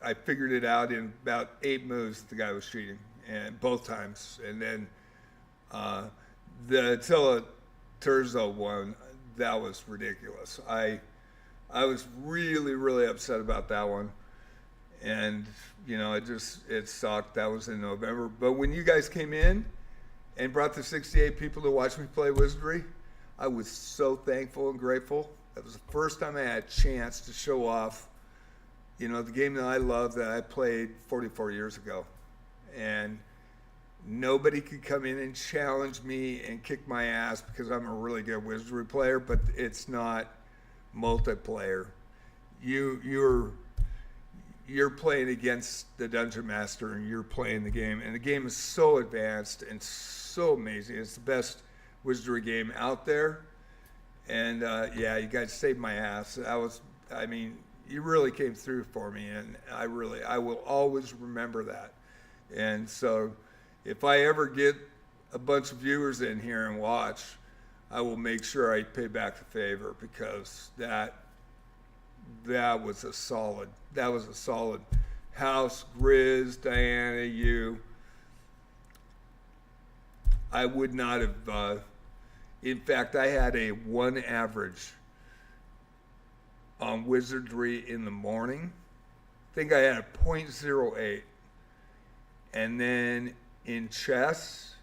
I figured it out in about 8 moves that the guy was cheating, and both times. And then the Attila Terzo one, that was ridiculous. I was really, really upset about that one. And, you know, it sucked. That was in November. But when you guys came in and brought the 68 people to watch me play Wizardry, I was so thankful and grateful. That was the first time I had a chance to show off, you know, the game that I love that I played 44 years ago. And nobody could come in and challenge me and kick my ass because I'm a really good Wizardry player, but it's not multiplayer. You're playing against the Dungeon Master and you're playing the game. And the game is so advanced and so amazing. It's the best Wizardry game out there. And yeah, you guys saved my ass. I mean, you really came through for me, and I will always remember that. And so if I ever get a bunch of viewers in here and watch, I will make sure I pay back the favor, because that was a solid house. Grizz, Diana, you. I would not have, in fact, I had a 1 average on Wizardry in the morning. I think I had a .08. And then in chess,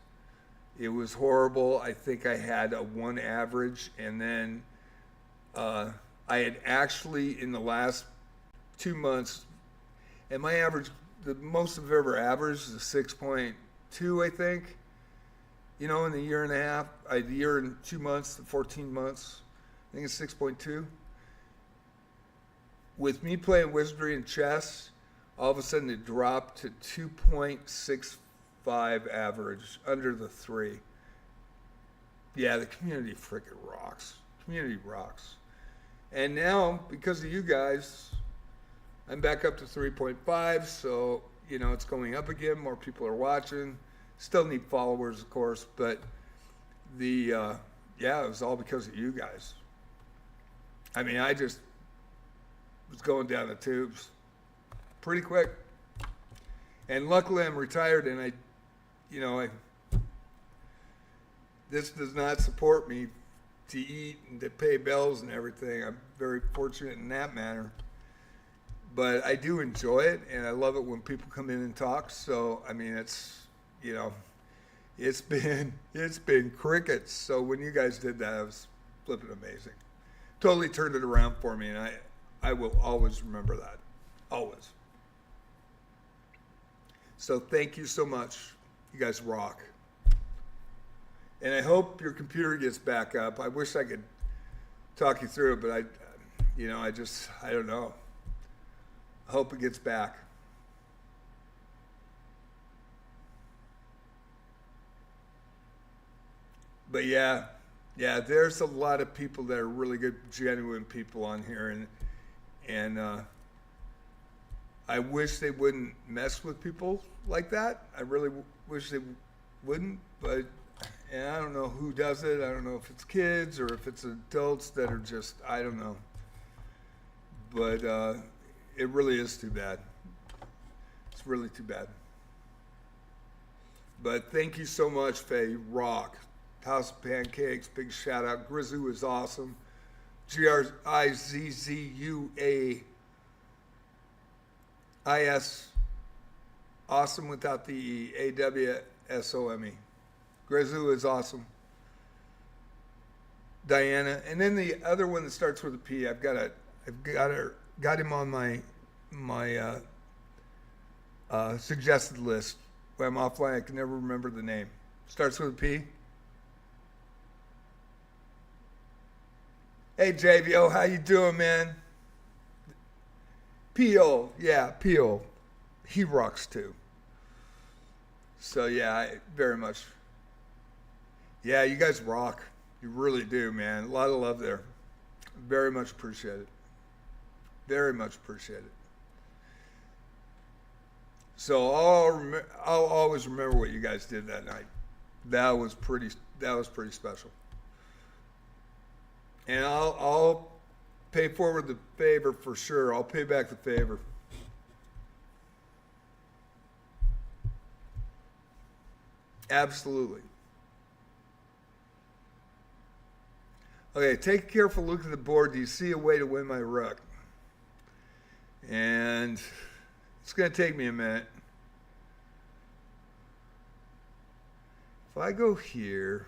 it was horrible. I think I had a 1 average. And then I had actually, in the last 2 months, and my average, the most I've ever averaged is a 6.2, I think. You know, in the year and a half, the year and 2 months, the 14 months, I think it's 6.2. With me playing Wizardry and chess, all of a sudden it dropped to 2.65 average, under the 3. Yeah, the community freaking rocks. Community rocks. And now, because of you guys, I'm back up to 3.5, so, you know, it's going up again. More people are watching. Still need followers, of course, but yeah, it was all because of you guys. I mean, I just was going down the tubes pretty quick. And luckily I'm retired, and this does not support me to eat and to pay bills and everything. I'm very fortunate in that manner. But I do enjoy it, and I love it when people come in and talk. So, I mean, it's been crickets. So when you guys did that, it was flipping amazing. Totally turned it around for me, and I will always remember that. Always. So thank you so much. You guys rock. And I hope your computer gets back up. I wish I could talk you through it, but I don't know. I hope it gets back. But yeah, there's a lot of people that are really good, genuine people on here, and I wish they wouldn't mess with people like that. I really wish they wouldn't, but and I don't know who does it. I don't know if it's kids or if it's adults that are just, I don't know. But it really is too bad. It's really too bad. But thank you so much, Faye. You rock. House of Pancakes, big shout out. Grizzoo is awesome. GRIZZUAIS. Awesome without the AWSOME. Grizzoo is awesome. Diana, and then the other one that starts with a P. I've got him on my suggested list. When I'm offline, I can never remember the name. Starts with a P. Hey JVO, how you doing, man? Pio, yeah, Pio. He rocks too. So yeah, very much. Yeah, you guys rock. You really do, man. A lot of love there. Very much appreciate it. Very much appreciate it. So I'll always remember what you guys did that night. That was pretty special. And I'll pay forward the favor for sure. I'll pay back the favor. Absolutely. Okay, take a careful look at the board. Do you see a way to win my rook? And it's going to take me a minute. If I go here,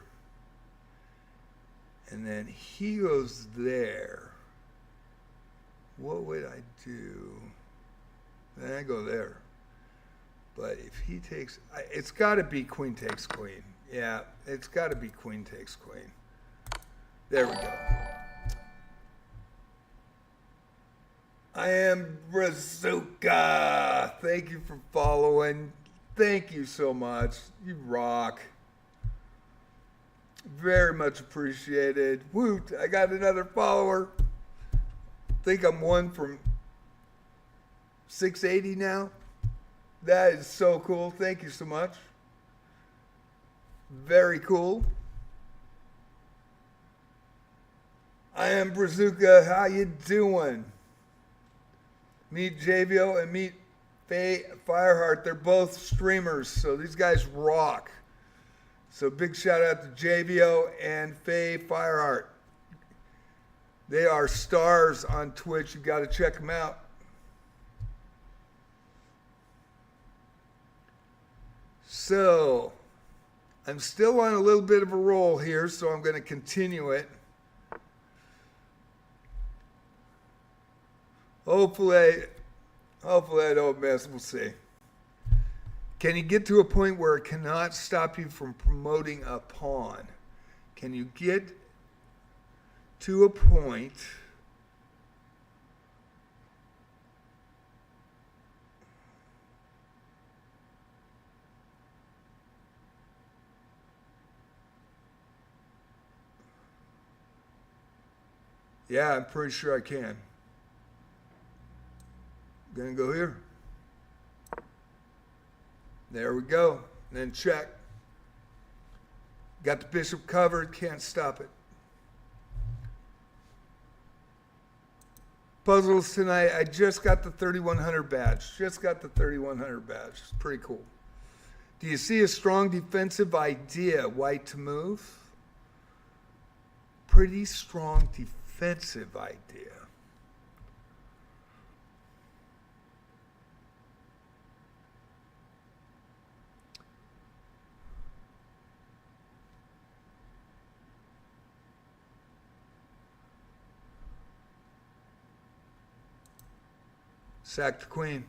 and then he goes there, what would I do? then I go there. But if he takes, it's got to be queen takes queen. Yeah, it's got to be queen takes queen. There we go. I am Brazuca. Thank you for following. Thank you so much. You rock. Very much appreciated. Woot, I got another follower. Think I'm one from 680 now. That is so cool. Thank you so much. Very cool. I am Brazuca. How you doing? Meet JVO and meet Faye Fireheart. They're both streamers, so these guys rock. So big shout out to JVO and Faye Fireheart. They are stars on Twitch. You got to check them out. So, I'm still on a little bit of a roll here, so I'm going to continue it. Hopefully I don't miss. We'll see. Can you get to a point where it cannot stop you from promoting a pawn? Can you get to a point Yeah, I'm pretty sure I can. Gonna go here. There we go. And then check. Got the bishop covered, can't stop it. Puzzles tonight. I just got the 3100 badge. Just got the 3100 badge. It's pretty cool. Do you see a strong defensive idea, white to move? Pretty strong defensive idea. Sack the queen.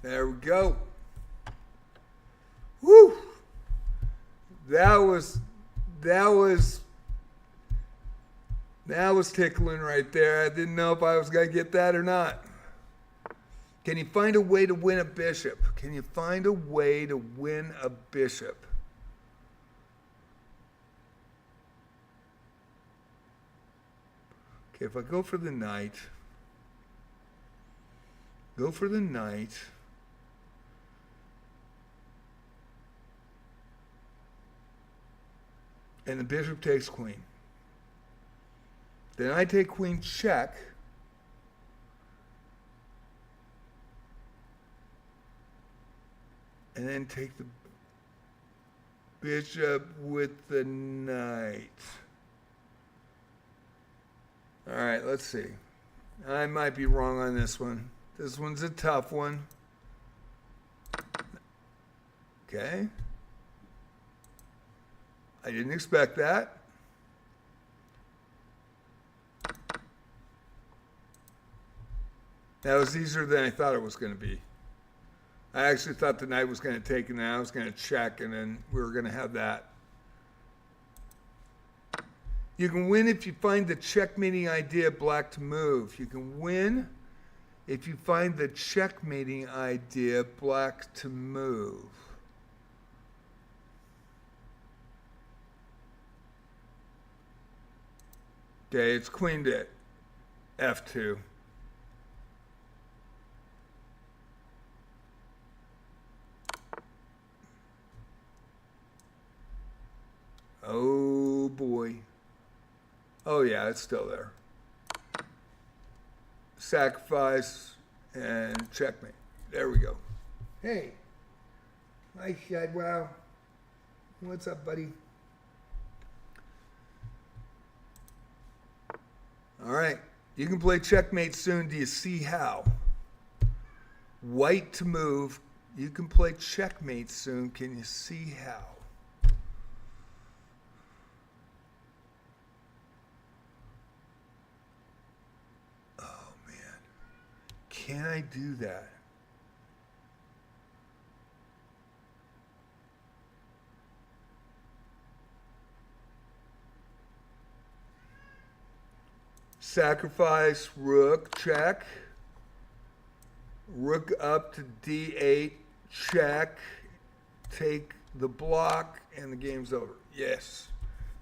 There we go. Woo! That was tickling right there. I didn't know if I was going to get that or not. Can you find a way to win a bishop? Can you find a way to win a bishop? Okay, if I go for the knight, and the bishop takes queen. Then I take queen check. And then take the bishop with the knight. All right, let's see. I might be wrong on this one. This one's a tough one. Okay. I didn't expect that. That was easier than I thought it was going to be. I actually thought the knight was going to take and then I was going to check and then we were going to have that. You can win if you find the checkmating idea, black to move. You can win if you find the checkmating idea, black to move. Okay, it's queen to f2. Oh boy. Oh yeah, it's still there. Sacrifice and checkmate. There we go. Hey. Nice shot, wow. What's up, buddy? All right. You can play checkmate soon. Do you see how? White to move. You can play checkmate soon. Can you see how? Can I do that? Sacrifice rook, check. Rook up to d8, check. Take the block, and the game's over. Yes.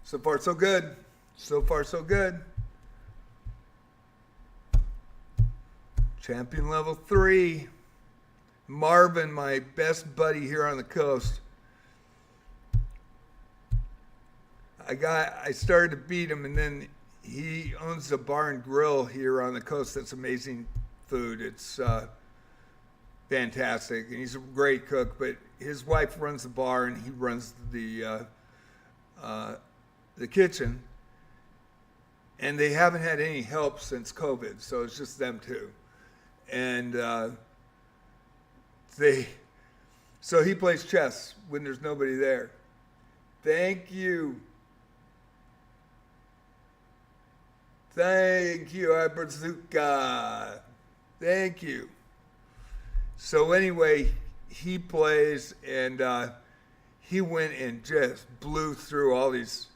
So far, so good. So far, so good. Champion level 3. Marvin, my best buddy here on the coast. I started to beat him, and then he owns a bar and grill here on the coast that's amazing food. It's fantastic, and he's a great cook, but his wife runs the bar, and he runs the kitchen, and they haven't had any help since COVID, so it's just them two. And so he plays chess when there's nobody there. Thank you. Thank you, Iberzuka. Thank you. So anyway, he plays, and he went and just blew through all these,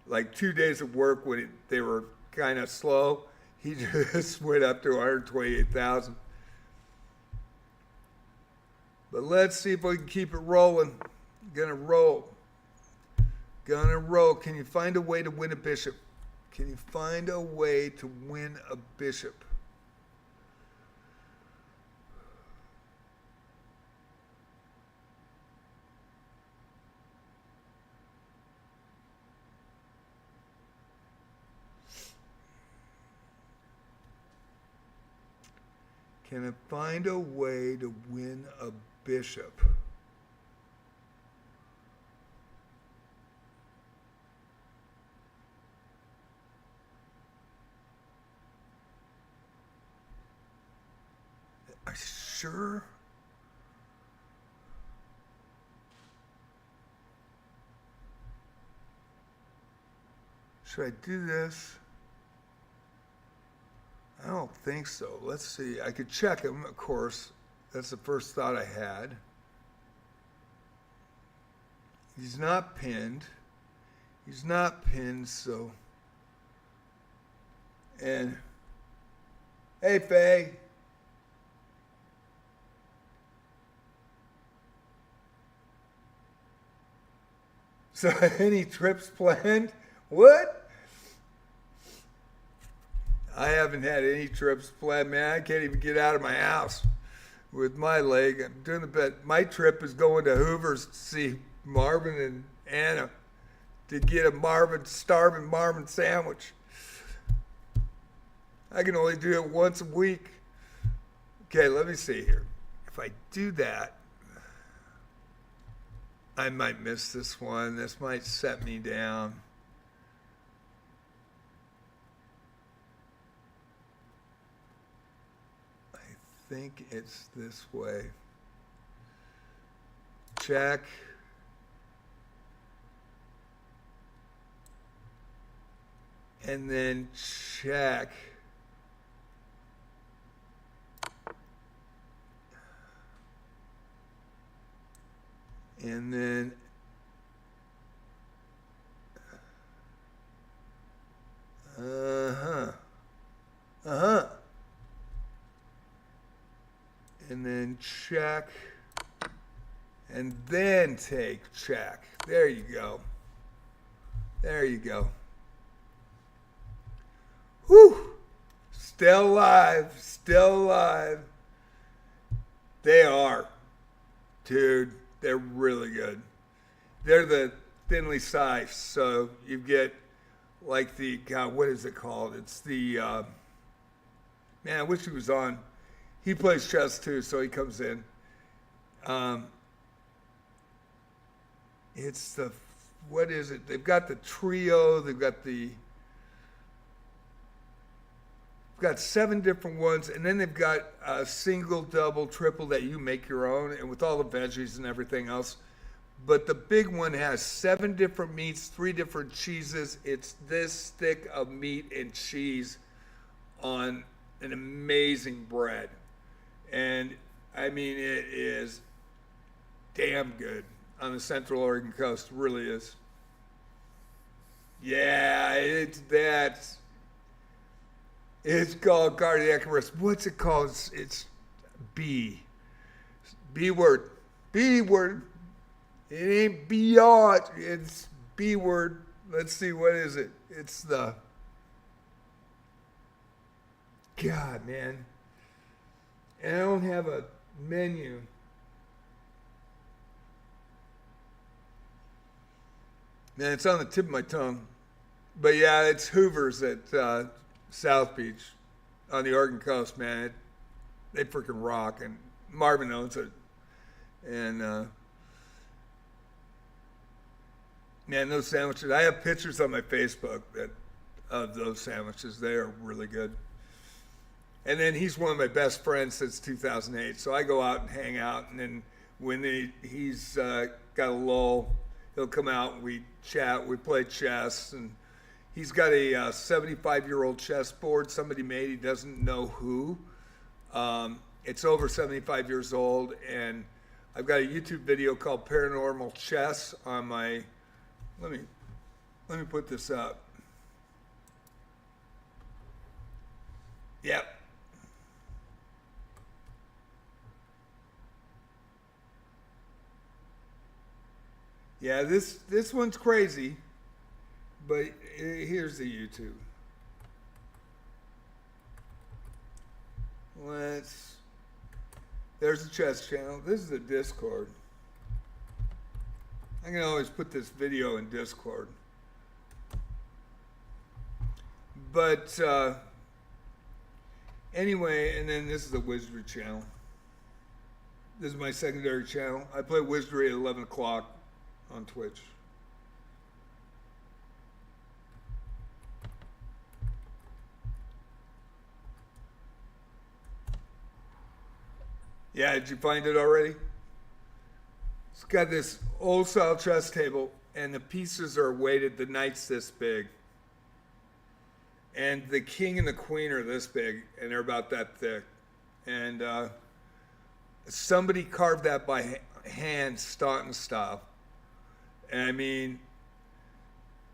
like 2 days of work when they were kind of slow. He just went up to 128,000. But let's see if we can keep it rolling. Gonna roll. Gonna roll. Can you find a way to win a bishop? Can you find a way to win a bishop? Can I find a way to win a bishop? Are you sure? Should I do this? I don't think so. Let's see. I could check him, of course. That's the first thought I had. He's not pinned. He's not pinned, so. And, hey, Faye. So, any trips planned? What? I haven't had any trips planned, man. I can't even get out of my house with my leg. I'm doing the best. My trip is going to Hoover's to see Marvin and Anna to get a starving Marvin sandwich. I can only do it once a week. Okay, let me see here. If I do that, I might miss this one. This might set me down. I think it's this way. Check. And then check. And then and then check, and then take check. There you go. There you go. Whew. Still alive. Still alive. They are. Dude, they're really good. They're the thinly sized, so you get like the, God, what is it called? It's the, man, I wish he was on. He plays chess too, so he comes in. It's the, what is it? They've got the trio. They've got 7 different ones, and then they've got a single, double, triple that you make your own, and with all the veggies and everything else. But the big one has 7 different meats, 3 different cheeses. It's this thick of meat and cheese on an amazing bread. And I mean, it is damn good on the Central Oregon coast. Really is. Yeah, it's called cardiac arrest. What's it called? It's B. B word. B word. It ain't beyond. It's B word. Let's see, what is it? It's the God, man. And I don't have a menu. Man, it's on the tip of my tongue. But yeah, it's Hoover's at South Beach on the Oregon coast, man. They freaking rock, and Marvin owns it. And man, those sandwiches. I have pictures on my Facebook of those sandwiches. They are really good. And then he's one of my best friends since 2008. So I go out and hang out, and then when he's got a lull, he'll come out and we chat. We play chess, and he's got a 75-year-old chessboard somebody made. He doesn't know who. It's over 75 years old, and I've got a YouTube video called Paranormal Chess on my. Let me put this up. Yep. Yeah, this one's crazy, but here's the YouTube. There's the chess channel. This is the Discord. I can always put this video in Discord. But anyway, and then this is the Wizardry channel. This is my secondary channel. I play Wizardry at 11 o'clock on Twitch. Yeah, did you find it already? It's got this old style chess table, and the pieces are weighted. The knight's this big, and the king and the queen are this big, and they're about that thick. And somebody carved that by hand, Staunton style. And I mean,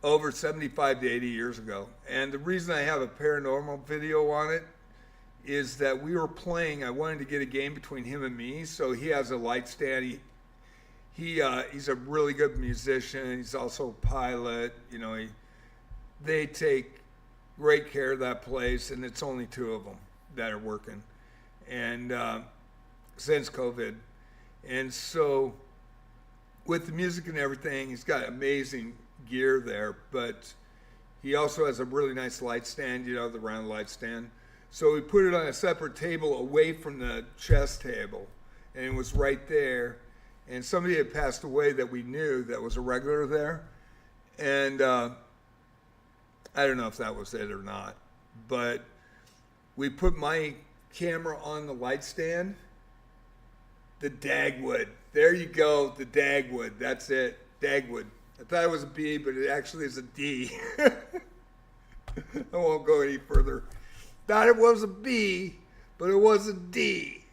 over 75 to 80 years ago. And the reason I have a paranormal video on it is that we were playing. I wanted to get a game between him and me, so he has a light stand. He's a really good musician. He's also a pilot. You know, they take great care of that place, and it's only two of them that are working, and since COVID, and so with the music and everything, he's got amazing gear there. But he also has a really nice light stand. You know, the round light stand. So we put it on a separate table away from the chess table, and it was right there. And somebody had passed away that we knew that was a regular there. And I don't know if that was it or not. But we put my camera on the light stand. The Dagwood. There you go, the Dagwood. That's it, Dagwood. I thought it was a B, but it actually is a D. I won't go any further. Thought it was a B, but it was a D.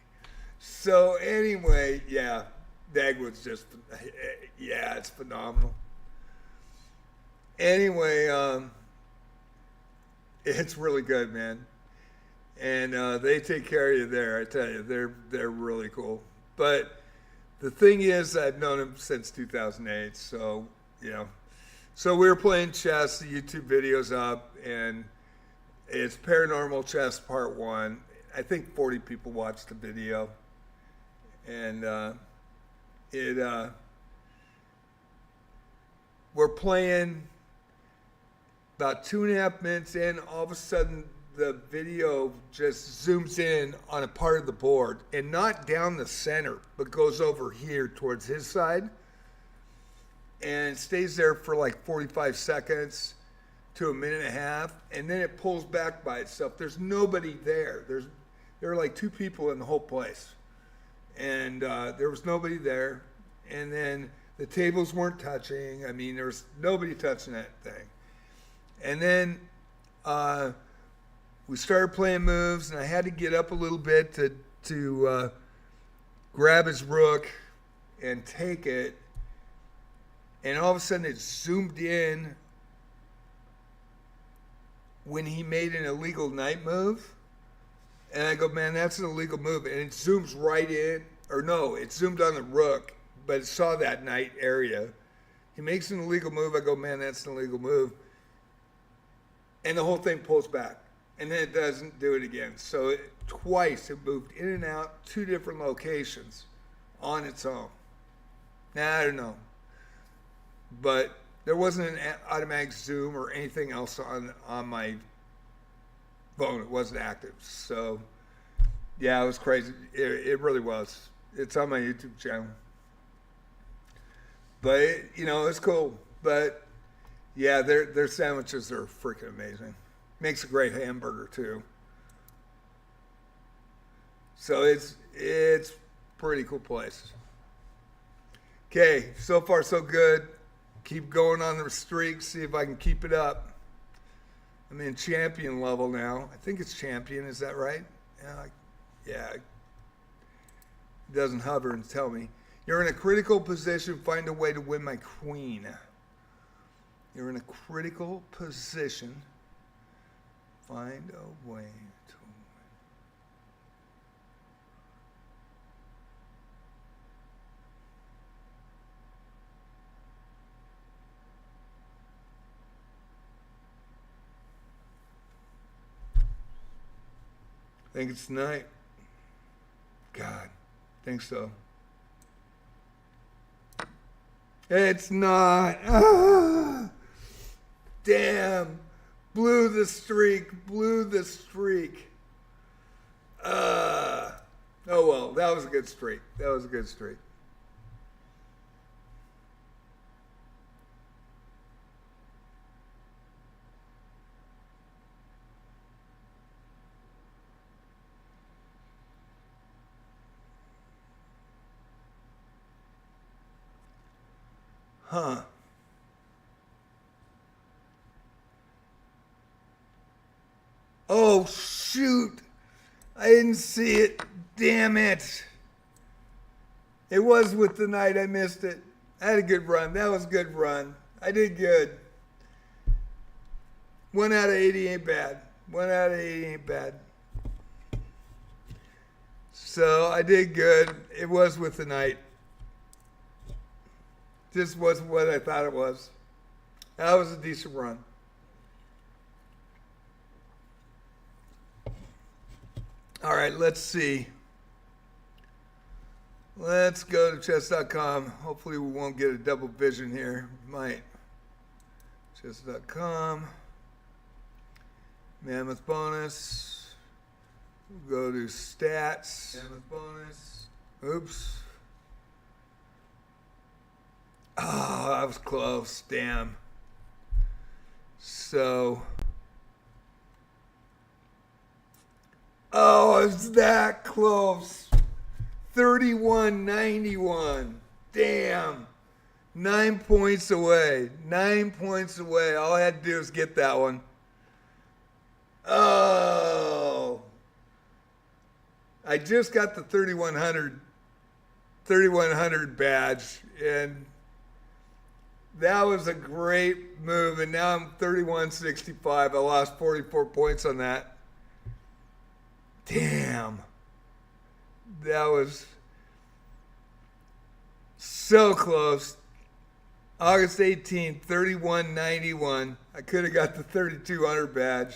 So anyway, yeah, Dagwood's just, yeah, it's phenomenal. Anyway, it's really good, man. And they take care of you there, I tell you. They're really cool. But the thing is, I've known him since 2008, so, you know. So we were playing chess, the YouTube video's up, and it's Paranormal Chess Part 1. I think 40 people watched the video. And we're playing about 2.5 minutes in, all of a sudden the video just zooms in on a part of the board, and not down the center, but goes over here towards his side, and stays there for like 45 seconds to 1.5 minutes, and then it pulls back by itself. There's nobody there. There were like 2 people in the whole place, and there was nobody there. And then the tables weren't touching. I mean, there was nobody touching that thing. And then we started playing moves, and I had to get up a little bit to grab his rook and take it, and all of a sudden it zoomed in when he made an illegal knight move. And I go, man, that's an illegal move. And it zooms right in, or no, it zoomed on the rook, but it saw that knight area. He makes an illegal move. I go, man, that's an illegal move. And the whole thing pulls back. And then it doesn't do it again. So twice it moved in and out, 2 different locations on its own. Now, I don't know. But there wasn't an automatic zoom or anything else on my phone. It wasn't active. So, yeah, it was crazy. It really was. It's on my YouTube channel. But, it's cool. But, yeah, their sandwiches are freaking amazing. Makes a great hamburger, too. So it's pretty cool place. Okay, so far so good. Keep going on the streak, see if I can keep it up. I'm in champion level now. I think it's champion, is that right? Yeah. It doesn't hover and tell me. You're in a critical position, find a way to win my queen. You're in a critical position, find a way to win. I think it's tonight. God, think so. It's not. Ah, damn. Blew the streak. Oh well, that was a good streak. Huh. Oh, shoot. I didn't see it. Damn it. It was with the knight. I missed it. I had a good run. That was a good run. I did good. 1 out of 80 ain't bad. So I did good. It was with the knight. Just wasn't what I thought it was. That was a decent run. All right, let's see. Let's go to chess.com. Hopefully we won't get a double vision here. Might. Chess.com. Mammoth bonus. We'll go to stats. Mammoth bonus. Oops. Oh, that was close. Damn. So. Oh, it's that close. 31-91. Damn. 9 points away. All I had to do was get that one. Oh. I just got the 3100 badge, and that was a great move, and now I'm 3165. I lost 44 points on that. Damn. That was so close. August 18th, 3191. I could have got the 3200 badge.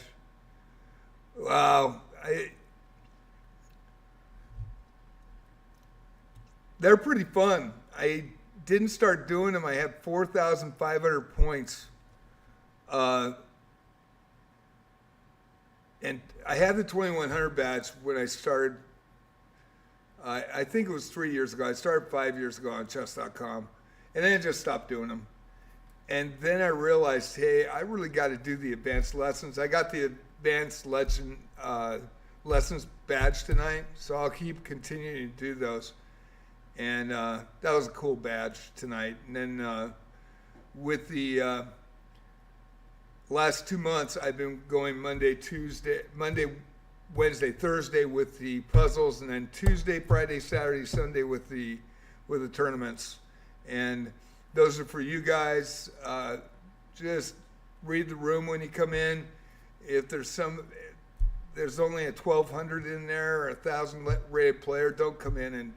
Wow. They're pretty fun. I didn't start doing them. I had 4,500 points. And I had the 2100 badge when I started. I think it was 3 years ago. I started 5 years ago on chess.com. And then I just stopped doing them. And then I realized, hey, I really got to do the advanced lessons. I got the advanced lessons badge tonight, so I'll keep continuing to do those. And that was a cool badge tonight. And then with the last 2 months, I've been going Monday, Wednesday, Thursday with the puzzles, and then Tuesday, Friday, Saturday, Sunday with the tournaments. And those are for you guys. Just read the room when you come in. If there's only a 1,200 in there or 1,000 rated player, don't come in and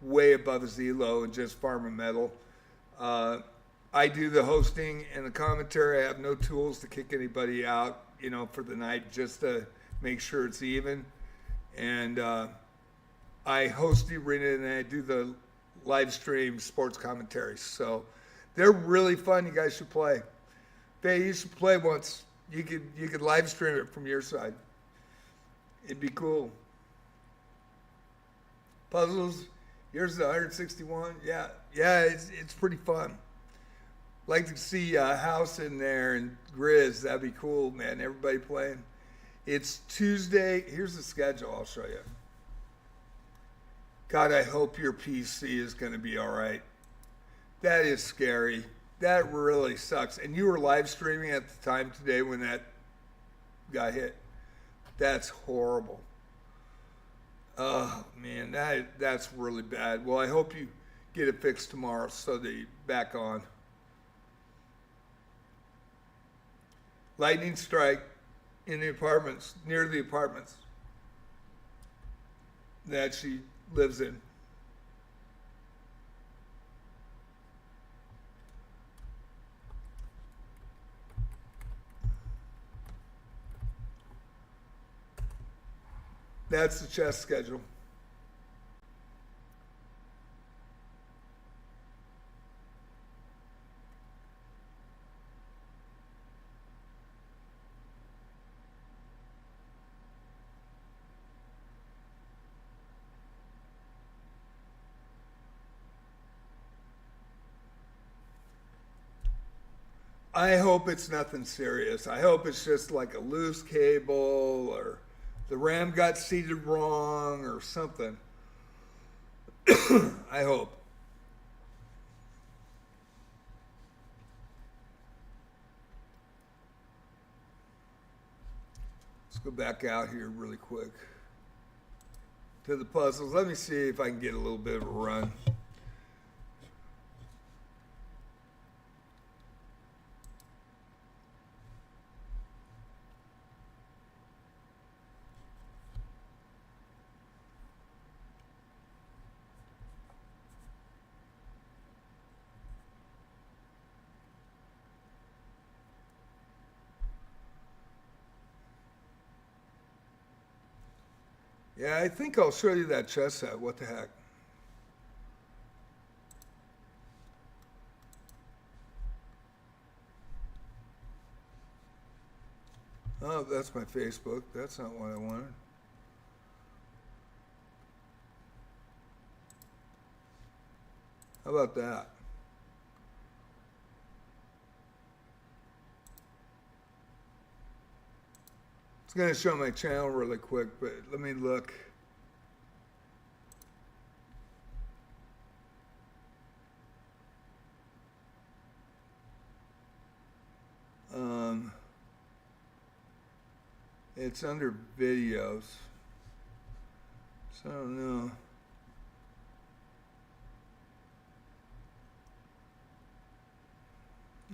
way above his elo and just farm a medal. I do the hosting and the commentary. I have no tools to kick anybody out, for the night, just to make sure it's even. And I host the arena and I do the live stream sports commentaries. So they're really fun. You guys should play. Hey, you should play once. You could live stream it from your side. It'd be cool. Puzzles. Here's the 161. Yeah, it's pretty fun. Like to see House in there and Grizz. That'd be cool, man. Everybody playing. It's Tuesday. Here's the schedule. I'll show you. God, I hope your PC is going to be all right. That is scary. That really sucks. And you were live streaming at the time today when that got hit. That's horrible. Oh, man, that's really bad. Well, I hope you get it fixed tomorrow so that you're back on. Lightning strike in the apartments, near the apartments that she lives in. That's the chess schedule. I hope it's nothing serious. I hope it's just like a loose cable or the RAM got seated wrong or something. I hope. Let's go back out here really quick to the puzzles. Let me see if I can get a little bit of a run. Yeah, I think I'll show you that chess set. What the heck? Oh, that's my Facebook. That's not what I wanted. How about that? It's going to show my channel really quick, but let me look. It's under videos, so I don't know.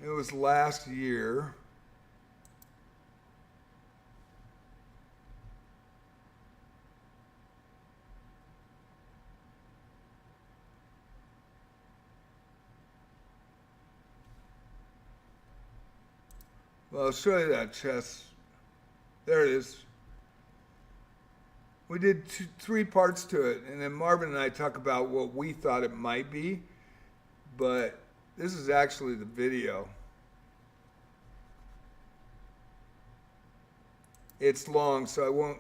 It was last year. Well, I'll show you that chess. There it is. We did 3 parts to it, and then Marvin and I talk about what we thought it might be, but this is actually the video. It's long, so I won't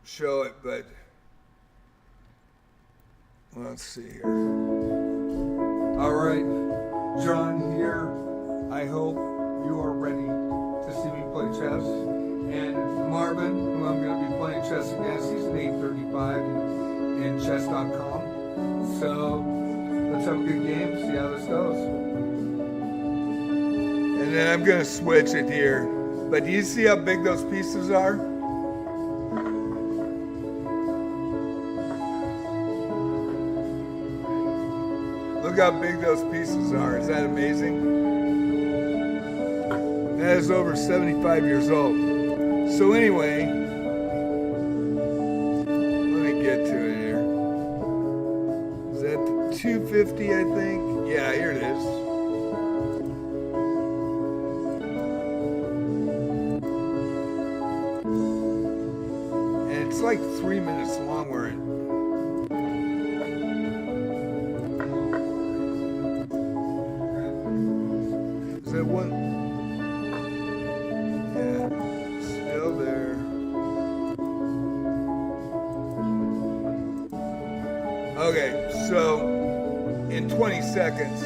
show it, but let's see here. All right, John here. I hope you are ready to see me play chess. And Marvin, who I'm going to be playing chess against, he's an 835 in chess.com. So let's have a good game, see how this goes. And then I'm going to switch it here. But do you see how big those pieces are? Look how big those pieces are. Is that amazing? That is over 75 years old. So anyway, let me get to it here. Is that the 250, I think? Yeah, here it is. And it's like 3 minutes long where it is that one? Yeah, still there. Okay, so in 20 seconds,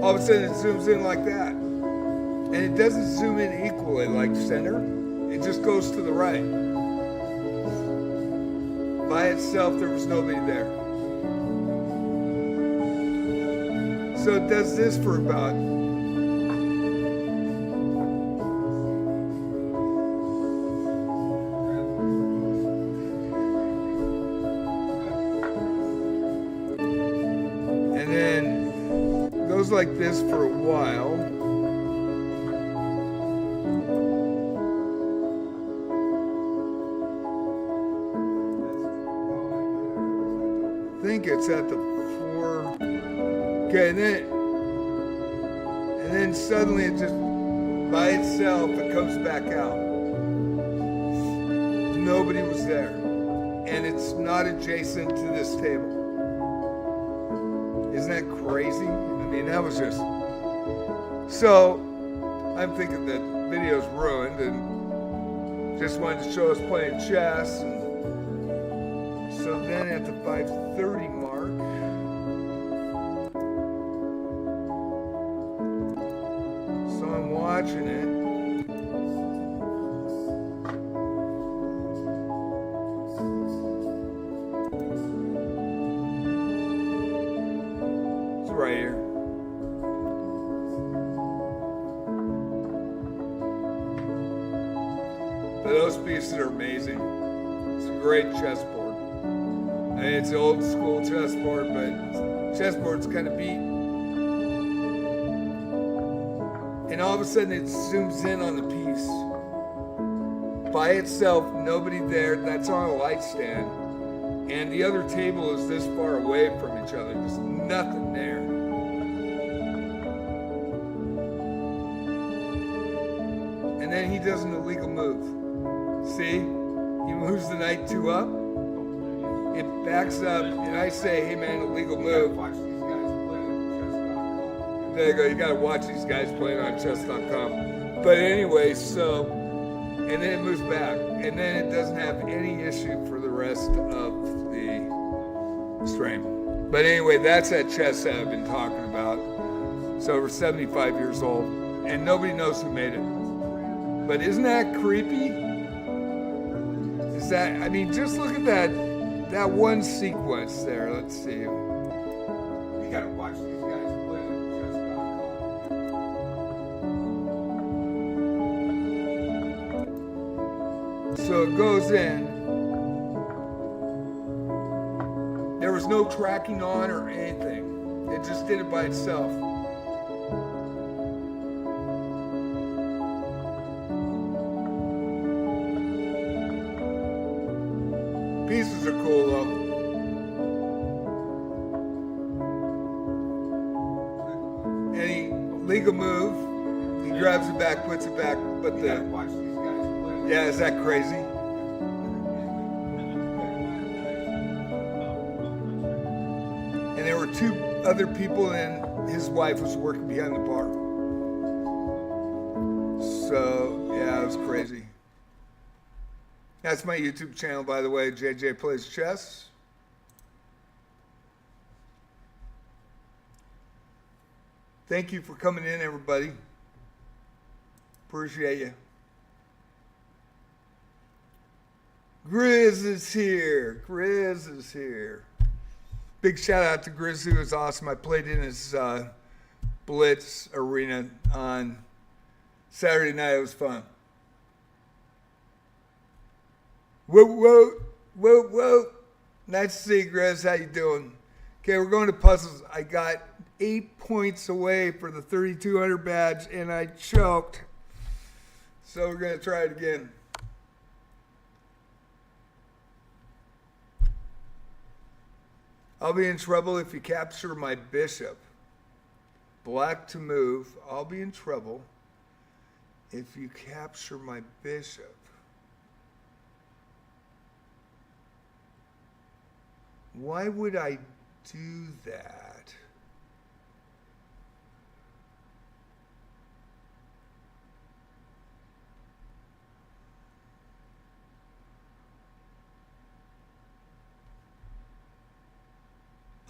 all of a sudden it zooms in like that. And it doesn't zoom in equally like center. It just goes to the right. By itself, there was nobody there. So it does this for about and then goes like this for a while. I think it's at the 4. Okay, and then suddenly it just by itself it comes back out. Nobody was there, and it's not adjacent to this table. Isn't that crazy? I mean, that was just so. I'm thinking that video's ruined, and just wanted to show us playing chess. And so then at the 5:30 mark, so I'm watching it. It's right here. But those pieces are amazing. It's a great chessboard. I mean, it's an old school chessboard, but chessboard's kind of beat. And all of a sudden it zooms in on the piece. By itself, nobody there, that's on a light stand. And the other table is this far away from each other, just nothing there. And then he does an illegal move. See? He moves the knight 2 up. It backs up, and I say, hey man, illegal move. There you go, you gotta watch these guys playing on chess.com. But anyway, so, and then it moves back. And then it doesn't have any issue for the rest of the stream. But anyway, that's that chess that I've been talking about. It's over 75 years old, and nobody knows who made it. But isn't that creepy? Is that, I mean, just look at that one sequence there. Let's see. You gotta watch these guys play on chess.com. So it goes in. There was no tracking on or anything. It just did it by itself. Pieces are cool though. Any legal move, he grabs it back, puts it back, but yeah, is that crazy? And there were 2 other people, and his wife was working behind the bar. So yeah, it was crazy. That's my YouTube channel, by the way, JJ Plays Chess. Thank you for coming in, everybody. Appreciate you. Grizz is here. Grizz is here. Big shout out to Grizz, who was awesome. I played in his Blitz Arena on Saturday night. It was fun. Whoa, whoa, whoa, whoa. Nice to see you, Grizz. How you doing? Okay, we're going to puzzles. I got 8 points away for the 3200 badge, and I choked. So we're going to try it again. I'll be in trouble if you capture my bishop. Black to move. I'll be in trouble if you capture my bishop. Why would I do that?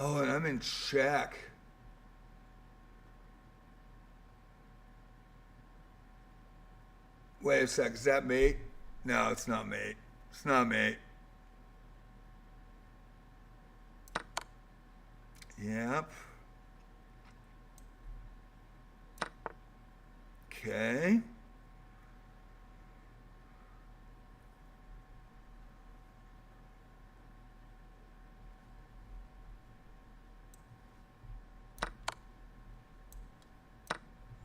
Oh, and I'm in check. Wait a sec, is that mate? No, it's not mate. It's not mate. Yep. Okay.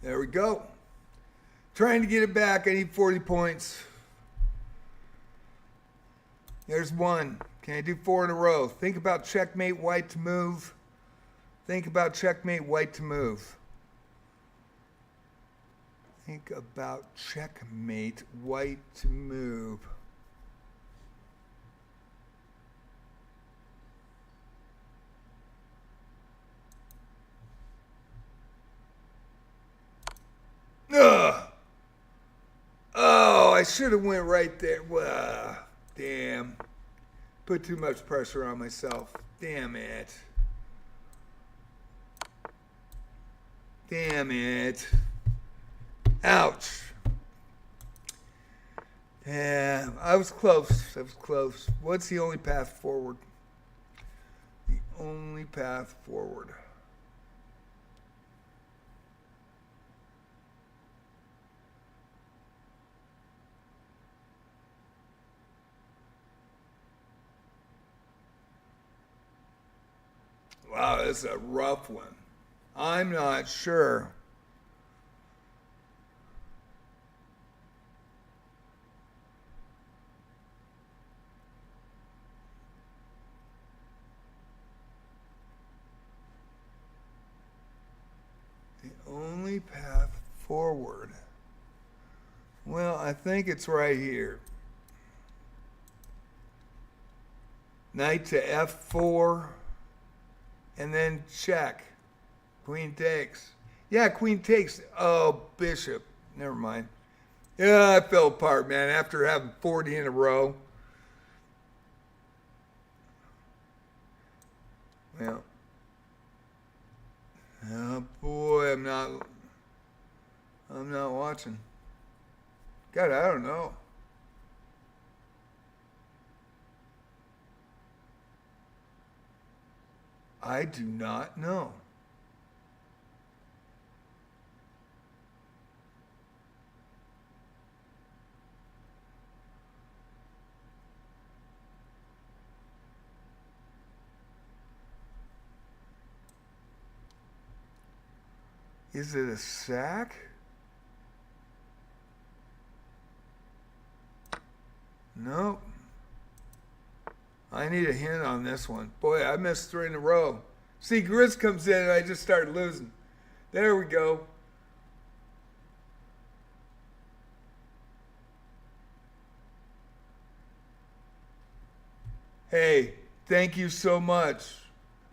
There we go. Trying to get it back. I need 40 points. There's one. Can I do 4 in a row? Think about checkmate, white to move. Think about checkmate, white to move. Think about checkmate, white to move. Ugh. Oh, I should have went right there. Well, damn. Put too much pressure on myself. Damn it. Damn it. Ouch. Yeah, I was close. I was close. What's the only path forward? The only path forward. Wow, this is a rough one. I'm not sure. The only path forward. Well, I think it's right here. Knight to f4. And then check. Queen takes. Yeah, queen takes. Oh, bishop. Never mind. Yeah, I fell apart, man, after having 40 in a row. Well. Oh, boy, I'm not watching. God, I don't know. I do not know. Is it a sack? Nope. I need a hint on this one. Boy, I missed 3 in a row. See, Grizz comes in and I just started losing. There we go. Hey, thank you so much.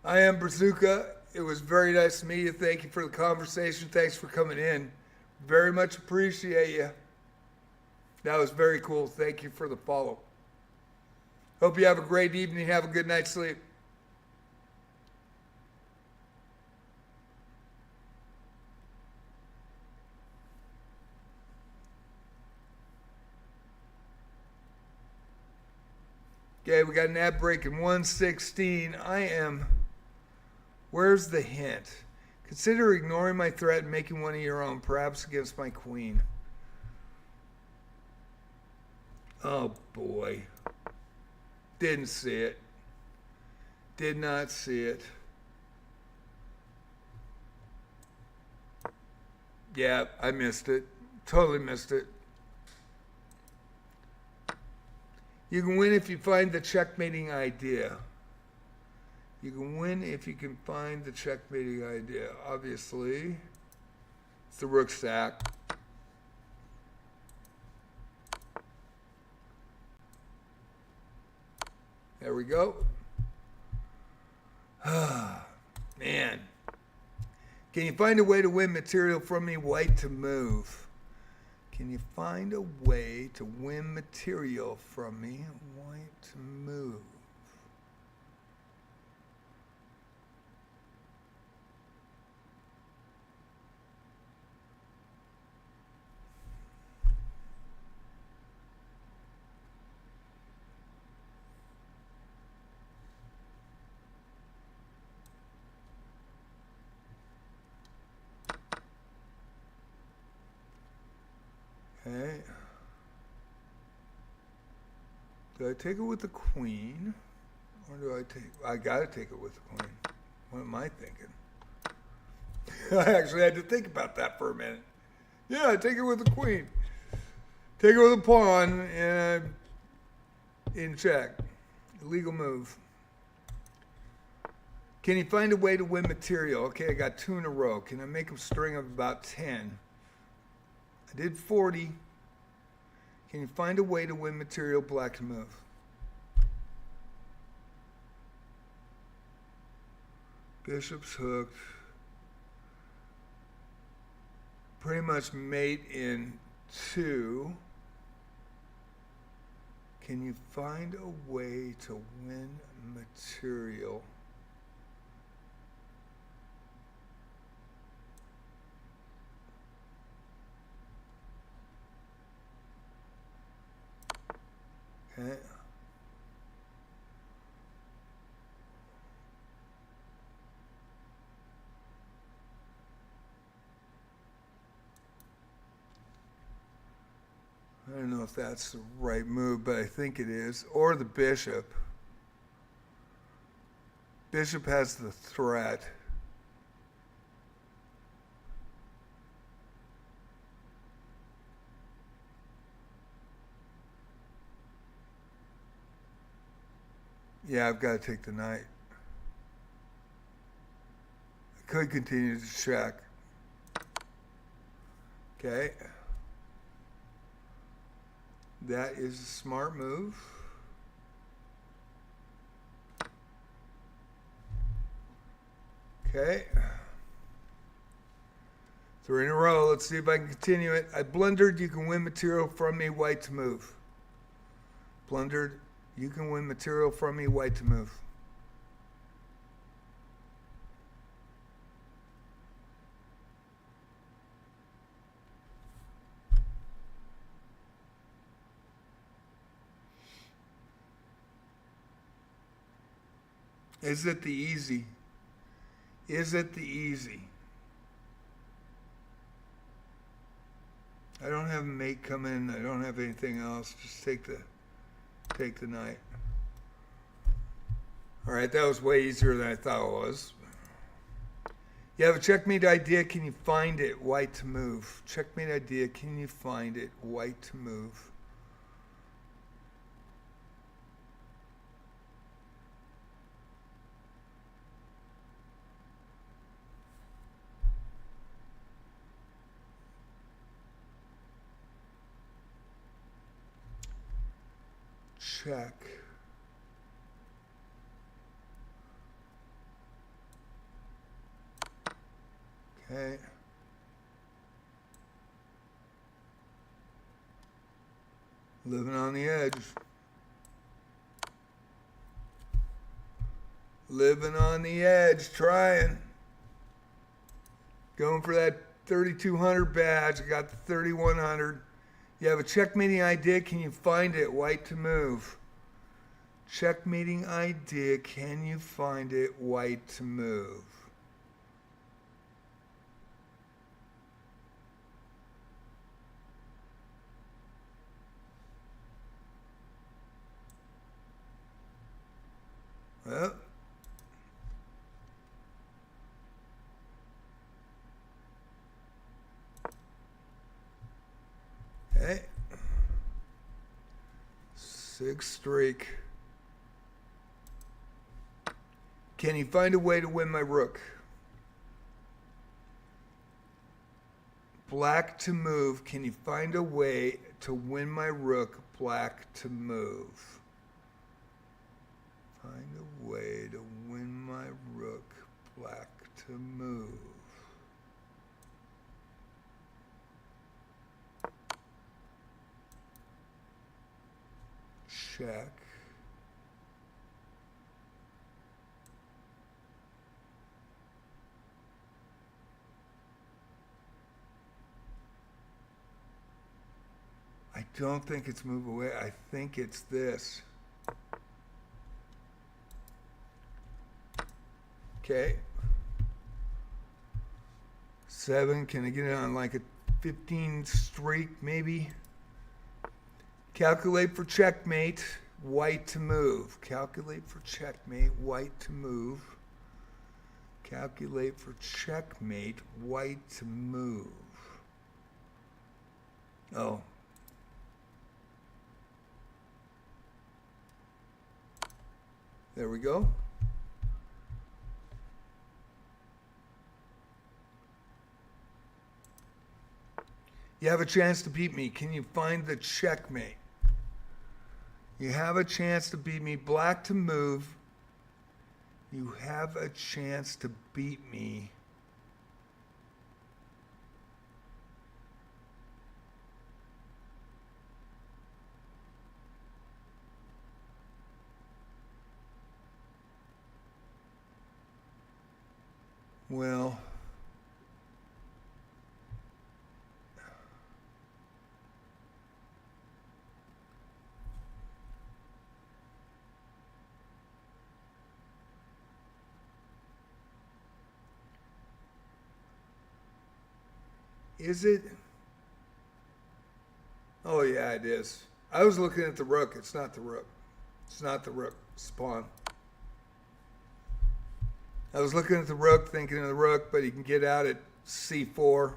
I am Bazooka. It was very nice to meet you. Thank you for the conversation. Thanks for coming in. Very much appreciate you. That was very cool. Thank you for the follow. Hope you have a great evening. Have a good night's sleep. Okay, we got an ad break in 116. Where's the hint? Consider ignoring my threat and making one of your own, perhaps against my queen. Oh, boy. Didn't see it. Did not see it. Yeah, I missed it. Totally missed it. You can win if you find the checkmating idea. You can win if you can find the checkmating idea. Obviously, it's the rook sack. There we go. Man. Can you find a way to win material from me, white to move? Can you find a way to win material from me, white to move? Okay. Do I take it with the queen? Or do I take... I gotta take it with the queen. What am I thinking? I actually had to think about that for a minute. Yeah, take it with the queen. Take it with a pawn and in check. Illegal move. Can you find a way to win material? Okay, I got 2 in a row. Can I make a string of about 10? I did 40. Can you find a way to win material, black to move? Bishop's hooked. Pretty much mate in 2. Can you find a way to win material? Okay. I don't know if that's the right move, but I think it is. Or the bishop. Bishop has the threat. Yeah, I've got to take the knight. I could continue to check. Okay. That is a smart move. Okay. 3 in a row. Let's see if I can continue it. I blundered. You can win material from me, white to move. Blundered. You can win material from me, white to move. Is it the easy? Is it the easy? I don't have mate come in. I don't have anything else. Just take the knight. All right, that was way easier than I thought it was. You have a checkmate idea. Can you find it? White to move. Checkmate idea. Can you find it? White to move. Check. Okay. Living on the edge. Living on the edge, trying. Going for that 3,200 badge. I got the 3,100. You have a checkmating idea. Can you find it? White to move. Checkmating idea. Can you find it? White to move. Well, Big streak. Can you find a way to win my rook? Black to move. Can you find a way to win my rook? Black to move. Find a way to win my rook. Black to move. Check. I don't think it's move away. I think it's this. Okay. 7. Can I get it on like a 15 streak maybe? Calculate for checkmate. White to move. Calculate for checkmate. White to move. Calculate for checkmate. White to move. Oh. There we go. You have a chance to beat me. Can you find the checkmate? You have a chance to beat me. Black to move. You have a chance to beat me. Well, is it? Oh yeah, it is. I was looking at the rook. It's not the rook. It's not the rook. It's the pawn. I was looking at the rook, thinking of the rook, but he can get out at c4.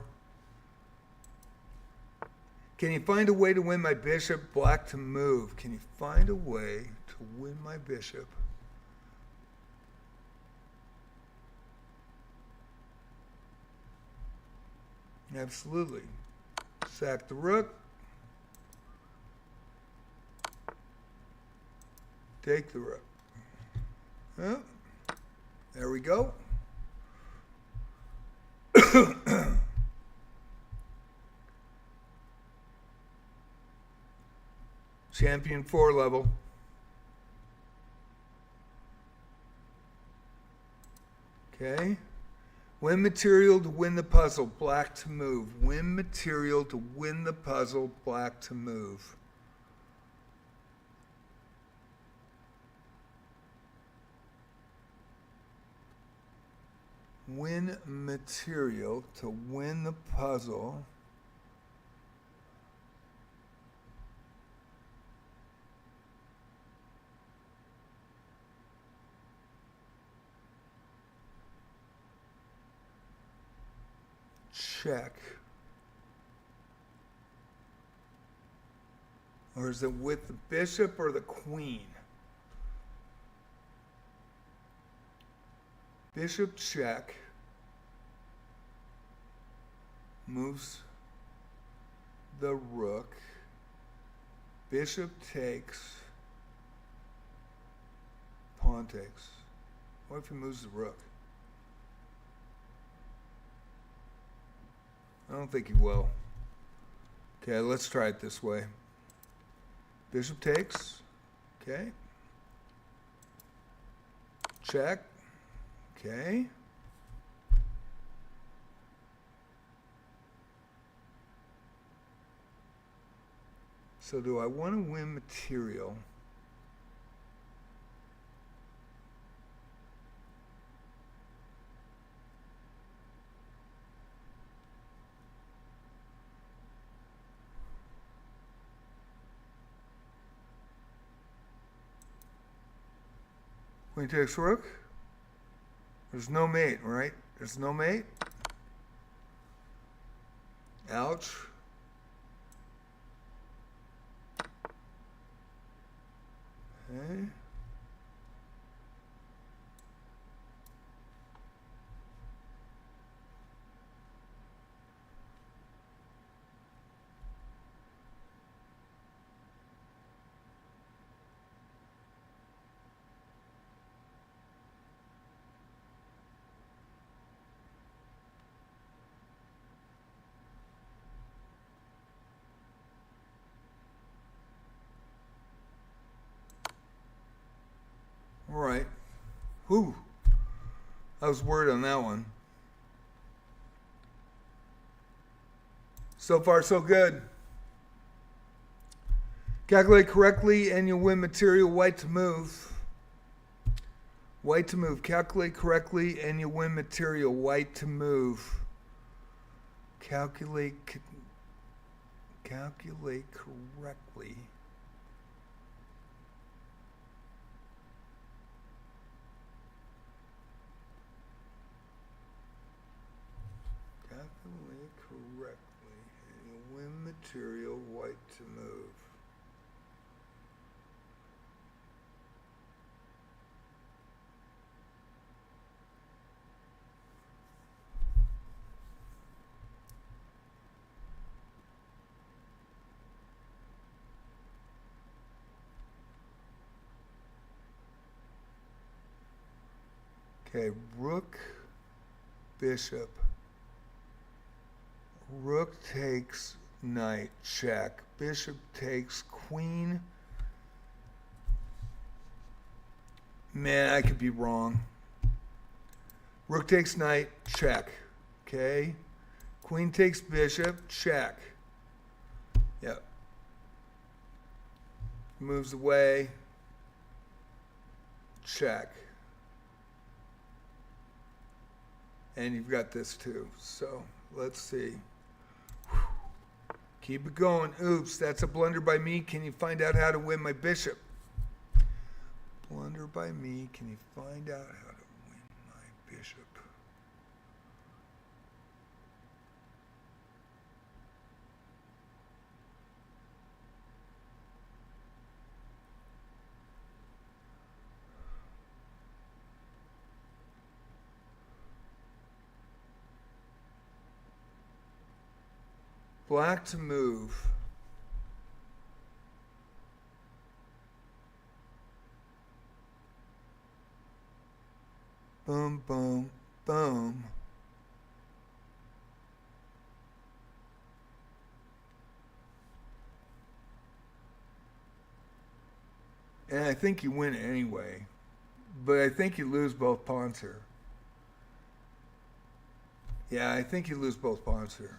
Can you find a way to win my bishop? Black to move. Can you find a way to win my bishop? Absolutely. Sack the rook. Take the rook. Huh? There we go. Champion 4 level. Okay. Win material to win the puzzle, black to move. Win material to win the puzzle, black to move. Win material to win the puzzle. Check. Or is it with the bishop or the queen? Bishop check. Moves the rook. Bishop takes. Pawn takes. What if he moves the rook? I don't think he will. Okay, let's try it this way. Bishop takes. Okay. Check. Okay. So do I want to win material? Queen takes rook. There's no mate, right? There's no mate. Ouch. Okay. All right. Whew. I was worried on that one. So far, so good. Calculate correctly and you'll win material white to move. White to move. Calculate correctly and you'll win material white to move. Calculate correctly. Calculate correctly and you'll win material white to move. Okay, rook, bishop. Rook takes knight, check. Bishop takes queen. Man, I could be wrong. Rook takes knight, check. Okay. Queen takes bishop, check. Yep. Moves away, check. And you've got this too. So let's see. Whew. Keep it going. Oops, that's a blunder by me. Can you find out how to win my bishop? Blunder by me. Can you find out how to win my bishop? Black to move. Boom, boom, boom. And I think you win anyway. But I think you lose both pawns here. Yeah, I think you lose both pawns here.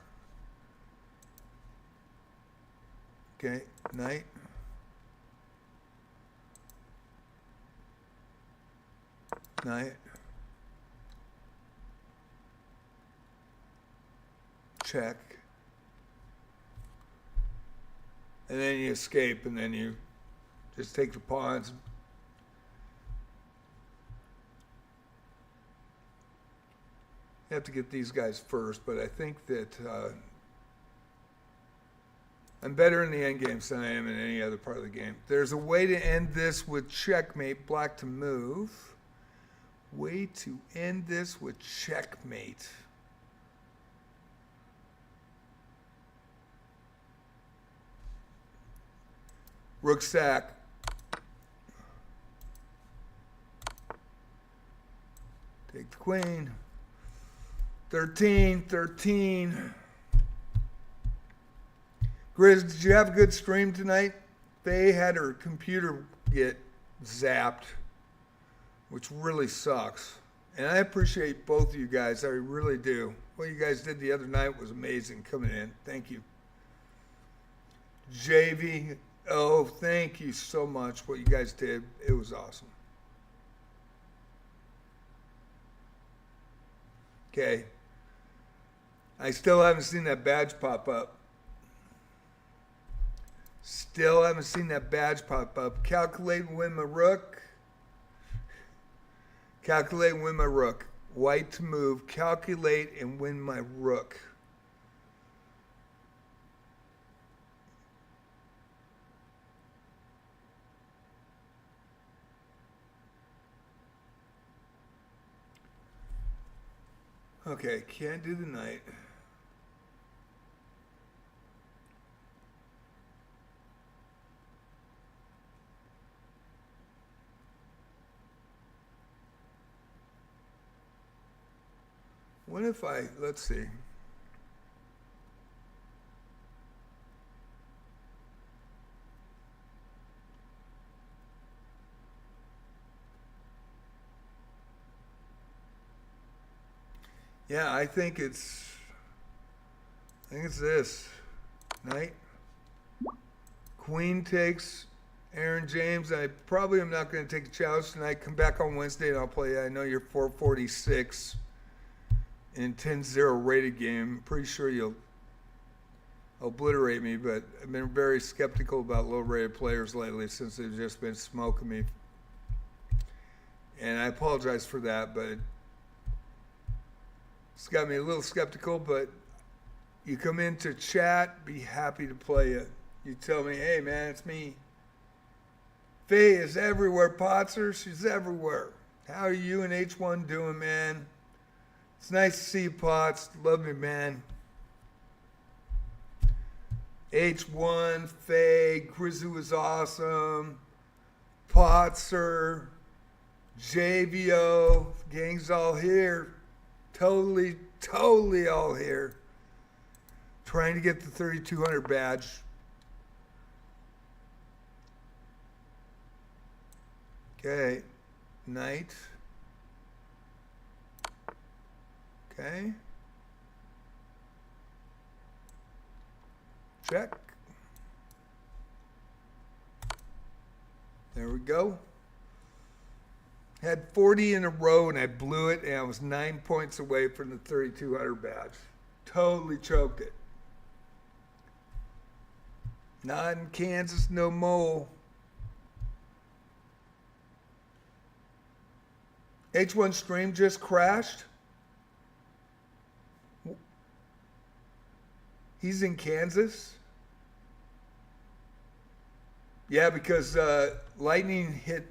Okay, knight. Knight. Check. And then you escape, and then you just take the pawns. You have to get these guys first, but I think that I'm better in the endgames than I am in any other part of the game. There's a way to end this with checkmate, black to move. Way to end this with checkmate. Rook sack. Take the queen. 13, 13. Grizz, did you have a good stream tonight? Faye had her computer get zapped, which really sucks. And I appreciate both of you guys. I really do. What you guys did the other night was amazing coming in. Thank you. JV, oh, thank you so much. What you guys did, it was awesome. Okay. I still haven't seen that badge pop up. Still haven't seen that badge pop up. Calculate and win my rook. Calculate and win my rook. White to move. Calculate and win my rook. Okay, can't do the night. What if let's see. Yeah, I think it's this. Knight. Queen takes Aaron James. I probably am not going to take a challenge tonight. Come back on Wednesday and I'll play. I know you're 446 in 10-0 rated game. Pretty sure you'll obliterate me, but I've been very skeptical about low-rated players lately since they've just been smoking me. And I apologize for that, but it's got me a little skeptical. But you come into chat, be happy to play it. You tell me, hey man, it's me. Faye is everywhere, Potzer. She's everywhere. How are you and H1 doing, man? It's nice to see you, Potts. Love you, man. H1, Faye, Grizzly was awesome. Potzer, JVO, gang's all here. Totally all here. Trying to get the 3200 badge. Okay, knight. Okay. Check. There we go. Had 40 in a row and I blew it, and I was 9 points away from the 3200 badge. Totally choked it. Not in Kansas no more. H1 stream just crashed. He's in Kansas. Yeah, because lightning hit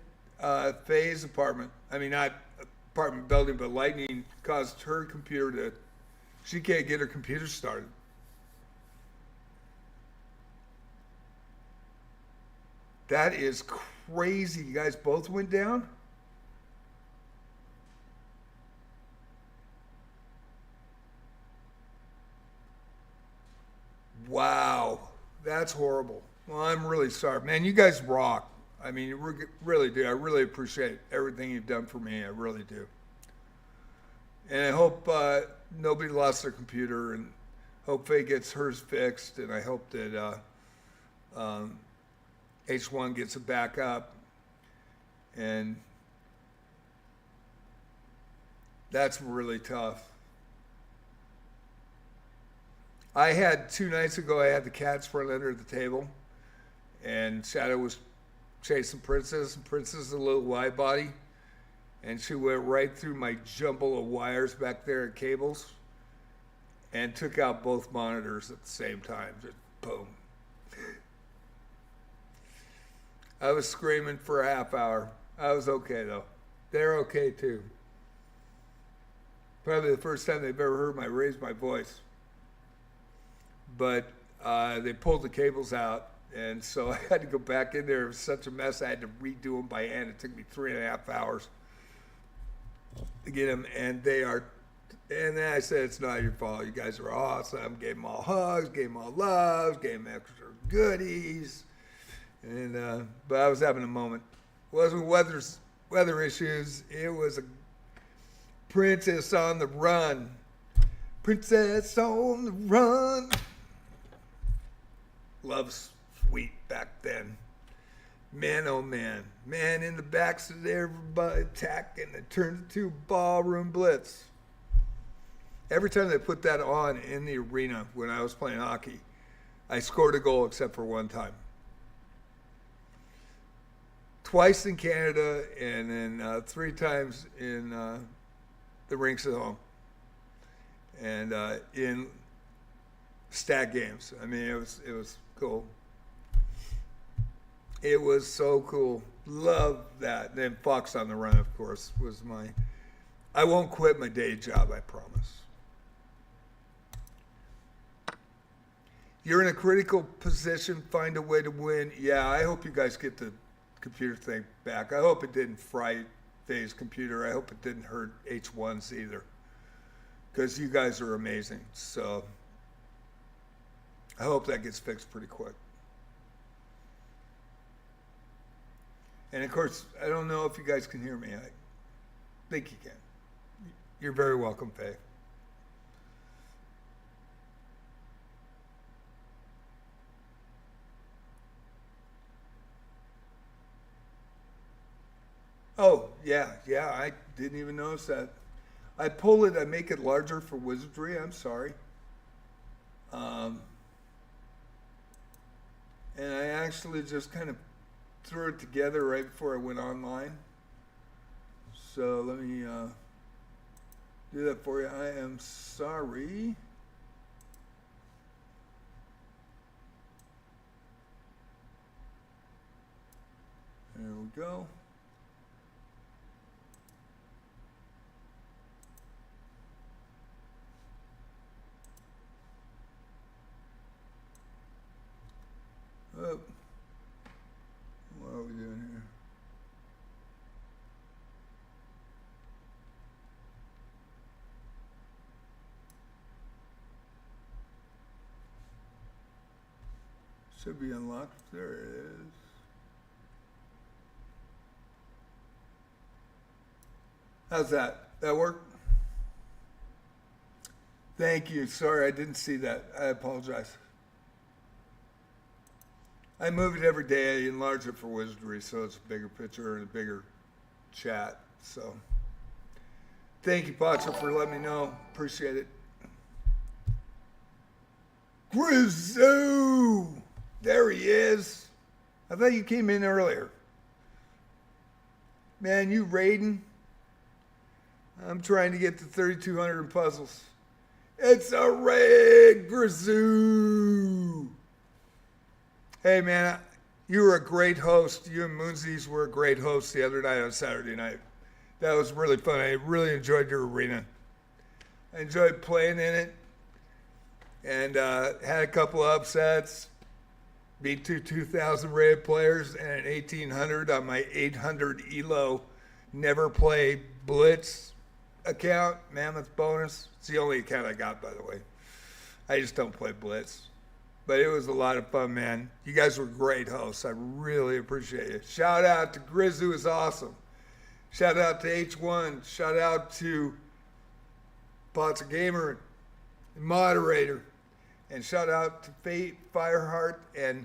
Faye's apartment. I mean, not apartment building, but lightning caused her computer to, she can't get her computer started. That is crazy. You guys both went down? Wow, that's horrible. Well, I'm really sorry. Man, you guys rock. I mean, you really do. I really appreciate everything you've done for me. I really do. And I hope nobody lost their computer, and hope Faye gets hers fixed, and I hope that H1 gets it back up. And that's really tough. I had 2 nights ago, I had the cats front under the table, and Shadow was chasing Princess, and Princess is a little wide body, and she went right through my jumble of wires back there and cables and took out both monitors at the same time. Just boom. I was screaming for a half hour. I was okay though. They're okay too. Probably the first time they've ever heard me raise my voice. But they pulled the cables out, and so I had to go back in there. It was such a mess. I had to redo them by hand. It took me 3.5 hours to get them, and then I said, it's not your fault. You guys are awesome. Gave them all hugs, gave them all loves, gave them extra goodies. And but I was having a moment. It wasn't weather issues. It was a princess on the run. Princess on the run. Love's sweet back then. Man, oh man. Man in the backs of everybody attacking. It turned into ballroom blitz. Every time they put that on in the arena when I was playing hockey, I scored a goal except for one time. Twice in Canada, and then 3 times in the rinks at home. And in stat games. I mean, it was cool. It was so cool. Love that. And then Fox on the Run, of course, was I won't quit my day job, I promise. You're in a critical position. Find a way to win. Yeah, I hope you guys get the computer thing back. I hope it didn't fry Faye's computer. I hope it didn't hurt H1's either, because you guys are amazing. So I hope that gets fixed pretty quick. And of course, I don't know if you guys can hear me. I think you can. You're very welcome, Faye. Oh, yeah, I didn't even notice that. I pull it, I make it larger for wizardry, I'm sorry. And I actually just kind of threw it together right before I went online. So let me do that for you. I am sorry. There we go. Oh, what are we doing here? Should be unlocked. There it is. How's that? That work? Thank you. Sorry, I didn't see that. I apologize. I move it every day. I enlarge it for wizardry, so it's a bigger picture and a bigger chat. So, thank you, Pacha, for letting me know. Appreciate it. Grizzoo! There he is. I thought you came in earlier. Man, you raiding? I'm trying to get to 3,200 in puzzles. It's a raid, Grizzoo! Hey, man, you were a great host. You and Moonsies were a great host the other night on Saturday night. That was really fun. I really enjoyed your arena. I enjoyed playing in it and had a couple of upsets. Beat 2,000 rated players and an 1,800 on my 800 ELO Never Play Blitz account. Mammoth bonus. It's the only account I got, by the way. I just don't play Blitz. But it was a lot of fun, man. You guys were great hosts. I really appreciate it. Shout out to Grizz, who is awesome. Shout out to H1. Shout out to Pots Gamer, moderator. And shout out to Fate, Fireheart, and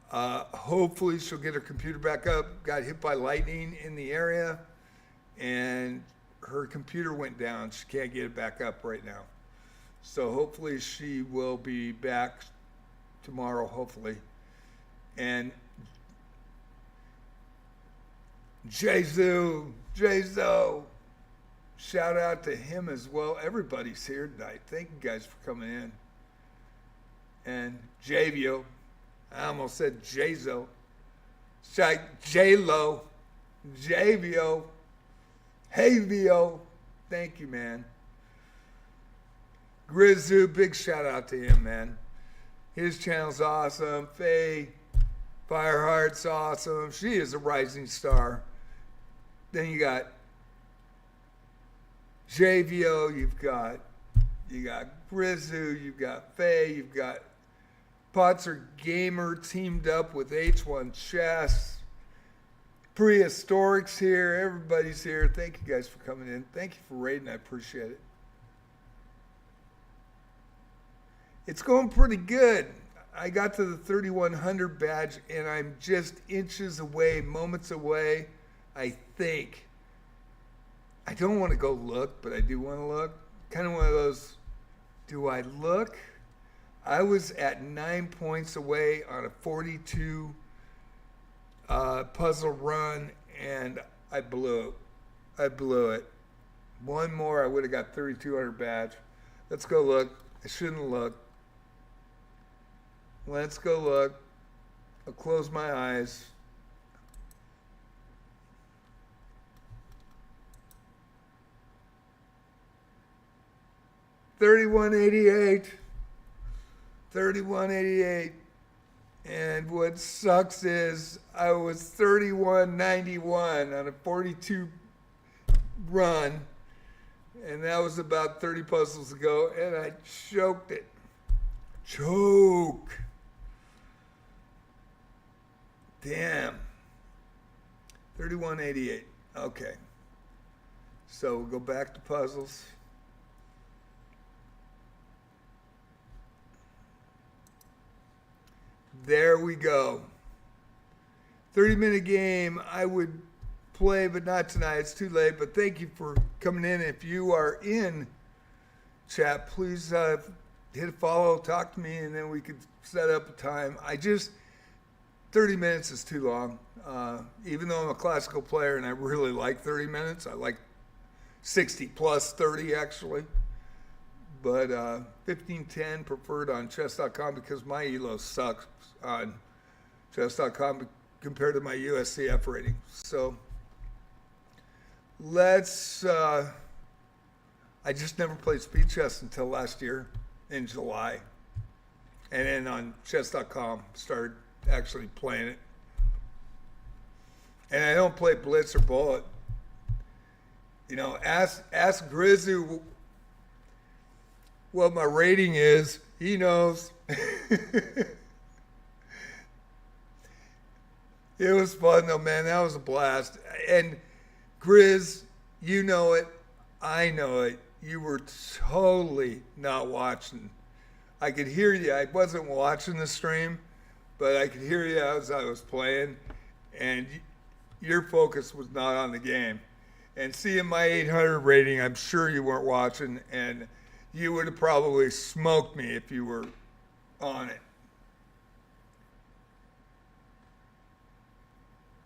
hopefully she'll get her computer back up. Got hit by lightning in the area, and her computer went down. She can't get it back up right now. So hopefully she will be back tomorrow, hopefully. And Jezu, shout out to him as well. Everybody's here tonight. Thank you guys for coming in. And Javio, I almost said Jazo. J-Lo, Javio, Havio. Thank you, man. Grizzoo, big shout out to him, man. His channel's awesome. Faye, Fireheart's awesome. She is a rising star. Then you got JVO, you got Grizzoo, you've got Faye, you've got Potzer Gamer teamed up with H1 Chess. Prehistoric's here. Everybody's here. Thank you guys for coming in. Thank you for raiding. I appreciate it. It's going pretty good. I got to the 3,100 badge, and I'm just inches away, moments away, I think. I don't want to go look, but I do want to look. Kind of one of those, do I look? I was at 9 points away on a 42 puzzle run, and I blew it. One more, I would have got 3,200 badge. Let's go look. I shouldn't look. Let's go look. I'll close my eyes. $31.88. 3188. And what sucks is I was 3191 on a 42 run. And that was about 30 puzzles ago. And I choked it. Choke. Damn. 3188. Okay. So we'll go back to puzzles. There we go. 30-minute game. I would play, but not tonight. It's too late. But thank you for coming in. If you are in chat, please hit a follow, talk to me, and then we could set up a time. 30 minutes is too long. Even though I'm a classical player and I really like 30 minutes, I like 60 plus 30 actually. But 1510 preferred on chess.com because my elo sucks on chess.com compared to my USCF rating. So I just never played speed chess until last year in July. And then on chess.com started actually playing it. And I don't play blitz or bullet. You know, ask Grizzu what my rating is. He knows. It was fun though, man. That was a blast. And Grizz, you know it. I know it. You were totally not watching. I could hear you. I wasn't watching the stream, but I could hear you as I was playing. And your focus was not on the game. And seeing my 800 rating, I'm sure you weren't watching, and you would have probably smoked me if you were on it.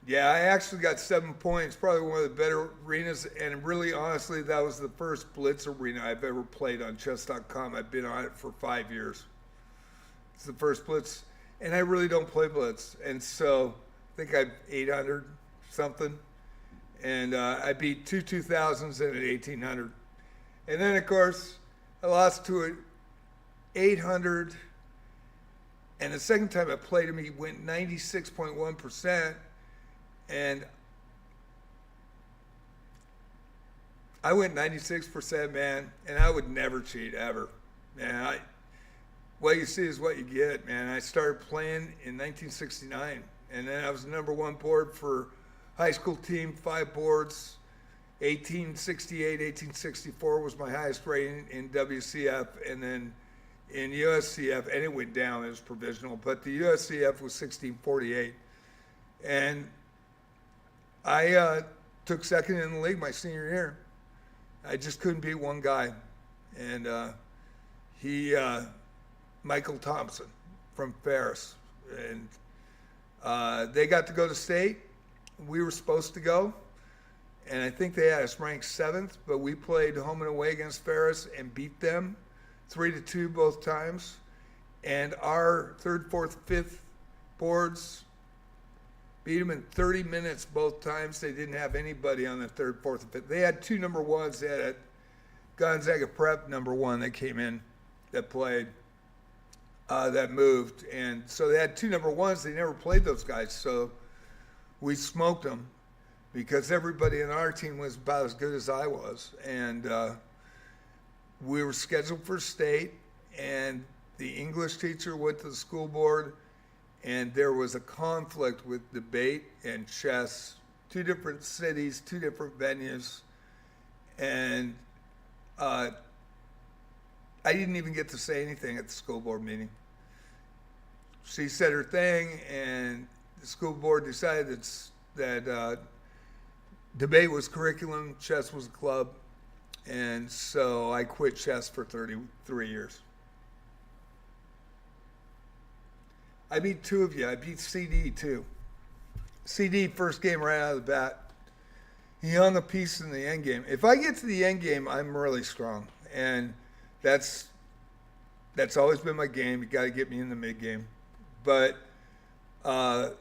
Yeah, I actually got 7 points, probably one of the better arenas, and really, honestly, that was the first Blitz arena I've ever played on chess.com. I've been on it for 5 years. It's the first Blitz, and I really don't play Blitz, and so I think I'm 800 something, and I beat two 2000s and an 1800. And then, of course, I lost to an 800, and the second time I played him, he went 96.1%, and I went 96%, man, and I would never cheat, ever. Man, what you see is what you get, man. I started playing in 1969, and then I was the number one board for high school team, 5 boards. 1868, 1864 was my highest rating in WCF, and then in USCF, and it went down, it was provisional, but the USCF was 1648. And I took second in the league my senior year. I just couldn't beat one guy. And Michael Thompson from Ferris. And they got to go to state. We were supposed to go. And I think they had us ranked 7th, but we played home and away against Ferris and beat them 3-2 both times. And our 3rd, 4th, 5th boards beat them in 30 minutes both times. They didn't have anybody on the 3rd, 4th, and 5th. They had 2 number ones. They had a Gonzaga Prep number 1 that came in that played, that moved. And so they had 2 number ones. They never played those guys. So we smoked them because everybody in our team was about as good as I was. And we were scheduled for state, and the English teacher went to the school board, and there was a conflict with debate and chess, 2 different cities, 2 different venues. And I didn't even get to say anything at the school board meeting. She said her thing, and the school board decided that debate was curriculum, chess was a club, and so I quit chess for 33 years. I beat 2 of you. I beat CD too. CD first game right out of the bat. He hung a piece in the end game. If I get to the end game, I'm really strong, and that's always been my game. You got to get me in the mid game, but I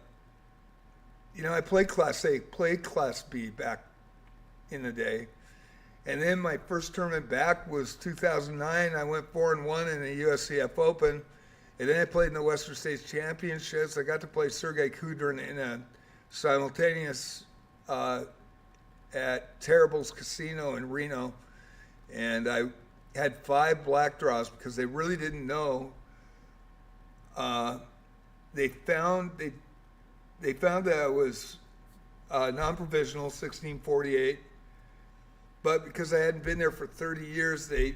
played Class A, played Class B back in the day, and then my first tournament back was 2009. I went 4-1 in the USCF Open. And then I played in the Western States Championships. I got to play Sergei Kudrin in a simultaneous at Terrible's Casino in Reno. And I had 5 black draws because they really didn't know. They found that I was non-provisional, 1648. But because I hadn't been there for 30 years, they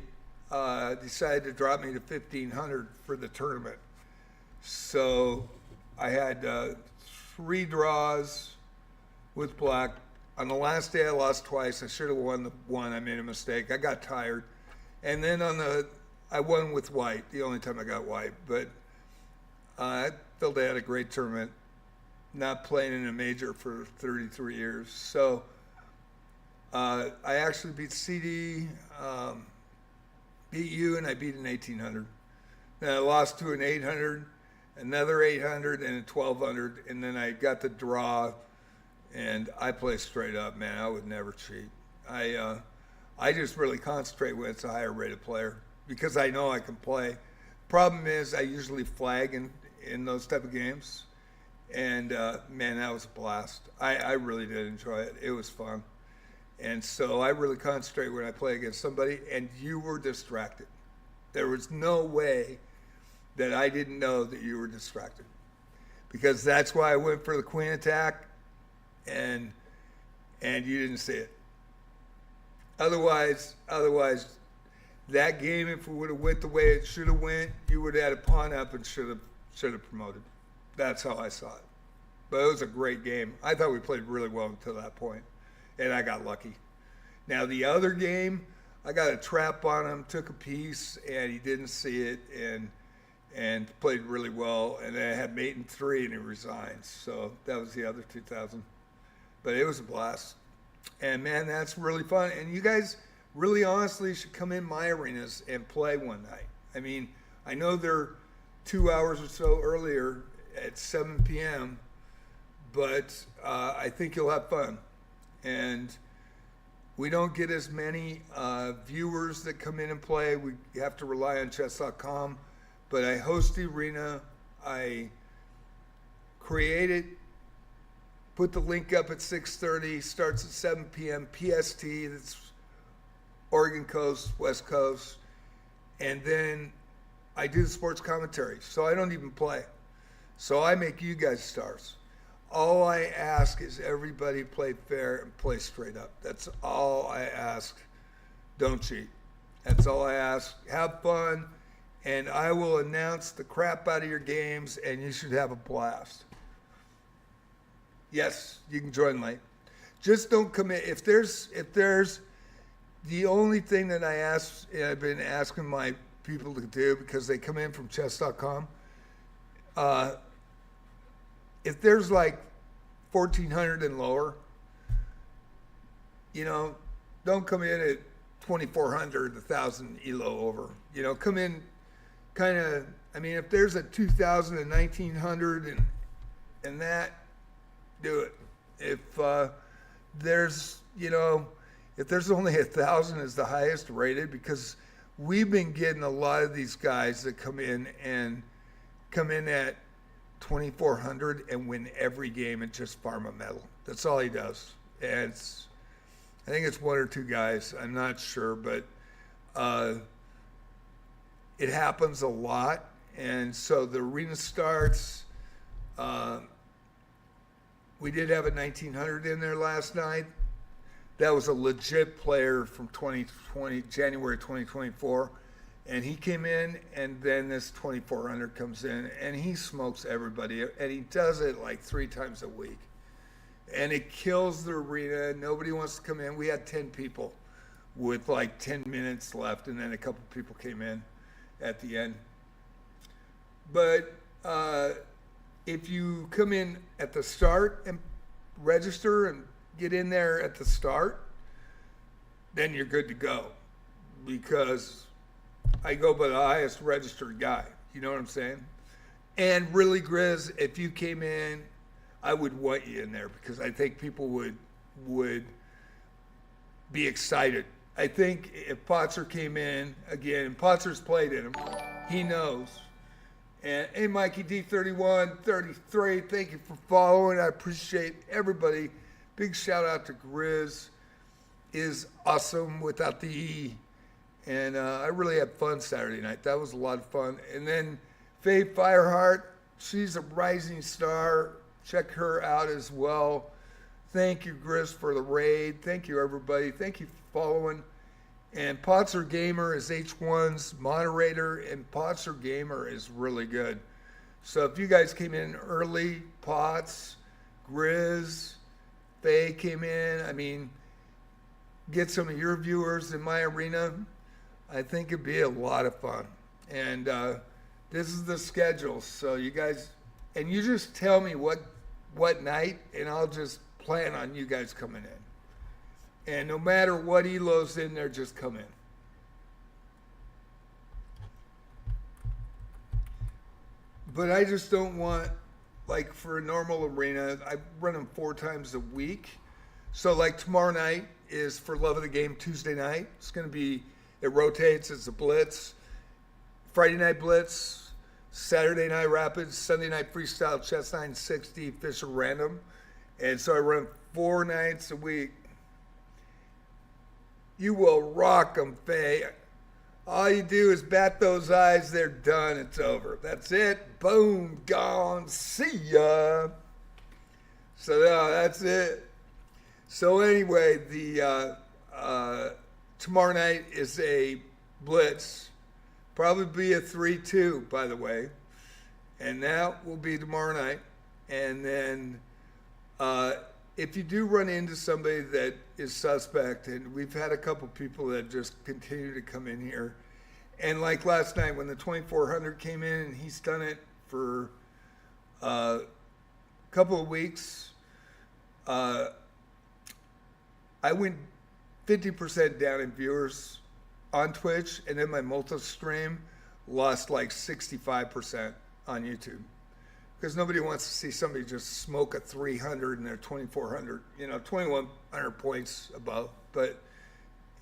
decided to drop me to 1500 for the tournament. So I had 3 draws with black. On the last day, I lost twice. I should have won the one. I made a mistake. I got tired. And then I won with white, the only time I got white. But I felt I had a great tournament, not playing in a major for 33 years. So I actually beat CD, beat you, and I beat an 1800. Then I lost to an 800, another 800, and a 1200, and then I got the draw, and I play straight up, man. I would never cheat. I just really concentrate when it's a higher rated player because I know I can play. Problem is I usually flag in those type of games, and man, that was a blast. I really did enjoy it. It was fun. And so I really concentrate when I play against somebody, and you were distracted. There was no way that I didn't know that you were distracted, because that's why I went for the queen attack, and you didn't see it. Otherwise, that game, if it would have went the way it should have went, you would have had a pawn up and should have promoted. That's how I saw it. But it was a great game. I thought we played really well until that point, and I got lucky. Now the other game, I got a trap on him, took a piece, and he didn't see it, and played really well. And then I had mate in 3, and he resigned. So that was the other 2000. But it was a blast. And man, that's really fun. And you guys really honestly should come in my arenas and play one night. I mean, I know they're 2 hours or so earlier at 7 p.m., but I think you'll have fun. And we don't get as many viewers that come in and play. We have to rely on chess.com. But I host the arena. I create it, put the link up at 6:30, starts at 7 p.m. PST, that's Oregon Coast, West Coast. And then I do the sports commentary. So I don't even play. So I make you guys stars. All I ask is everybody play fair and play straight up. That's all I ask. Don't cheat. That's all I ask. Have fun, and I will announce the crap out of your games, and you should have a blast. Yes, you can join late. Just don't commit. If there's the only thing that I've been asking my people to do, because they come in from chess.com, if there's like 1,400 and lower, don't come in at 2,400, 1,000 elo over. Come in kind of, if there's a 2,000 and 1,900 and that, do it. If there's only 1,000 is the highest rated, because we've been getting a lot of these guys that come in at 2,400 and win every game and just farm a medal. That's all he does. And I think it's 1 or 2 guys. I'm not sure, but it happens a lot. And so the arena starts. We did have a 1,900 in there last night. That was a legit player from January 2024. And he came in, and then this 2,400 comes in, and he smokes everybody. And he does it like 3 times a week. And it kills the arena. Nobody wants to come in. We had 10 people with like 10 minutes left, and then a couple people came in at the end. But if you come in at the start and register and get in there at the start, then you're good to go, because I go by the highest registered guy. You know what I'm saying? And really, Grizz, if you came in, I would want you in there, because I think people would be excited. I think if Potzer came in again, and Potzer's played in him, he knows. And hey, Mikey D3133, thank you for following. I appreciate everybody. Big shout out to Grizz. Is awesome without the E. And I really had fun Saturday night. That was a lot of fun. And then Faye Fireheart, she's a rising star. Check her out as well. Thank you, Grizz, for the raid. Thank you, everybody. Thank you for following. And Potzer Gamer is H1's moderator, and Potzer Gamer is really good. So if you guys came in early, Potts, Grizz, Faye came in, I mean, get some of your viewers in my arena. I think it'd be a lot of fun. And this is the schedule. So you guys, and you just tell me what night, and I'll just plan on you guys coming in. And no matter what elo's in there, just come in. But I just don't want, like for a normal arena, I run them 4 times a week. So like tomorrow night is for Love of the Game Tuesday night. It's going to be, it rotates, it's a blitz. Friday night blitz, Saturday night rapids, Sunday night freestyle, chess 960, Fisher random. And so I run 4 nights a week. You will rock them, Faye. All you do is bat those eyes, they're done, it's over. That's it, boom, gone, see ya. So that's it. So anyway, the tomorrow night is a blitz. Probably be a 3-2, by the way. And that will be tomorrow night. And then if you do run into somebody that is suspect, and we've had a couple people that just continue to come in here, and like last night when the 2400 came in, and he's done it for a couple of weeks, I went 50% down in viewers on Twitch, and then my multi-stream lost like 65% on YouTube. Because nobody wants to see somebody just smoke a 300 and they're 2400, 2100 points above. But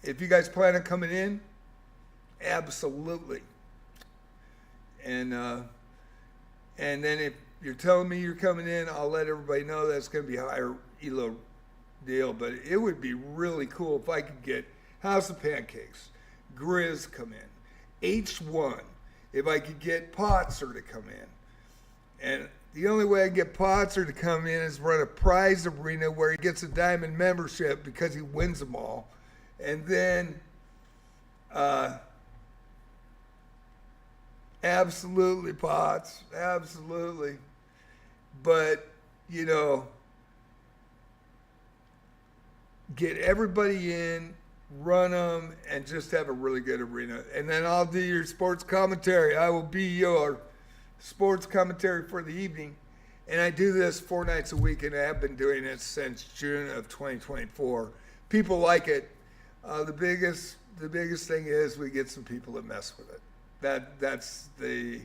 if you guys plan on coming in, absolutely. And then if you're telling me you're coming in, I'll let everybody know that's going to be a higher ELO deal. But it would be really cool if I could get House of Pancakes, Grizz come in, H1, if I could get Potzer to come in. And the only way I can get Potzer to come in is run a prize arena where he gets a diamond membership because he wins them all. And then, absolutely, Potts, absolutely. But, get everybody in, run them, and just have a really good arena. And then I'll do your sports commentary. I will be your sports commentary for the evening. And I do this 4 nights a week, and I have been doing it since June of 2024. People like it. The biggest thing is we get some people that mess with it. That's the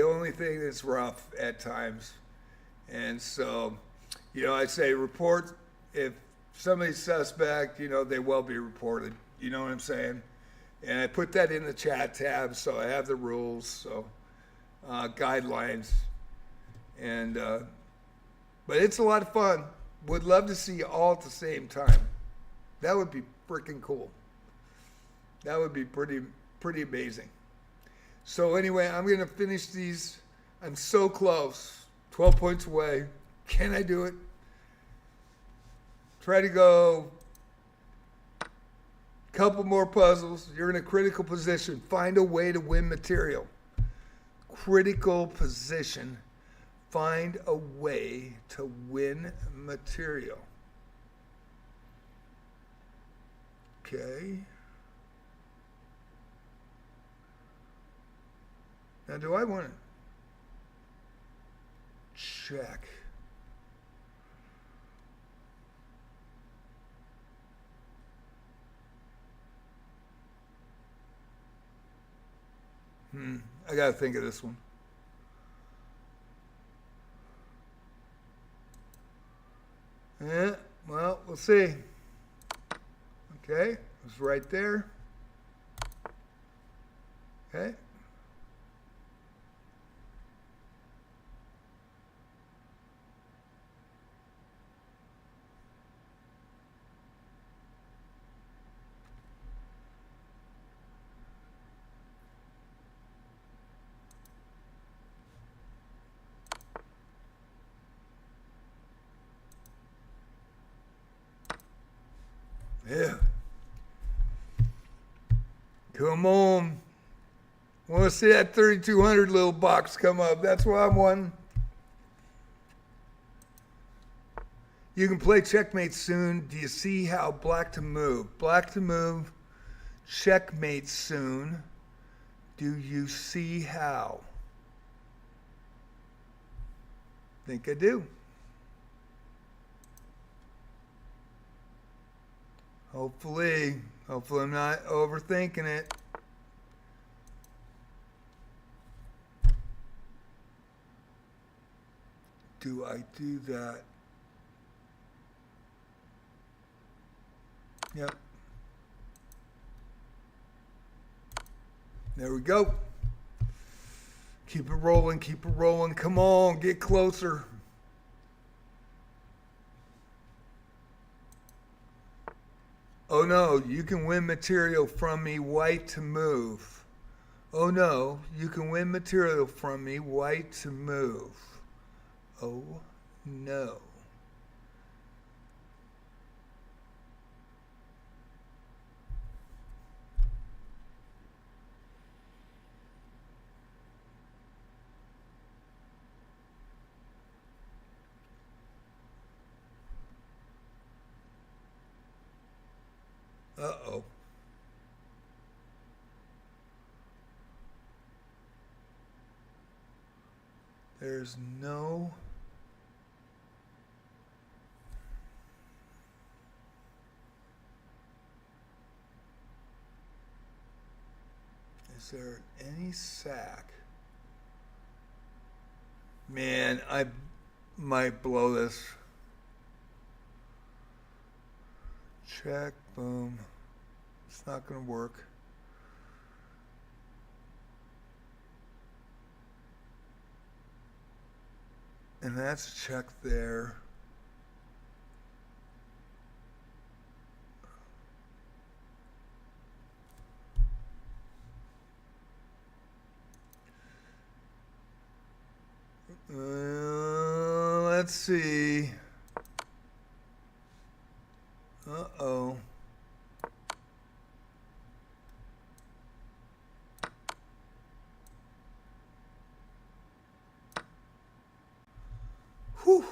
only thing that's rough at times. And so, I say report if somebody's suspect, they will be reported. You know what I'm saying? And I put that in the chat tab, so I have the rules, so guidelines. And but it's a lot of fun. Would love to see you all at the same time. That would be freaking cool. That would be pretty amazing. So anyway, I'm going to finish these. I'm so close. 12 points away. Can I do it? Try to go a couple more puzzles. You're in a critical position. Find a way to win material. Critical position. Find a way to win material. Okay. Now, do I want to check? I got to think of this one. Yeah, well, we'll see. Okay, it's right there. Okay. Come on. Want to see that 3,200 little box come up. That's what I'm wanting. You can play checkmate soon. Do you see how black to move? Black to move. Checkmate soon. Do you see how? Think I do. Hopefully I'm not overthinking it. Do I do that? Yep. There we go. Keep it rolling, keep it rolling. Come on, get closer. Oh no, you can win material from me, white to move. Oh no, you can win material from me, white to move. Oh no. Uh-oh. There's no... Is there any sack? Man, I might blow this. Check, boom. It's not going to work. And that's check there. Let's see. Uh-oh. Whew.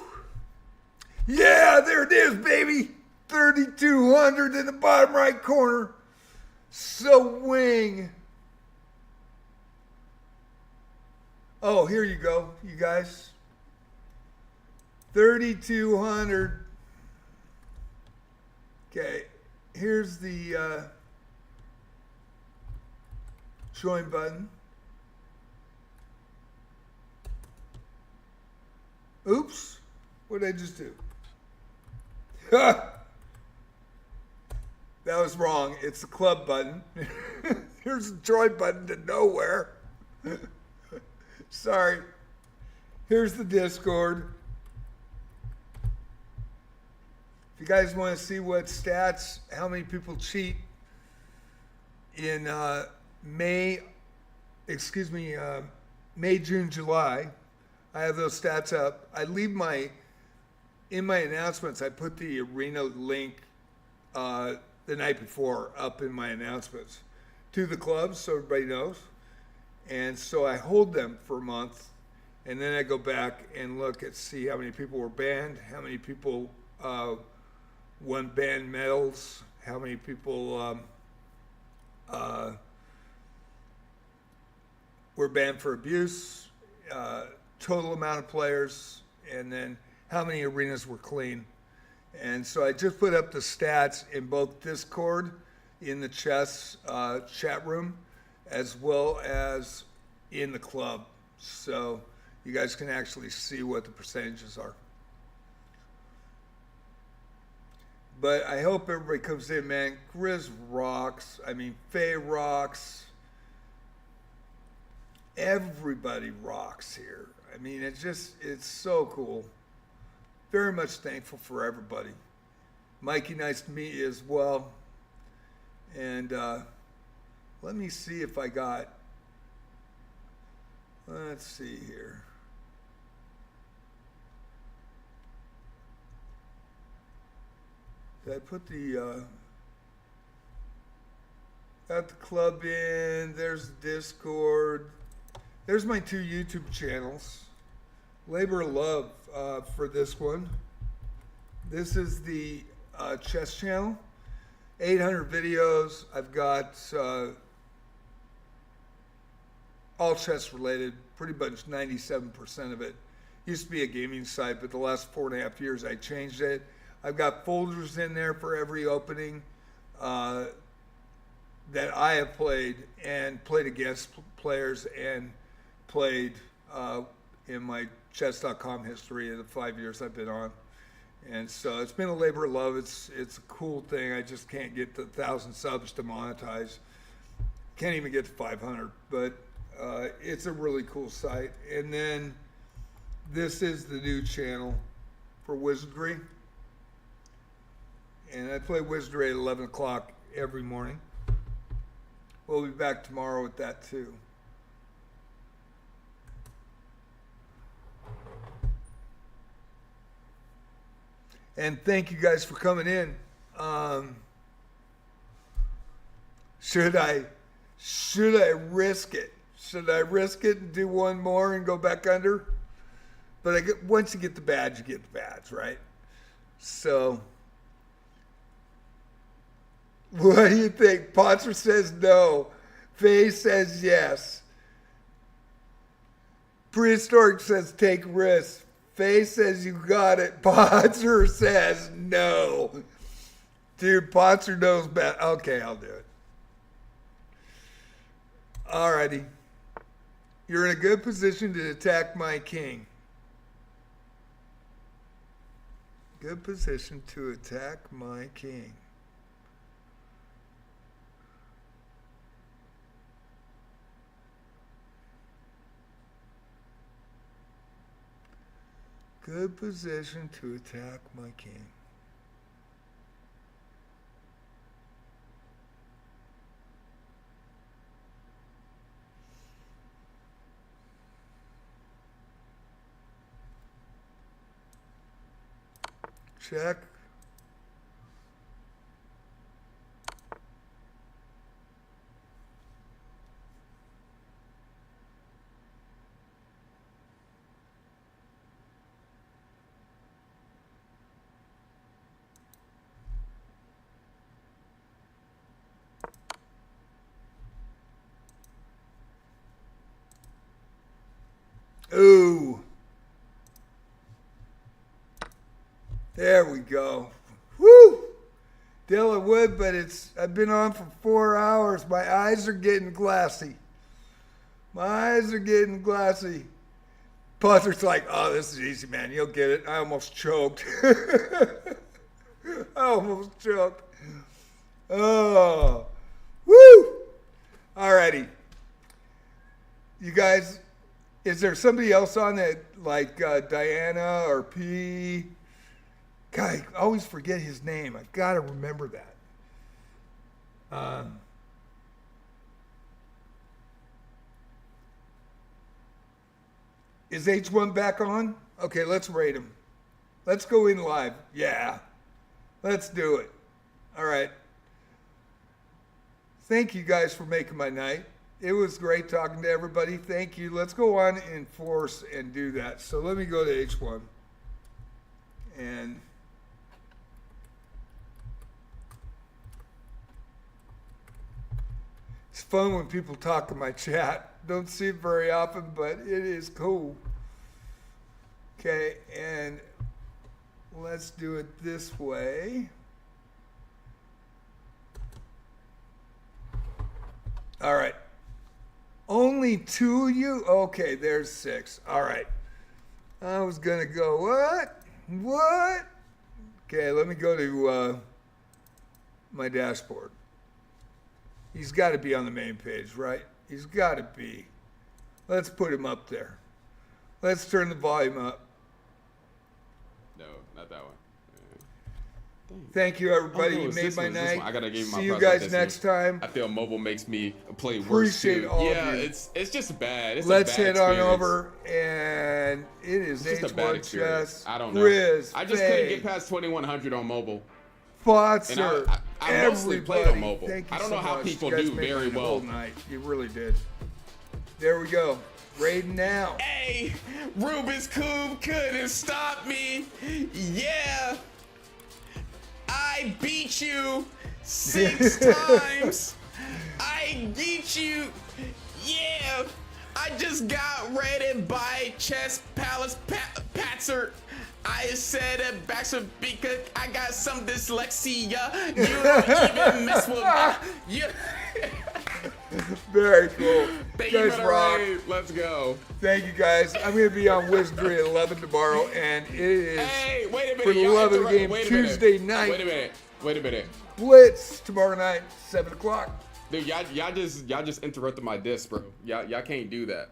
Yeah, there it is, baby. 3,200 in the bottom right corner. Swing. Oh, here you go, you guys. 3,200. Okay, here's the join button. Oops, what did I just do? That was wrong. It's the club button. Here's the join button to nowhere. Sorry. Here's the Discord. If you guys want to see what stats, how many people cheat in May, June, July, I have those stats up. I leave in my announcements, I put the arena link the night before up in my announcements to the clubs so everybody knows. And so I hold them for a month, and then I go back and look at see how many people were banned, how many people won band medals, how many people were banned for abuse, total amount of players, and then how many arenas were clean. And so I just put up the stats in both Discord, in the chess chat room, as well as in the club. So you guys can actually see what the percentages are. But I hope everybody comes in, man. Grizz rocks. I mean, Faye rocks. Everybody rocks here. I mean, it's so cool. Very much thankful for everybody. Mikey, nice to meet you as well. And let me see if I got, let's see here. Did I put the, Got the club in. There's the Discord. There's my 2 YouTube channels. Labor of love for this one. This is the chess channel. 800 videos. I've got all chess related. Pretty much 97% of it. Used to be a gaming site, but the last 4.5 years I changed it. I've got folders in there for every opening that I have played and played against players and played in my chess.com history of the 5 years I've been on. And so it's been a labor of love. It's a cool thing. I just can't get to 1,000 subs to monetize. Can't even get to 500, but it's a really cool site. And then this is the new channel for Wizardry. And I play Wizardry at 11 o'clock every morning. We'll be back tomorrow with that too. And thank you guys for coming in. Should I risk it? Should I risk it and do one more and go back under? But once you get the badge, you get the badge, right? So, what do you think? Potzer says no. Faye says yes. Prehistoric says take risks. Faye says you got it. Potzer says no. Dude, Potzer knows better. Okay, I'll do it. Alrighty. You're in a good position to attack my king. Good position to attack my king. Good position to attack my king. Check. Ooh. There we go. Woo! Dylan Wood, but I've been on for 4 hours. My eyes are getting glassy. My eyes are getting glassy. Potter's like, oh, this is easy, man. You'll get it. I almost choked. I almost choked. Oh. Woo! Alrighty. You guys, is there somebody else on that, like Diana or P? God, I always forget his name. I gotta remember that. Is H1 back on? Okay, let's rate him. Let's go in live. Yeah, let's do it. All right. Thank you guys for making my night. It was great talking to everybody. Thank you. Let's go on in force and do that. So let me go to H1. And it's fun when people talk in my chat. Don't see it very often, but it is cool. Okay, and let's do it this way. All right. Only 2 of you? Okay, there's 6. All right. I was going to go, what? What? Okay, let me go to my dashboard. He's got to be on the main page, right? He's got to be. Let's put him up there. Let's turn the volume up. No, not that one. Thank you, everybody. Oh, no, You made my night. I gotta give you my See you present guys this next week. time. I feel mobile makes me play worse Appreciate too. all of Yeah, you. it's just bad. It's Let's a bad head on experience. over, and it is It's just a bad H1 experience. Chess. I don't know. Riz, I just Faye. couldn't get past 2100 on mobile. Sponsor. I mostly played on Everybody, mobile. thank you I don't so know how much. people You guys do made very my whole well. night. You really did. There we go. Raiding now. Hey, Rubik's Cube couldn't stop me. Yeah. I beat you 6 times. I beat you. Yeah. I just got raided by Chess Palace Patzer. I said it Baxter because I got some dyslexia. You don't even mess with you. Very cool. Thank You you guys for the rock. raid. Let's go. Thank you guys. I'm going to be on Wizardry at 11 tomorrow, and it is Hey, wait a minute. for the Y'all love of the interrupt- game wait a minute. Tuesday night. Wait a minute. Blitz tomorrow night, 7 o'clock. Dude, y'all just interrupted my disc, bro. Y'all can't do that.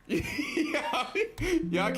y'all can't